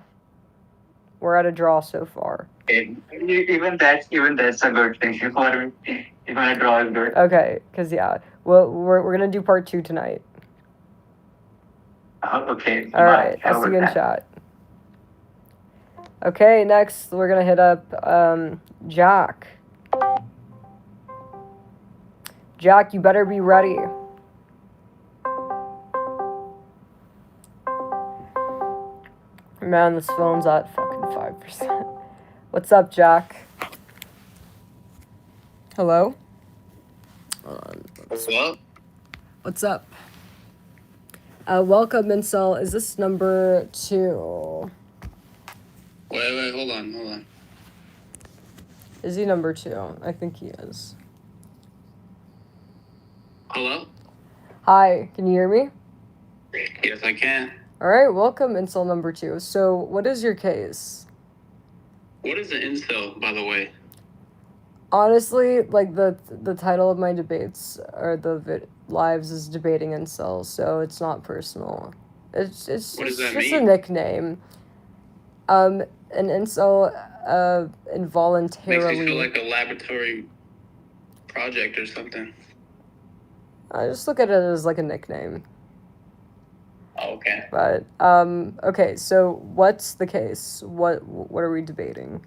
We're at a draw so far. Even that's a good thing for me. Even a draw is good. Okay, because yeah, well, we're gonna do part 2 tonight. Okay. All Bye. right, Have I'll a see good you in time. chat. Okay, next we're gonna hit up Jack. Jack, you better be ready. Man, this phone's at fucking 5%. What's up, Jack? Hello? Hold on. What's up? What's up? Welcome, Incel. Is this number 2? Wait, hold on. Is he number 2? I think he is. Hello? Hi, can you hear me? Yes, I can. All right, welcome, Incel number 2. So, what is your case? What is an incel, by the way? Honestly, like the title of my debates or the lives is debating incels, so it's not personal. It's What does that just mean? a nickname. An incel involuntarily. Makes you feel like a laboratory project or something. I just look at it as like a nickname. Oh, okay. But okay, so what's the case? What are we debating?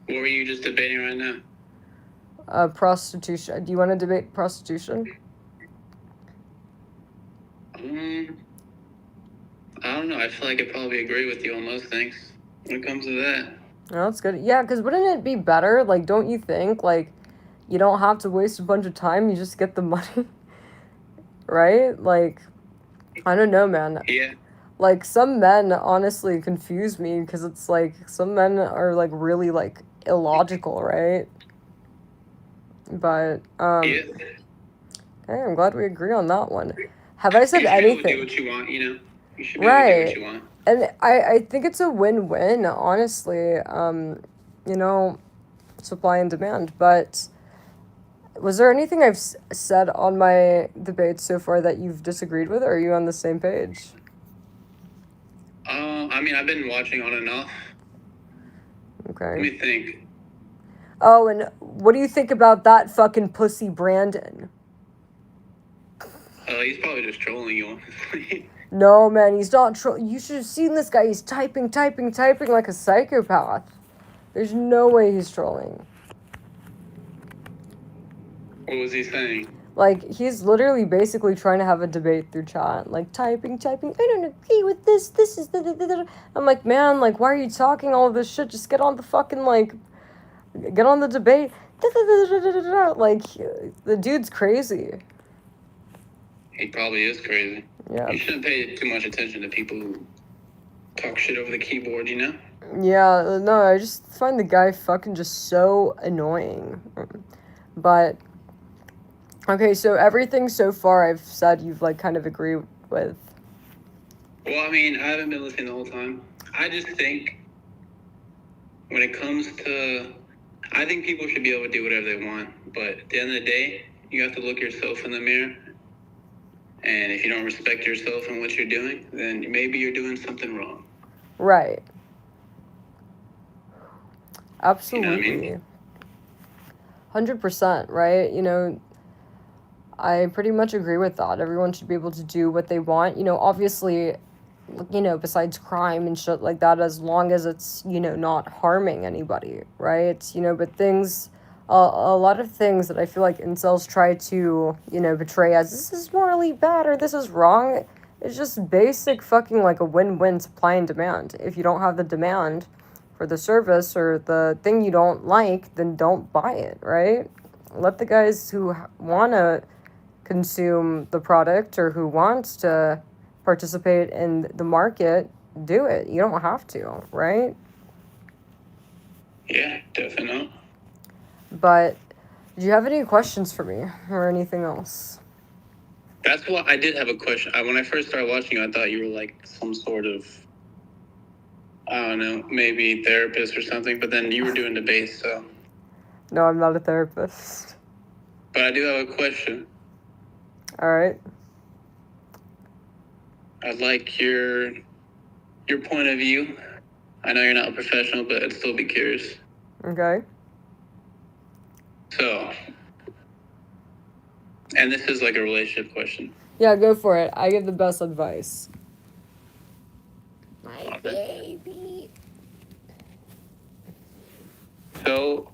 What were you just debating right now? Prostitution. Do you want to debate prostitution? I don't know. I feel like I probably agree with you on most things when it comes to that. Oh, that's good. Yeah, because wouldn't it be better? Like, don't you think? Like, you don't have to waste a bunch of time. You just get the money, right? Like, I don't know, man. Yeah. Like, some men honestly confuse me because it's like some men are like really like illogical, right? But Yeah. okay, I'm glad we agree on that one. Have I said You should be able to anything? do what you want, you know? You should be able to do what you want. And I think it's a win-win, honestly. You know, supply and demand. But was there anything I've said on my debates so far that you've disagreed with, or are you on the same page? I mean, I've been watching on and off. Okay. Let me think. Oh, and what do you think about that fucking pussy Brandon? He's probably just trolling you, honestly. No, man, he's not you should have seen this guy. He's typing like a psychopath. There's no way he's trolling. What was he saying? Like, he's literally basically trying to have a debate through chat. Like, typing. I don't agree with this. This is the. I'm like, man, like, why are you talking all of this shit? Just get on the fucking, like, get on the debate. Like, the dude's crazy. He probably is crazy. Yeah. You shouldn't pay too much attention to people who talk shit over the keyboard, you know? Yeah, no, I just find the guy fucking just so annoying. But, okay, so everything so far I've said you've, like, kind of agree with. Well, I mean, I haven't been listening the whole time. I just think when it comes to... I think people should be able to do whatever they want. But at the end of the day, you have to look yourself in the mirror. And if you don't respect yourself and what you're doing, then maybe you're doing something wrong. Right. Absolutely. You know what I mean? 100%, right? You know, I pretty much agree with that. Everyone should be able to do what they want. You know, obviously, you know, besides crime and shit like that, as long as it's, you know, not harming anybody, right? You know, but things... a lot of things that I feel like incels try to, you know, portray as this is morally bad or this is wrong. It's just basic fucking like a win-win supply and demand. If you don't have the demand for the service or the thing you don't like, then don't buy it, right? Let the guys who want to consume the product or who wants to participate in the market, do it. You don't have to, right? Yeah, definitely. But did you have any questions for me or anything else? That's what I did have a question. When I first started watching you, I thought you were like some sort of, I don't know, maybe therapist or something, but then you were doing debates, so. No, I'm not a therapist. But I do have a question. All right. I'd like your point of view. I know you're not a professional, but I'd still be curious. Okay. So, and this is like a relationship question. Yeah, go for it. I give the best advice. My baby. So,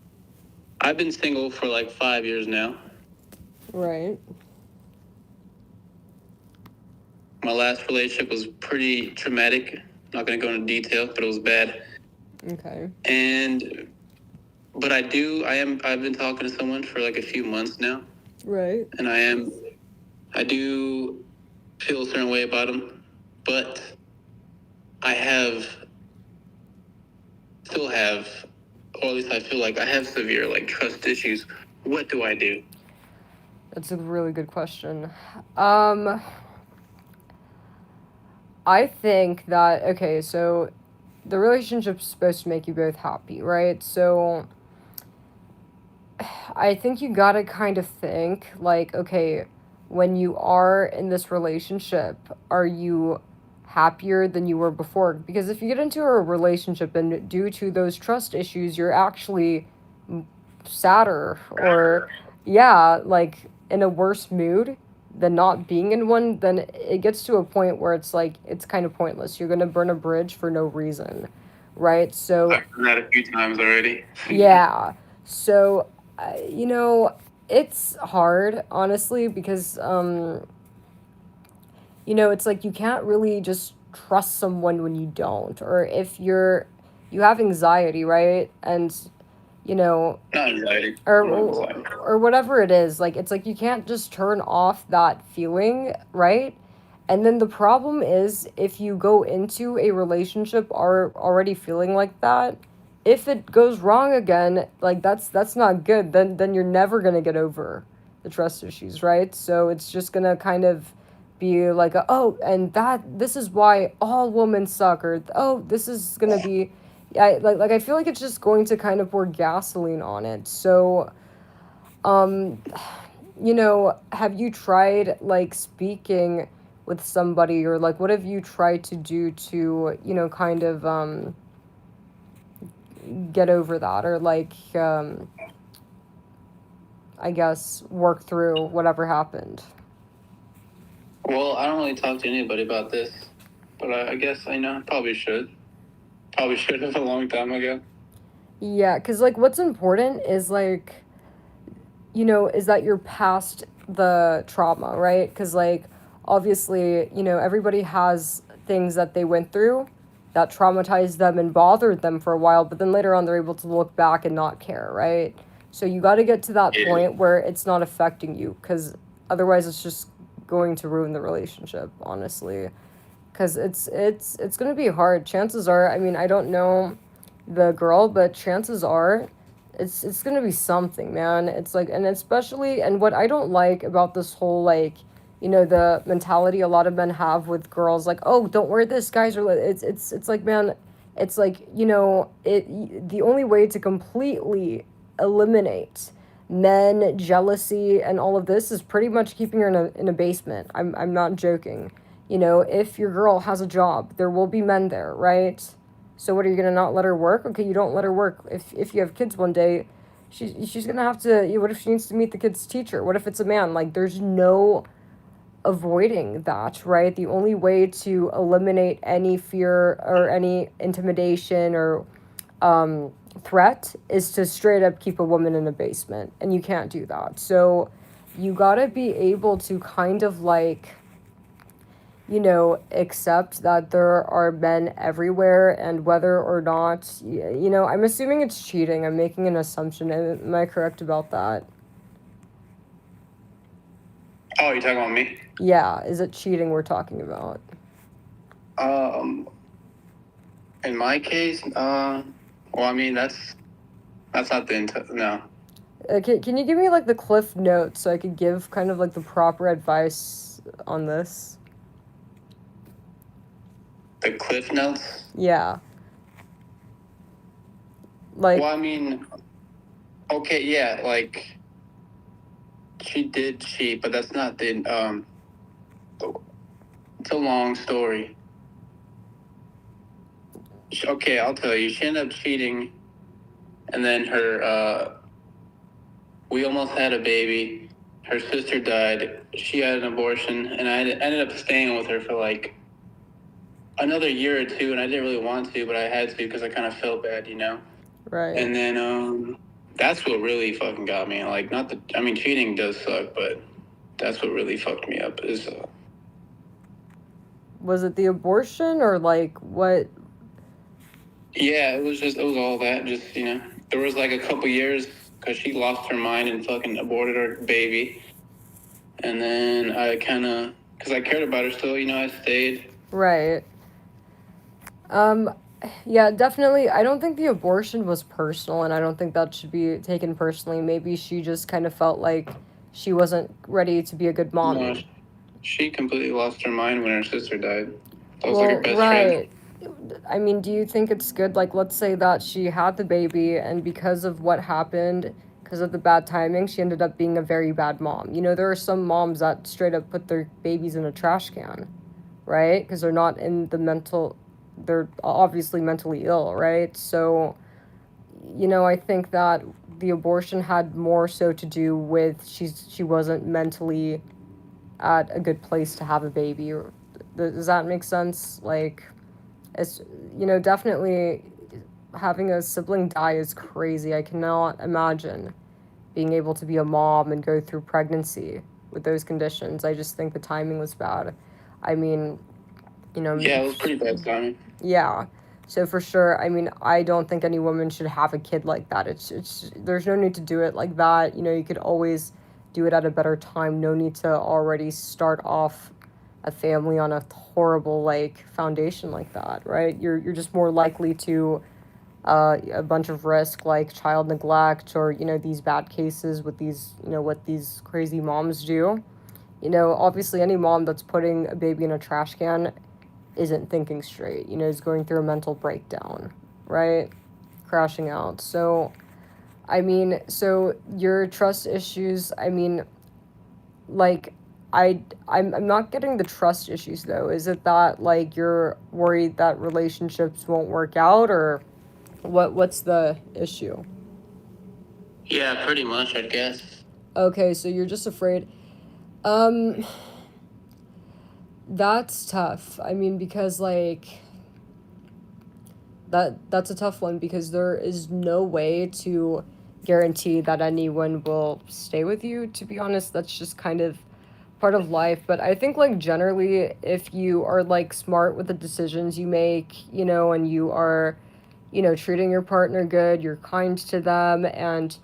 I've been single for like 5 years now. Right. My last relationship was pretty traumatic. I'm not going to go into detail, but it was bad. Okay. But I've been talking to someone for like a few months now. Right. And I do feel a certain way about him, but I still have, or at least I feel like I have severe like trust issues. What do I do? That's a really good question. I think that, okay, so the relationship's supposed to make you both happy, right? So I think you gotta kind of think, like, okay, when you are in this relationship, are you happier than you were before? Because if you get into a relationship and due to those trust issues, you're actually sadder or, yeah, like in a worse mood than not being in one, then it gets to a point where it's like, it's kind of pointless. You're gonna burn a bridge for no reason, right? So I've done that a few times already. yeah. So, it's hard, honestly, because, it's like you can't really just trust someone when you don't. Or if you have anxiety, right? And, Not anxiety. or whatever it is, like, it's like you can't just turn off that feeling, right? And then the problem is if you go into a relationship already feeling like that, if it goes wrong again, like that's not good. Then you're never gonna get over the trust issues, right? So it's just gonna kind of be like, and this is why all women suck, or oh, this is gonna be, yeah, like I feel like it's just going to kind of pour gasoline on it. So, um, have you tried like speaking with somebody, or like what have you tried to do to, kind of get over that, or like I guess work through whatever happened? Well, I don't really talk to anybody about this, but I guess I know. Probably should have a long time ago. Yeah, because like what's important is like, is that you're past the trauma, right? Because like obviously, everybody has things that they went through that traumatized them and bothered them for a while, but then later on they're able to look back and not care, right? So you got to get to that point where it's not affecting you, because otherwise it's just going to ruin the relationship, honestly. Because it's going to be hard. Chances are, I mean, I don't know the girl, but chances are it's going to be something, man. It's like, and especially, and what I don't like about this whole, like, the mentality a lot of men have with girls, like, oh, don't wear this, guys, are it's like, man, it's like, the only way to completely eliminate men jealousy and all of this is pretty much keeping her in a basement. I'm not joking. If your girl has a job, there will be men there, right? So what, are you gonna not let her work? Okay, you don't let her work. If you have kids one day, she's gonna have to. What if she needs to meet the kid's teacher? What if it's a man? Like, there's no avoiding that, right? The only way to eliminate any fear or any intimidation or threat is to straight up keep a woman in a basement, and you can't do that. So you gotta be able to kind of like, accept that there are men everywhere, and whether or not, I'm assuming it's cheating. I'm making an assumption. Am I correct about that? Oh, you're talking about me? Yeah, is it cheating we're talking about? In my case, well, I mean, that's not the no. Can you give me like the cliff notes so I could give kind of like the proper advice on this? The Cliff Notes? Yeah. Like, Well, I mean, okay, yeah, like, she did cheat, but that's not it's a long story. Okay, I'll tell you. She ended up cheating, and then we almost had a baby. Her sister died. She had an abortion, and I ended up staying with her for like another year or two, and I didn't really want to, but I had to because I kind of felt bad, you know? right. And then that's what really fucking got me. Like, not the, I mean, cheating does suck, but that's what really fucked me up is, Was it the abortion or like what? yeah, it was all that. Just, you know, there was like a couple years because she lost her mind and fucking aborted her baby. And then I kind of, because I cared about her still, you know, I stayed. Right. Yeah, definitely. I don't think the abortion was personal, and I don't think that should be taken personally. Maybe she just kind of felt like she wasn't ready to be a good mom. No, she completely lost her mind when her sister died. That was like her best friend. Right. I mean, do you think it's good? Like, let's say that she had the baby, and because of what happened, because of the bad timing, she ended up being a very bad mom. You know, there are some moms that straight up put their babies in a trash can, right? Because they're not in the they're obviously mentally ill, right? So, you know, I think that the abortion had more so to do with she wasn't mentally at a good place to have a baby. Does that make sense? Like, it's, you know, definitely having a sibling die is crazy. I cannot imagine being able to be a mom and go through pregnancy with those conditions. I just think the timing was bad. I mean, you know. Yeah, it was pretty bad timing. Yeah. So for sure, I mean, I don't think any woman should have a kid like that. It's there's no need to do it like that. You know, you could always do it at a better time. No need to already start off a family on a horrible like foundation like that, right? You're just more likely to a bunch of risk like child neglect or, you know, these bad cases with these, you know, what these crazy moms do. You know, obviously any mom that's putting a baby in a trash can isn't thinking straight, you know, is going through a mental breakdown, right? Crashing out. So, I mean, so your trust issues, I mean, like, I'm not getting the trust issues though. Is it that like you're worried that relationships won't work out, or what's the issue? Yeah, pretty much, I guess. Okay, so you're just afraid. Um, that's tough. I mean, because like that's a tough one because there is no way to guarantee that anyone will stay with you. To be honest, that's just kind of part of life. But I think like generally, if you are like smart with the decisions you make, you know, and you are, you know, treating your partner good, you're kind to them, and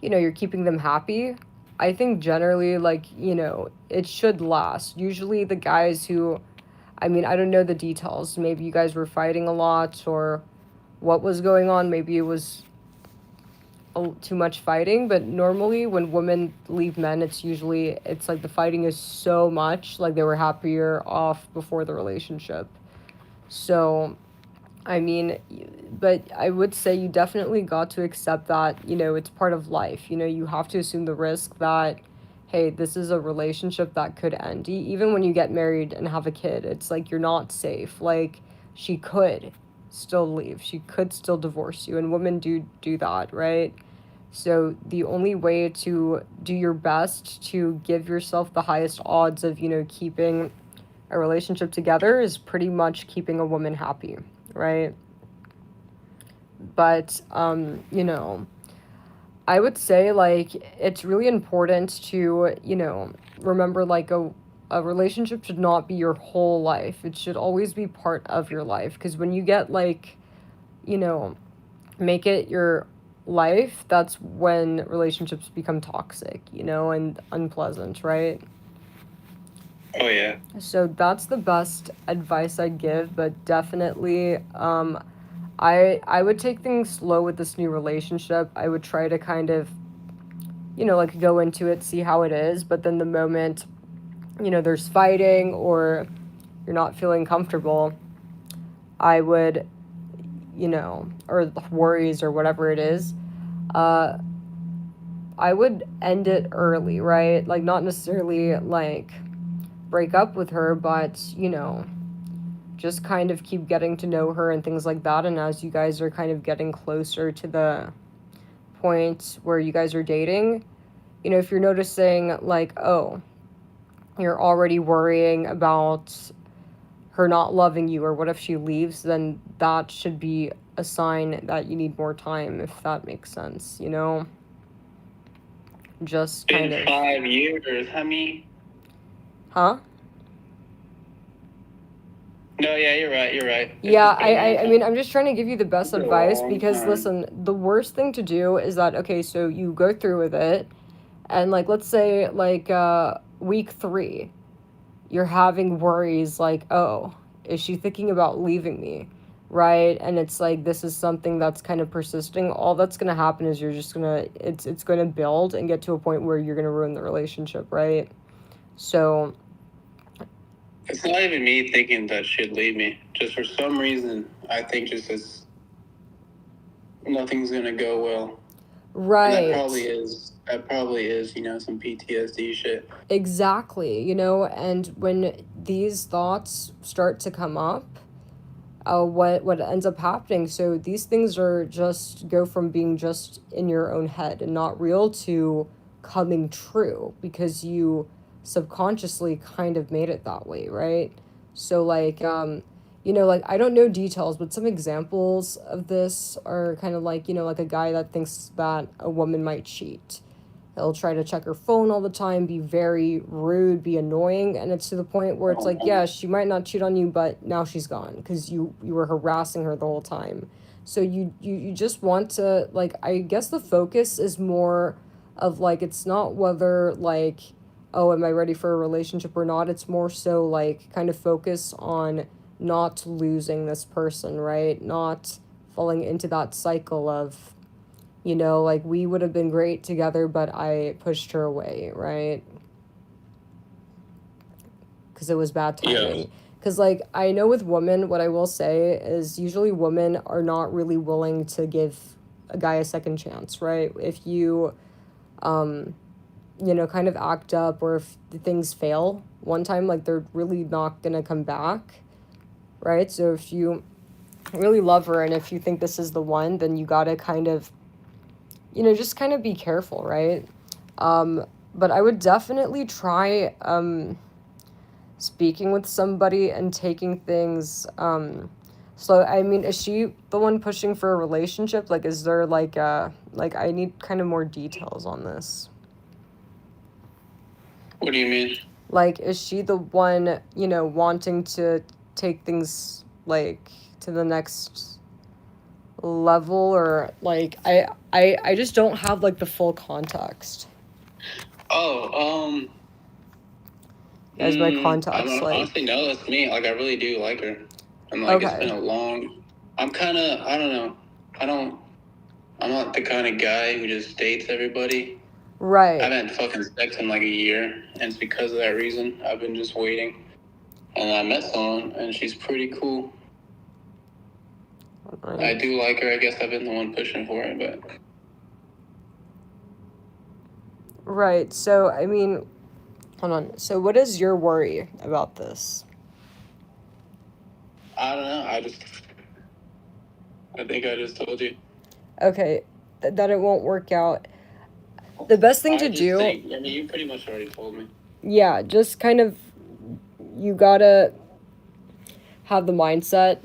you know, you're keeping them happy, I think generally, like, you know, it should last. Usually the guys who, I mean, I don't know the details. Maybe you guys were fighting a lot or what was going on. Maybe it was too much fighting, but normally when women leave men, it's like the fighting is so much, like they were happier off before the relationship. So, I mean, but I would say you definitely got to accept that, you know, it's part of life. You know, you have to assume the risk that, hey, this is a relationship that could end. Even when you get married and have a kid, it's like you're not safe. Like, she could still leave, she could still divorce you, and women do that, right? So the only way to do your best to give yourself the highest odds of, you know, keeping a relationship together is pretty much keeping a woman happy, right? But you know, I would say like it's really important to, you know, remember like a relationship should not be your whole life. It should always be part of your life, because when you get like, you know, make it your life, that's when relationships become toxic, you know, and unpleasant, right? Oh yeah. So that's the best advice I'd give, but definitely, I would take things slow with this new relationship. I would try to kind of, like go into it, see how it is, but then the moment, there's fighting or you're not feeling comfortable, I would, or worries or whatever it is, uh, I would end it early, right? Like, not necessarily like break up with her, but, just kind of keep getting to know her and things like that. And as you guys are kind of getting closer to the point where you guys are dating, if you're noticing, like, oh, you're already worrying about her not loving you, or what if she leaves, then that should be a sign that you need more time, if that makes sense, Just kind In of. 5 years, honey. Huh? No, yeah, you're right. You're right. It's Yeah, just been a long I mean, time. I'm just trying to give you the best It's a advice long because, time. listen, the worst thing to do is that, okay, so you go through with it, and, like, let's say, like, week 3, you're having worries, like, oh, is she thinking about leaving me, right? And it's like, this is something that's kind of persisting. All that's going to happen is you're just going to, it's going to build and get to a point where you're going to ruin the relationship, right? So, It's not even me thinking that she'd leave me. Just for some reason, I think just as nothing's gonna go well. right. And that probably is, some PTSD shit. Exactly, and when these thoughts start to come up, what ends up happening, so these things are just go from being just in your own head and not real to coming true because you subconsciously kind of made it that way, right? So, like, like, I don't know details, but some examples of this are kind of like, like a guy that thinks that a woman might cheat. He'll try to check her phone all the time, be very rude, be annoying, and it's to the point where it's like, yeah, she might not cheat on you, but now she's gone because you were harassing her the whole time. So you just want to, like, I guess the focus is more of, like, it's not whether, like, oh, am I ready for a relationship or not? It's more so, like, kind of focus on not losing this person, right? Not falling into that cycle of, like, we would have been great together, but I pushed her away, right? Because it was bad timing. Because, like, I know with women, what I will say is usually women are not really willing to give a guy a second chance, right? If you, kind of act up, or if things fail one time, like, they're really not gonna come back, right? So if you really love her and if you think this is the one, then you gotta kind of, just kind of be careful, right? But I would definitely try speaking with somebody and taking things slow. I mean, is she the one pushing for a relationship? Like, is there like I need kind of more details on this. What do you mean? Like, is she the one, wanting to take things, like, to the next level, or, like, I just don't have, like, the full context. Oh, As my context, I'm like, honestly, no, that's me. Like, I really do like her. And, like, okay. It's been a long... I'm kind of... I don't know. I'm not the kind of guy who just dates everybody. Right. I haven't had fucking sex in, like, a year. And it's because of that reason. I've been just waiting. And I met someone, and she's pretty cool. Right. I do like her. I guess I've been the one pushing for it, but... Right. So, I mean, hold on. So, what is your worry about this? I don't know. I think I just told you. Okay. That it won't work out. The best thing to do... I mean, you pretty much already told me. Yeah, just kind of... You gotta have the mindset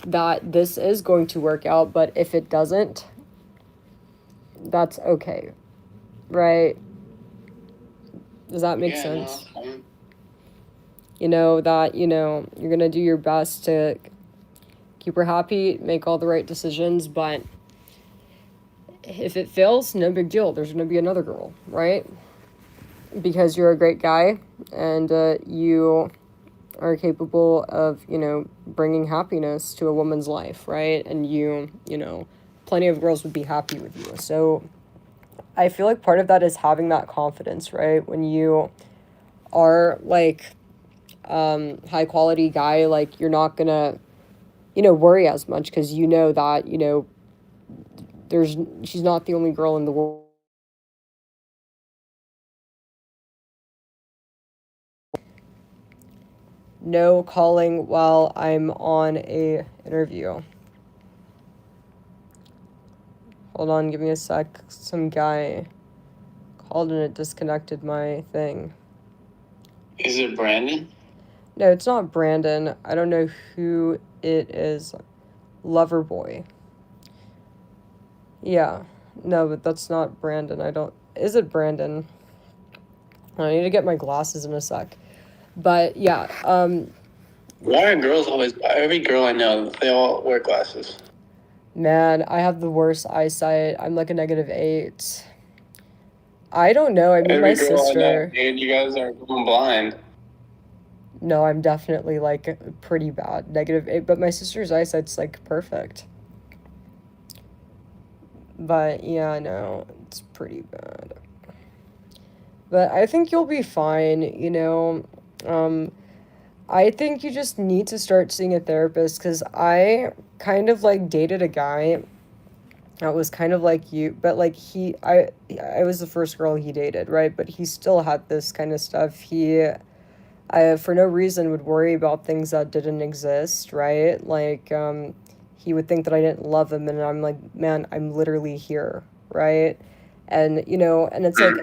that this is going to work out, but if it doesn't, that's okay. Right? Does that make sense? No, That, you're gonna do your best to keep her happy, make all the right decisions, but if it fails, no big deal. There's gonna be another girl, right? because you're a great guy and you are capable of, bringing happiness to a woman's life, right? And plenty of girls would be happy with you. So I feel like part of that is having that confidence, right? When you are like high quality guy, like you're not gonna, worry as much because you know that, she's not the only girl in the world. No calling while I'm on a interview. Hold on, give me a sec. Some guy called and it disconnected my thing. Is it Brandon? No, it's not Brandon. I don't know who it is. Loverboy. Yeah. No, but that's not Brandon. Is it Brandon? I need to get my glasses in a sec. But yeah, Why are girls always, every girl I know, they all wear glasses? man, I have the worst eyesight. I'm like a -8. I don't know. I mean, my Every girl I know, sister. dude, you guys are going blind. No, I'm definitely like pretty bad. -8, but my sister's eyesight's like perfect. But yeah, no, it's pretty bad. But I think you'll be fine, I think you just need to start seeing a therapist because I kind of like dated a guy that was kind of like you, but like I was the first girl he dated, right? But he still had this kind of stuff. I, for no reason, would worry about things that didn't exist, right? Like, he would think that I didn't love him, and I'm like, man, I'm literally here, right? And, and it's like,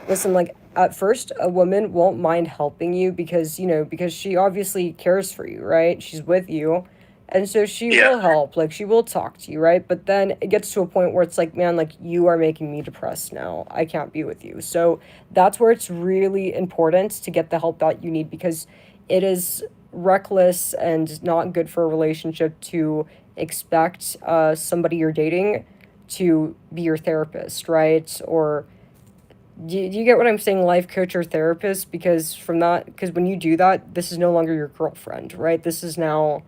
listen, like, at first, a woman won't mind helping you because she obviously cares for you, right? She's with you. And so she will help, like, she will talk to you, right? But then it gets to a point where it's like, man, like, you are making me depressed now. I can't be with you. So that's where it's really important to get the help that you need because it is reckless and not good for a relationship to expect somebody you're dating to be your therapist, right? Or do you get what I'm saying? Life coach or therapist? Because when you do that, this is no longer your girlfriend, right? This is now,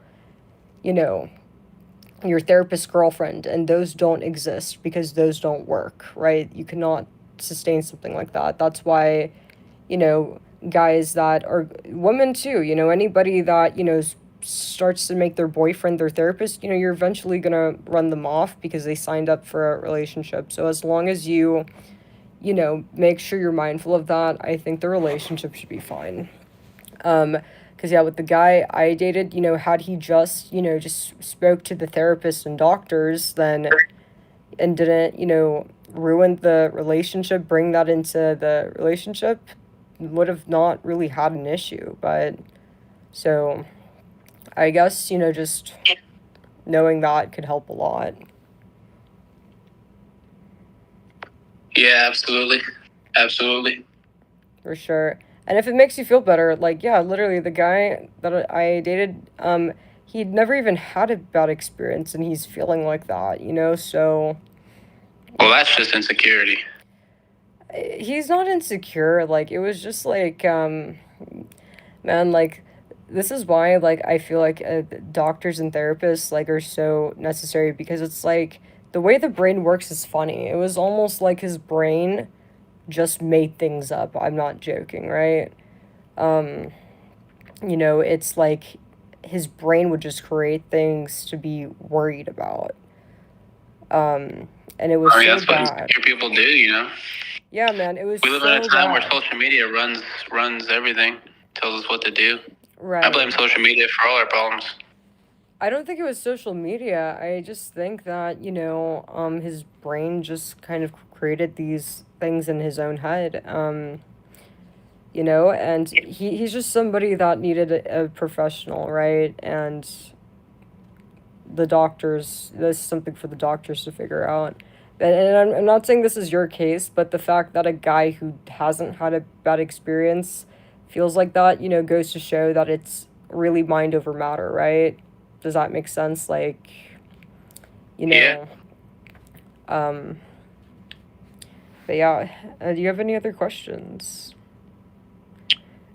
your therapist's girlfriend, and those don't exist because those don't work, right? You cannot sustain something like that. That's why, guys that are women too, anybody that, starts to make their boyfriend their therapist, you're eventually going to run them off because they signed up for a relationship. So as long as you, make sure you're mindful of that, I think the relationship should be fine. Because yeah, with the guy I dated, had he just spoke to the therapist and doctors, then, and didn't, ruin the relationship, bring that into the relationship, would have not really had an issue. But so I guess, just knowing that could help a lot. Yeah, absolutely. Absolutely. For sure. And if it makes you feel better, like, yeah, literally the guy that I dated, he'd never even had a bad experience and he's feeling like that, so. Well, that's just insecurity. He's not insecure, like, it was just like, man, like, this is why, like, I feel like doctors and therapists, like, are so necessary because it's like, the way the brain works is funny. It was almost like his brain just made things up. I'm not joking, right? It's like his brain would just create things to be worried about. And it was so that's bad. what insecure people do, Yeah, man, it was We live so in a time where bad. social media runs everything, tells us what to do. Right. I blame social media for all our problems. I don't think it was social media. I just think that, his brain just kind of created these things in his own head. And he's just somebody that needed a professional, right? And this is something for the doctors to figure out. And I'm not saying this is your case, but the fact that a guy who hasn't had a bad experience feels like that, goes to show that it's really mind over matter, right? Does that make sense? Like, Yeah. But yeah, do you have any other questions?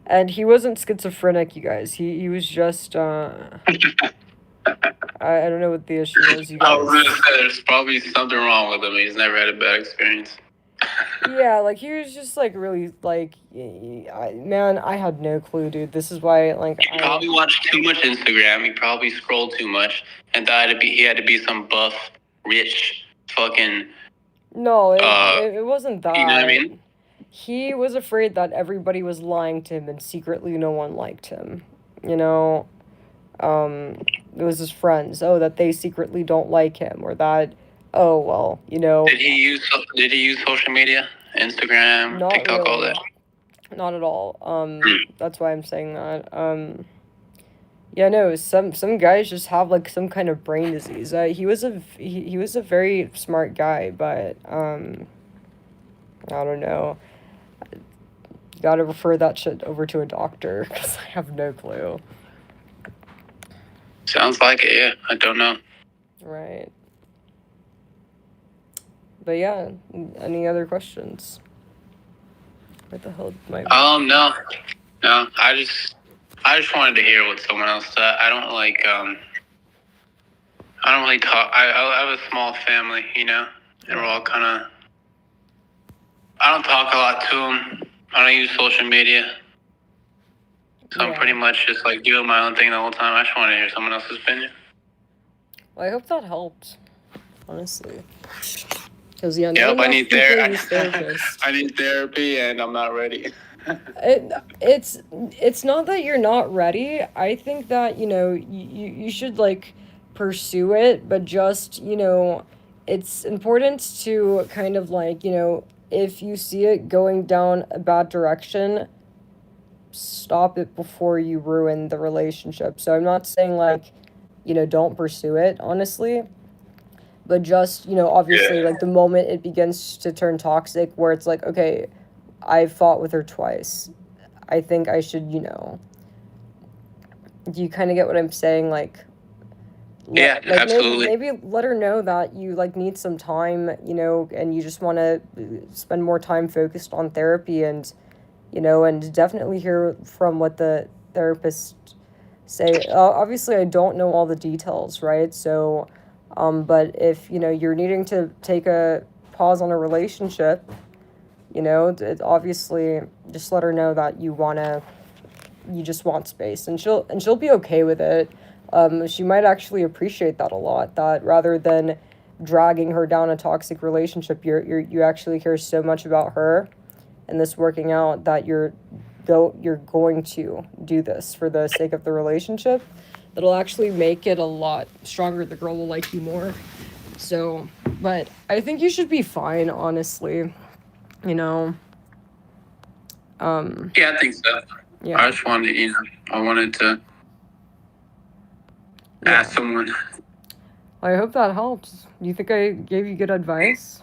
And he wasn't schizophrenic, you guys. He was just I don't know what the issue was, you I guys. was gonna say there's probably something wrong with him. He's never had a bad experience. Yeah, like he was just like really like, man, I had no clue, dude. This is why like He probably watched too much Instagram. He probably scrolled too much and thought he had to be some buff, rich, fucking. No, it wasn't that. You know what I mean? He was afraid that everybody was lying to him and secretly no one liked him. You know, it was his friends. Oh, that they secretly don't like him, or that, oh well, you know. Did he use social media, Instagram, Not TikTok, really. all that? Not at all. That's why I'm saying that. Yeah, no, some guys just have like some kind of brain disease. He was a very smart guy, but I don't know. You gotta refer that shit over to a doctor because I have no clue. Sounds like it. Yeah, I don't know. Right. But yeah, any other questions? What the hell might? No. I just wanted to hear what someone else said. I don't like I don't really talk. I have a small family, you know, and we're all kind of. I don't talk a lot to them. I don't use social media, so I'm pretty much just like doing my own thing the whole time. I just want to hear someone else's opinion. Well, I hope that helped, honestly. Because yeah, yep, I need therapy. I need therapy, and I'm not ready. It's not that you're not ready. I think that, you know, you should like pursue it, but just, you know, it's important to kind of like, you know, if you see it going down a bad direction, stop it before you ruin the relationship. So I'm not saying like, you know, don't pursue it, honestly. But just, you know, obviously, like the moment it begins to turn toxic, where it's like, okay, I've fought with her twice. I think I should, you know. Do you kind of get what I'm saying? Like, yeah, like absolutely. Maybe let her know that you like need some time, you know, and you just want to spend more time focused on therapy, and, you know, and definitely hear from what the therapist say. Obviously, I don't know all the details, right? So, but if, you know, you're needing to take a pause on a relationship, you know, obviously just let her know that you just want space, and she'll be okay with it. She might actually appreciate that a lot, that rather than dragging her down a toxic relationship, you actually care so much about her and this working out that you're going to do this for the sake of the relationship. That'll actually make it a lot stronger. The girl will like you more. So, but I think you should be fine, honestly. You know. Yeah, I think so. Yeah. I just wanted, you know, I wanted to ask someone. I hope that helps. Do you think I gave you good advice?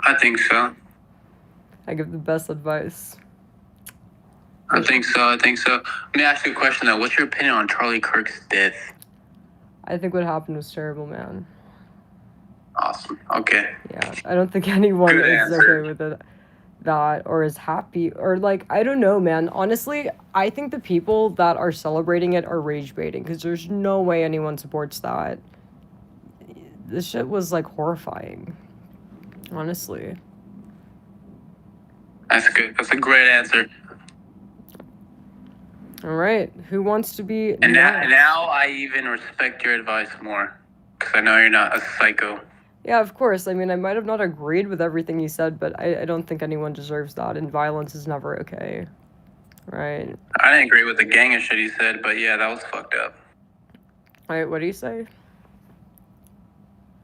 I think so. I give the best advice. I think so. Let me ask you a question though. What's your opinion on Charlie Kirk's death? I think what happened was terrible, man. Awesome. Okay. Yeah, I don't think anyone Good is answer. okay with it, that, or is happy, or like, I don't know, man. Honestly, I think the people that are celebrating it are rage baiting, because there's no way anyone supports that. This shit was like horrifying, honestly. That's good. That's a great answer. All right, who wants to be and now I even respect your advice more, because I know you're not a psycho. Yeah, of course. I mean, I might have not agreed with everything you said, but I don't think anyone deserves that, and violence is never okay. Right? I didn't agree with the gang of shit he said, but yeah, that was fucked up. Wait, what do you say?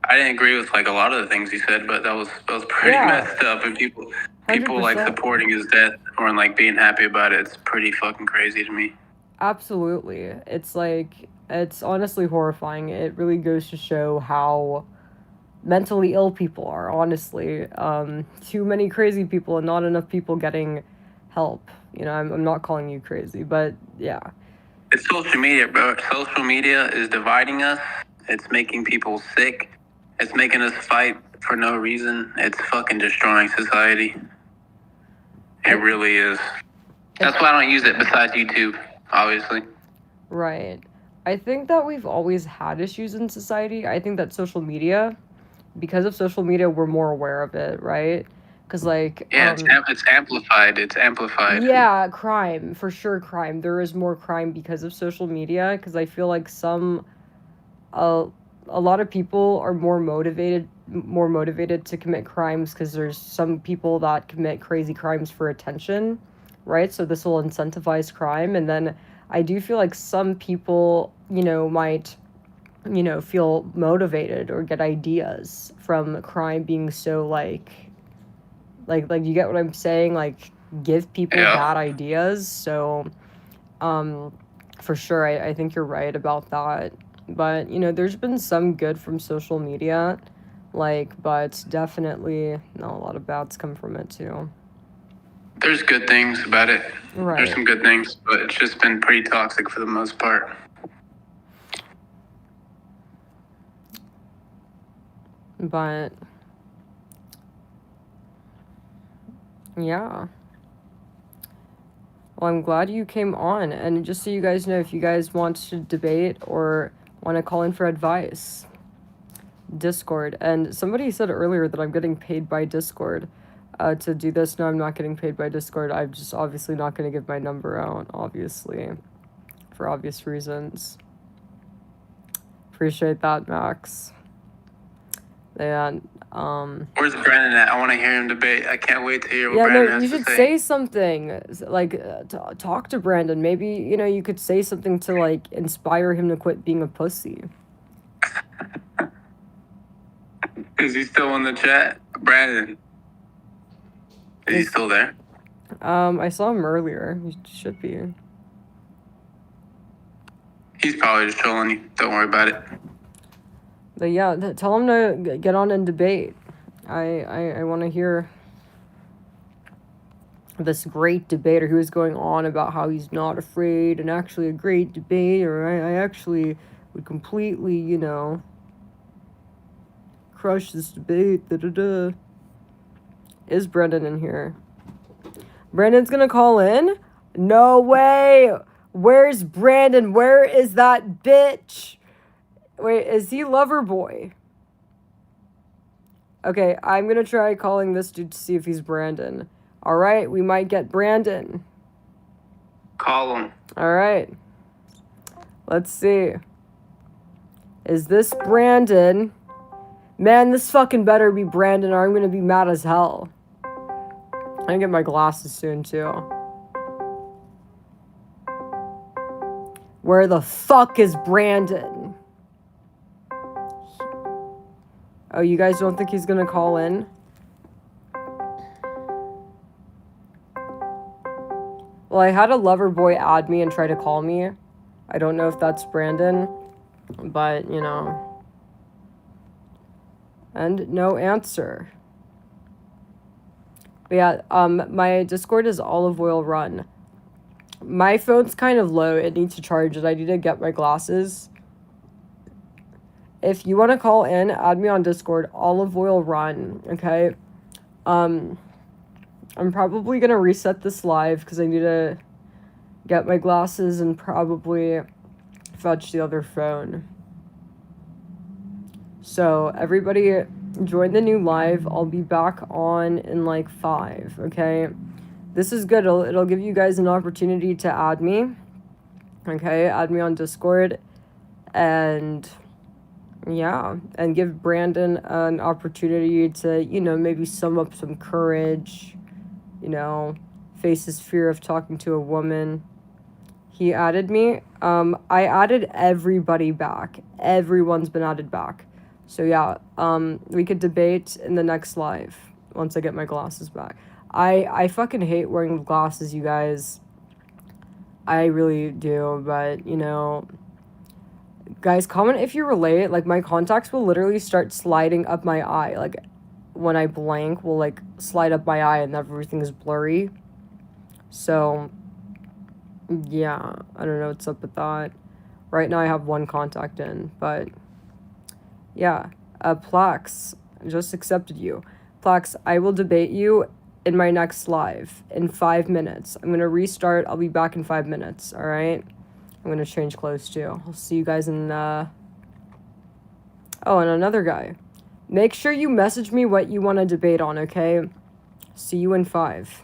I didn't agree with like a lot of the things he said, but that was pretty messed up, and people 100%. Like supporting his death or like being happy about it. It's pretty fucking crazy to me. Absolutely. It's like, it's honestly horrifying. It really goes to show how mentally ill people are, honestly. Too many crazy people and not enough people getting help. You know, I'm not calling you crazy, but yeah. It's social media, bro. Social media is dividing us. It's making people sick. It's making us fight for no reason, it's fucking destroying society. It really is. That's why I don't use it besides YouTube, obviously. Right. I think that we've always had issues in society. I think that social media, because of social media, we're more aware of it, right? Because, like, Yeah, it's amplified. It's amplified. yeah, crime, for sure, crime. There is more crime because of social media, because I feel like a lot of people are more motivated to commit crimes because there's some people that commit crazy crimes for attention, right? So this will incentivize crime. And then I do feel like some people, might, feel motivated or get ideas from crime being so like you get what I'm saying? Like, give people bad ideas. So for sure, I think you're right about that. But, there's been some good from social media, but definitely, a lot of bads come from it too. There's good things about it. Right. There's some good things, but it's just been pretty toxic for the most part. But, yeah. Well, I'm glad you came on. And just so you guys know, if you guys want to debate or want to call in for advice, Discord. And somebody said earlier that I'm getting paid by Discord to do this. No, I'm not getting paid by Discord. I'm just obviously not going to give my number out, obviously, for obvious reasons. Appreciate that, Max. And where's Brandon at? I want to hear him debate. I can't wait to hear what yeah, Brandon no, has you to should say. say something. Like, talk to Brandon. Maybe, you could say something to, like, inspire him to quit being a pussy. Is he still in the chat? Brandon. Is he still there? I saw him earlier. He should be. He's probably just trolling you. Don't worry about it. But yeah, tell him to get on and debate. I want to hear this great debater who is going on about how he's not afraid and actually a great debater. I actually would completely, crush this debate. Da-da-da. Is Brendan in here? Brandon's gonna call in? No way! Where's Brandon? Where is that bitch? Wait, is he Loverboy? Okay, I'm gonna try calling this dude to see if he's Brandon. Alright, we might get Brandon. Call him. Alright. Let's see. Is this Brandon? Man, this fucking better be Brandon or I'm gonna be mad as hell. I'm gonna get my glasses soon, too. Where the fuck is Brandon? Oh, you guys don't think he's gonna call in? Well, I had a lover boy add me and try to call me. I don't know if that's Brandon, but, And no answer. But yeah, my Discord is olive oil run. My phone's kind of low. It needs to charge it. I need to get my glasses. If you want to call in, add me on Discord. Olive oil run, okay? I'm probably going to reset this live because I need to get my glasses and probably fetch the other phone. So, everybody join the new live. I'll be back on in like 5, okay? This is good. It'll give you guys an opportunity to add me. Okay, add me on Discord. And yeah, and give Brandon an opportunity to, maybe sum up some courage, face his fear of talking to a woman. He added me. I added everybody back. Everyone's been added back. So yeah, we could debate in the next live once I get my glasses back. I fucking hate wearing glasses, you guys. I really do, but, guys, comment if you relate. Like, my contacts will literally start sliding up my eye. Like, when I blank, will, like, slide up my eye and everything is blurry. So, yeah, I don't know what's up with that. Right now I have one contact in, but, yeah. Plax, Just accepted you. Plax, I will debate you in my next live in 5 minutes. I'm gonna restart. I'll be back in 5 minutes. All right. I'm gonna change clothes too. I'll see you guys in. Oh, and another guy. Make sure you message me what you want to debate on. Okay. See you in 5.